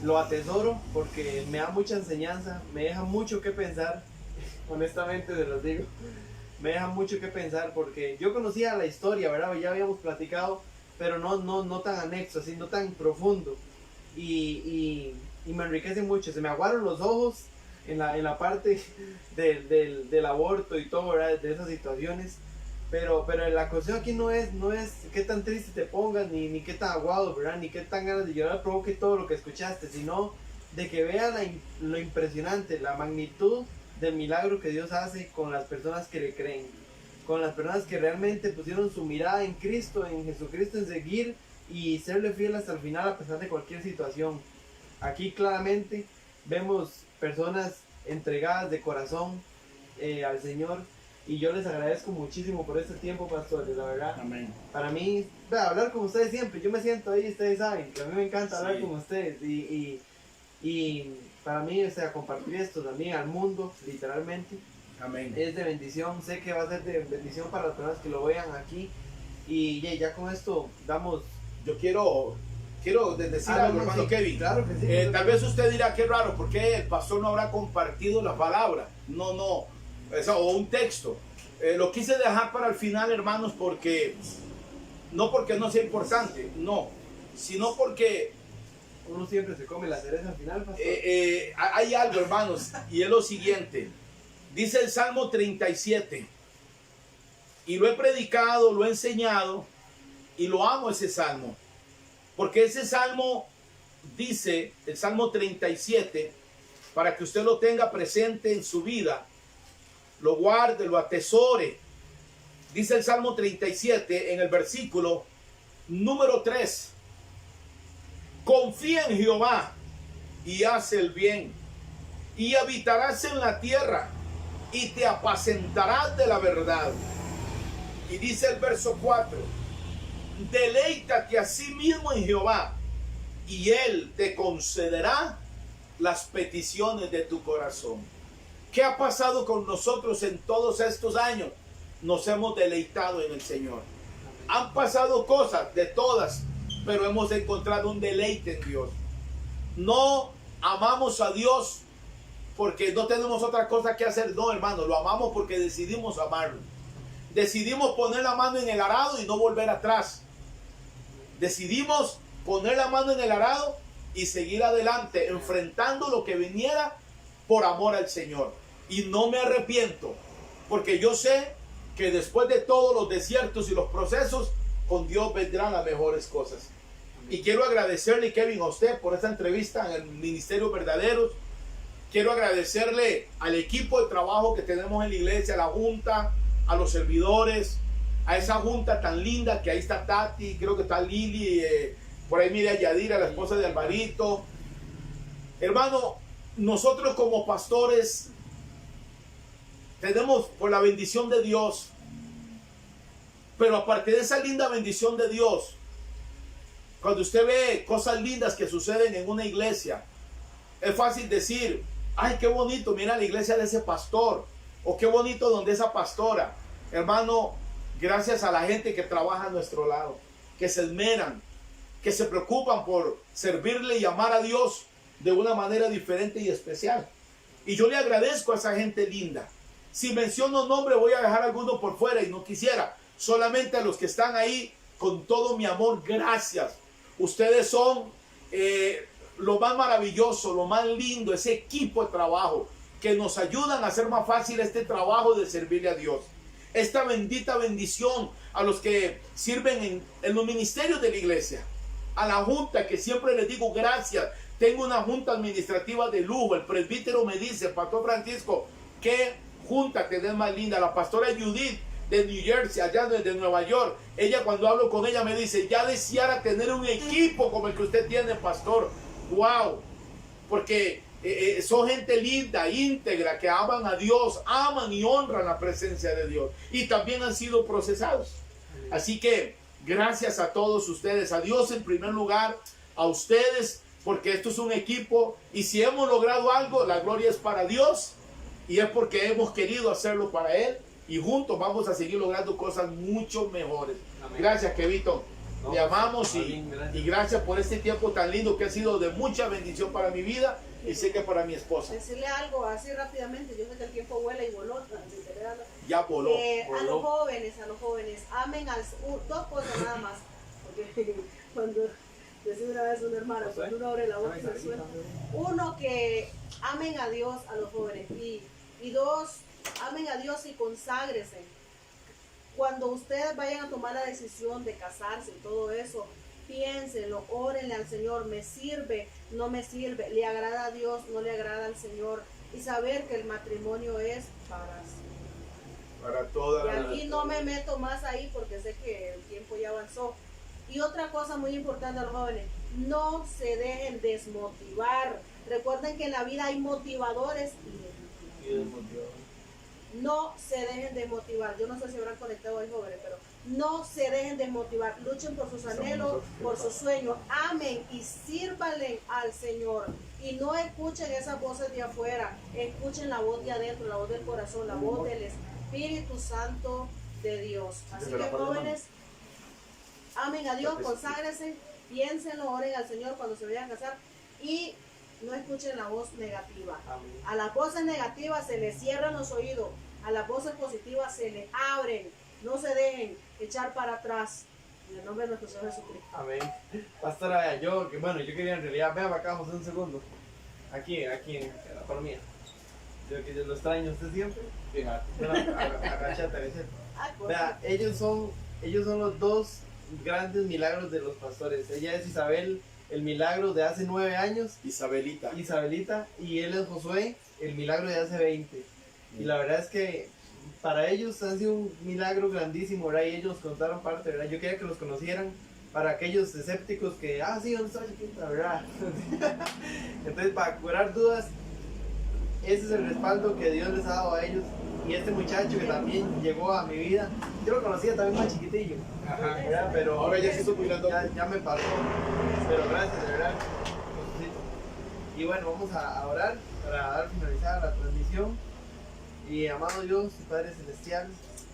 lo atesoro porque me da mucha enseñanza, me deja mucho que pensar, honestamente se los digo. Me deja mucho que pensar porque yo conocía la historia, ¿verdad? Ya habíamos platicado, pero no tan anexo, así, no tan profundo. Y me enriquece mucho, se me aguaron los ojos en la parte del aborto y todo, ¿verdad? De esas situaciones. Pero la cuestión aquí no es qué tan triste te pongas, ni qué tan aguado, ¿verdad? Ni qué tan ganas de llorar provoque todo lo que escuchaste, sino de que veas lo impresionante, la magnitud del milagro que Dios hace con las personas que le creen, con las personas que realmente pusieron su mirada en Cristo, en Jesucristo, en seguir y serle fiel hasta el final a pesar de cualquier situación. Aquí claramente vemos personas entregadas de corazón al Señor y yo les agradezco muchísimo por este tiempo, pastores, la verdad. Amén. Para mí, hablar con ustedes siempre, yo me siento ahí, ustedes saben que a mí me encanta hablar con ustedes y para mí, o sea, compartir esto también al mundo, literalmente, Amén. es de bendición. Sé que va a ser de bendición para las personas que lo vean aquí y ya con esto damos. Yo quiero decir algo, hermano sí, Kevin. claro que sí. Tal vez usted dirá, qué raro, ¿por qué el pastor no habrá compartido la palabra? No, o un texto. Lo quise dejar para el final, hermanos, porque no sea importante, no, sino porque Uno siempre se come la cereza al final, pastor. hay algo, hermanos, y es lo siguiente. Dice el Salmo 37, y lo he predicado, lo he enseñado, y lo amo ese Salmo, porque ese Salmo dice el Salmo 37, para que usted lo tenga presente en su vida, lo guarde, lo atesore. Dice el Salmo 37 en el versículo número 3. Confía en Jehová y haz el bien, y habitarás en la tierra, y te apacentarás de la verdad. Y dice el verso 4, deleítate a sí mismo en Jehová, y Él te concederá las peticiones de tu corazón. ¿Qué ha pasado con nosotros en todos estos años? Nos hemos deleitado en el Señor. Han pasado cosas de todas, pero hemos encontrado un deleite en Dios. No amamos a Dios porque no tenemos otra cosa que hacer. No, hermano, lo amamos porque decidimos amarlo. Decidimos poner la mano en el arado y no volver atrás. Decidimos poner la mano en el arado y seguir adelante, enfrentando lo que viniera por amor al Señor. Y no me arrepiento, porque yo sé que después de todos los desiertos y los procesos, con Dios vendrán las mejores cosas. Y quiero agradecerle, Kevin, a usted por esta entrevista en el Ministerio Verdaderos. Quiero agradecerle al equipo de trabajo que tenemos en la iglesia, a la junta, a los servidores, a esa junta tan linda que ahí está Tati, creo que está Lili, por ahí mira a Yadira, la esposa de Alvarito. Hermano, nosotros como pastores tenemos por la bendición de Dios, pero aparte de esa linda bendición de Dios, cuando usted ve cosas lindas que suceden en una iglesia, es fácil decir, ay, qué bonito, mira la iglesia de ese pastor, o qué bonito donde esa pastora. Hermano, gracias a la gente que trabaja a nuestro lado, que se esmeran, que se preocupan por servirle y amar a Dios de una manera diferente y especial. Y yo le agradezco a esa gente linda. Si menciono nombre, voy a dejar alguno por fuera y no quisiera. Solamente a los que están ahí, con todo mi amor, gracias. Ustedes son lo más maravilloso, lo más lindo, ese equipo de trabajo que nos ayudan a hacer más fácil este trabajo de servirle a Dios. Esta bendita bendición a los que sirven en los ministerios de la iglesia, a la junta, que siempre les digo gracias. Tengo una junta administrativa de lujo. El presbítero me dice, Pastor Francisco, qué junta tenés más linda. La pastora Judith de New Jersey, allá desde Nueva York, ella, cuando hablo con ella, me dice, ya deseara tener un equipo como el que usted tiene, pastor. Wow, porque son gente linda, íntegra, que aman a Dios, aman y honran la presencia de Dios, y también han sido procesados. Así que gracias a todos ustedes, a Dios en primer lugar, a ustedes, porque esto es un equipo, y si hemos logrado algo, la gloria es para Dios, y es porque hemos querido hacerlo para Él, y juntos vamos a seguir logrando cosas mucho mejores. Amén. Gracias, Kevito. Le amamos y gracias por este tiempo tan lindo que ha sido de mucha bendición para mi vida y sé que para mi esposa. Decirle algo así rápidamente, yo sé que el tiempo vuela y voló. Ya voló. A los jóvenes, amen dos cosas nada más. Porque cuando decía una vez una hermana, cuando uno abre la boca se suelta. Uno, que amen a Dios a los jóvenes. Y dos, amen a Dios y conságrense. Cuando ustedes vayan a tomar la decisión de casarse y todo eso, piénsenlo, órenle al Señor, me sirve, no me sirve, le agrada a Dios, no le agrada al Señor, y saber que el matrimonio es para siempre. Para toda la vida. Y aquí no me meto más ahí porque sé que el tiempo ya avanzó. Y otra cosa muy importante a los jóvenes, no se dejen desmotivar. Recuerden que en la vida hay motivadores y desmotivadores. No se dejen desmotivar. Yo no sé si habrán conectado hoy, jóvenes, pero no se dejen desmotivar. Luchen por sus anhelos, por sus sueños. Amen y sírvanle al Señor. Y no escuchen esas voces de afuera. Escuchen la voz de adentro, la voz del corazón, la voz del Espíritu Santo de Dios. Así que, jóvenes, amen a Dios, conságrense, piénsenlo, oren al Señor cuando se vayan a casar y no escuchen la voz negativa. Amén. A las voces negativas se les cierran los oídos, a las voces positivas se les abren. No se dejen echar para atrás. En el nombre de nuestro Señor Jesucristo. Amén. Pastora, yo quería en realidad, vea acá, José, un segundo. Aquí en la economía. Yo que lo extraño usted siempre. Fíjate. Agachate. Vea, ellos son los dos grandes milagros de los pastores. Ella es Isabel el milagro de hace 9 años, Isabelita. Isabelita, y él es Josué, el milagro de hace 20. Y la verdad es que para ellos ha sido un milagro grandísimo, ¿verdad? Y ellos contaron parte, ¿verdad? Yo quería que los conocieran para aquellos escépticos que, sí, ¿dónde está Chiquita, verdad? Entonces, para curar dudas, ese es el respaldo que Dios les ha dado a ellos. Y este muchacho que también llegó a mi vida, yo lo conocía también más chiquitillo, Ajá. ¿verdad? Pero Ahora ya se hizo muy grande. ya me pasó, pero gracias, de verdad. Y bueno, vamos a orar para dar finalizada la transmisión. Y amado Dios y Padre Celestial,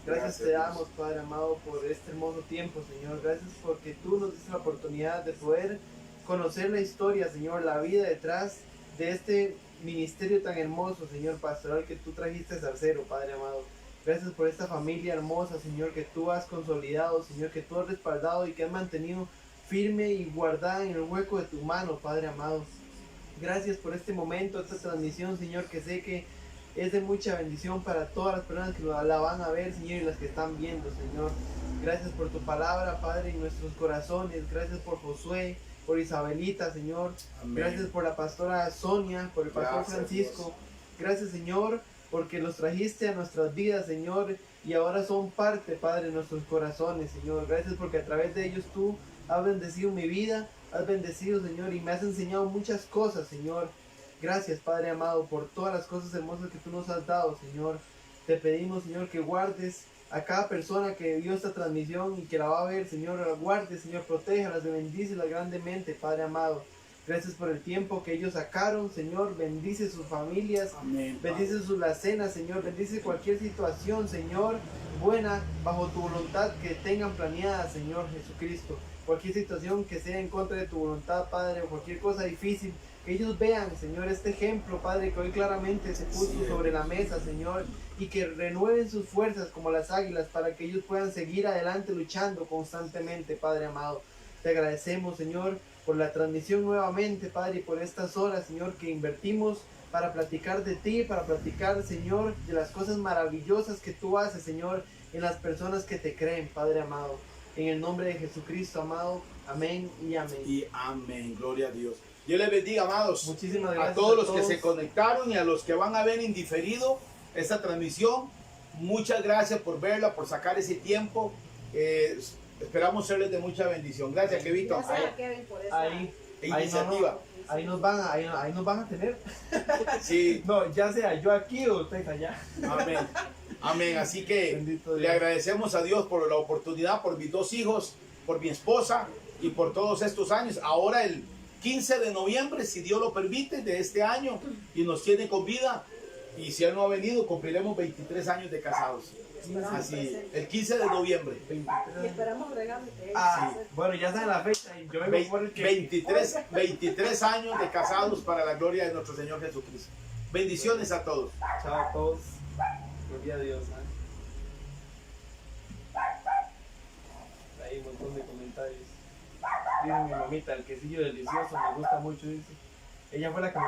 gracias te damos, Padre amado, por este hermoso tiempo, Señor. Gracias porque tú nos diste la oportunidad de poder conocer la historia, Señor, la vida detrás de este ministerio tan hermoso, Señor, pastoral que tú trajiste a Zarcero, Padre amado. Gracias por esta familia hermosa, Señor, que tú has consolidado, Señor, que tú has respaldado y que has mantenido firme y guardada en el hueco de tu mano, Padre amado. Gracias por este momento, esta transmisión, Señor, que sé que es de mucha bendición para todas las personas que la van a ver, Señor, y las que están viendo, Señor. Gracias por tu palabra, Padre, en nuestros corazones. Gracias por Josué, por Isabelita, Señor. Amén. Gracias por la pastora Sonia, por el pastor Gracias, Francisco. Dios. Gracias, Señor, porque los trajiste a nuestras vidas, Señor, y ahora son parte, Padre, de nuestros corazones, Señor. Gracias porque a través de ellos tú has bendecido mi vida, has bendecido, Señor, y me has enseñado muchas cosas, Señor. Gracias, Padre amado, por todas las cosas hermosas que tú nos has dado, Señor. Te pedimos, Señor, que guardes a cada persona que vio esta transmisión y que la va a ver, Señor. La guardes, Señor, protéjalas, bendícelas grandemente, Padre amado. Gracias por el tiempo que ellos sacaron, Señor. Bendice sus familias, Amén. bendice sus alacenas, Señor. Bendice cualquier situación, Señor, buena, bajo tu voluntad que tengan planeada, Señor Jesucristo. Cualquier situación que sea en contra de tu voluntad, Padre, o cualquier cosa difícil, que ellos vean, Señor, este ejemplo, Padre, que hoy claramente se puso sobre la mesa, Señor, y que renueven sus fuerzas como las águilas para que ellos puedan seguir adelante luchando constantemente, Padre amado. Te agradecemos, Señor, por la transmisión nuevamente, Padre, y por estas horas, Señor, que invertimos para platicar de ti, para platicar, Señor, de las cosas maravillosas que tú haces, Señor, en las personas que te creen, Padre amado. En el nombre de Jesucristo, amado. Amén y amén. Y amén. Gloria a Dios. Dios les bendiga, amados. Muchísimas gracias A todos los que se conectaron y a los que van a ver en diferido esta transmisión. Muchas gracias por verla, por sacar ese tiempo. Esperamos serles de mucha bendición. Gracias, Kevin. Gracias a Kevin por esa Ahí Iniciativa. ahí nos van a tener. Sí. No, ya sea yo aquí o ustedes allá. Amén. Amén. Así que Bendito Dios. le agradecemos a Dios por la oportunidad, por mis 2 hijos, por mi esposa y por todos estos años. Ahora el 15 de noviembre, si Dios lo permite, de este año y nos tiene con vida. Y si Él no ha venido, cumpliremos 23 años de casados. Así, el 15 de noviembre. Y esperamos regalos de ellos. Bueno, ya saben la fecha y yo me voy por el que 23 años de casados para la gloria de nuestro Señor Jesucristo. Bendiciones a todos. Chao a todos. Gloria a Dios. Hay un montón de comentarios. Dice mi mamita, el quesillo delicioso, me gusta mucho, dice. Ella fue la que me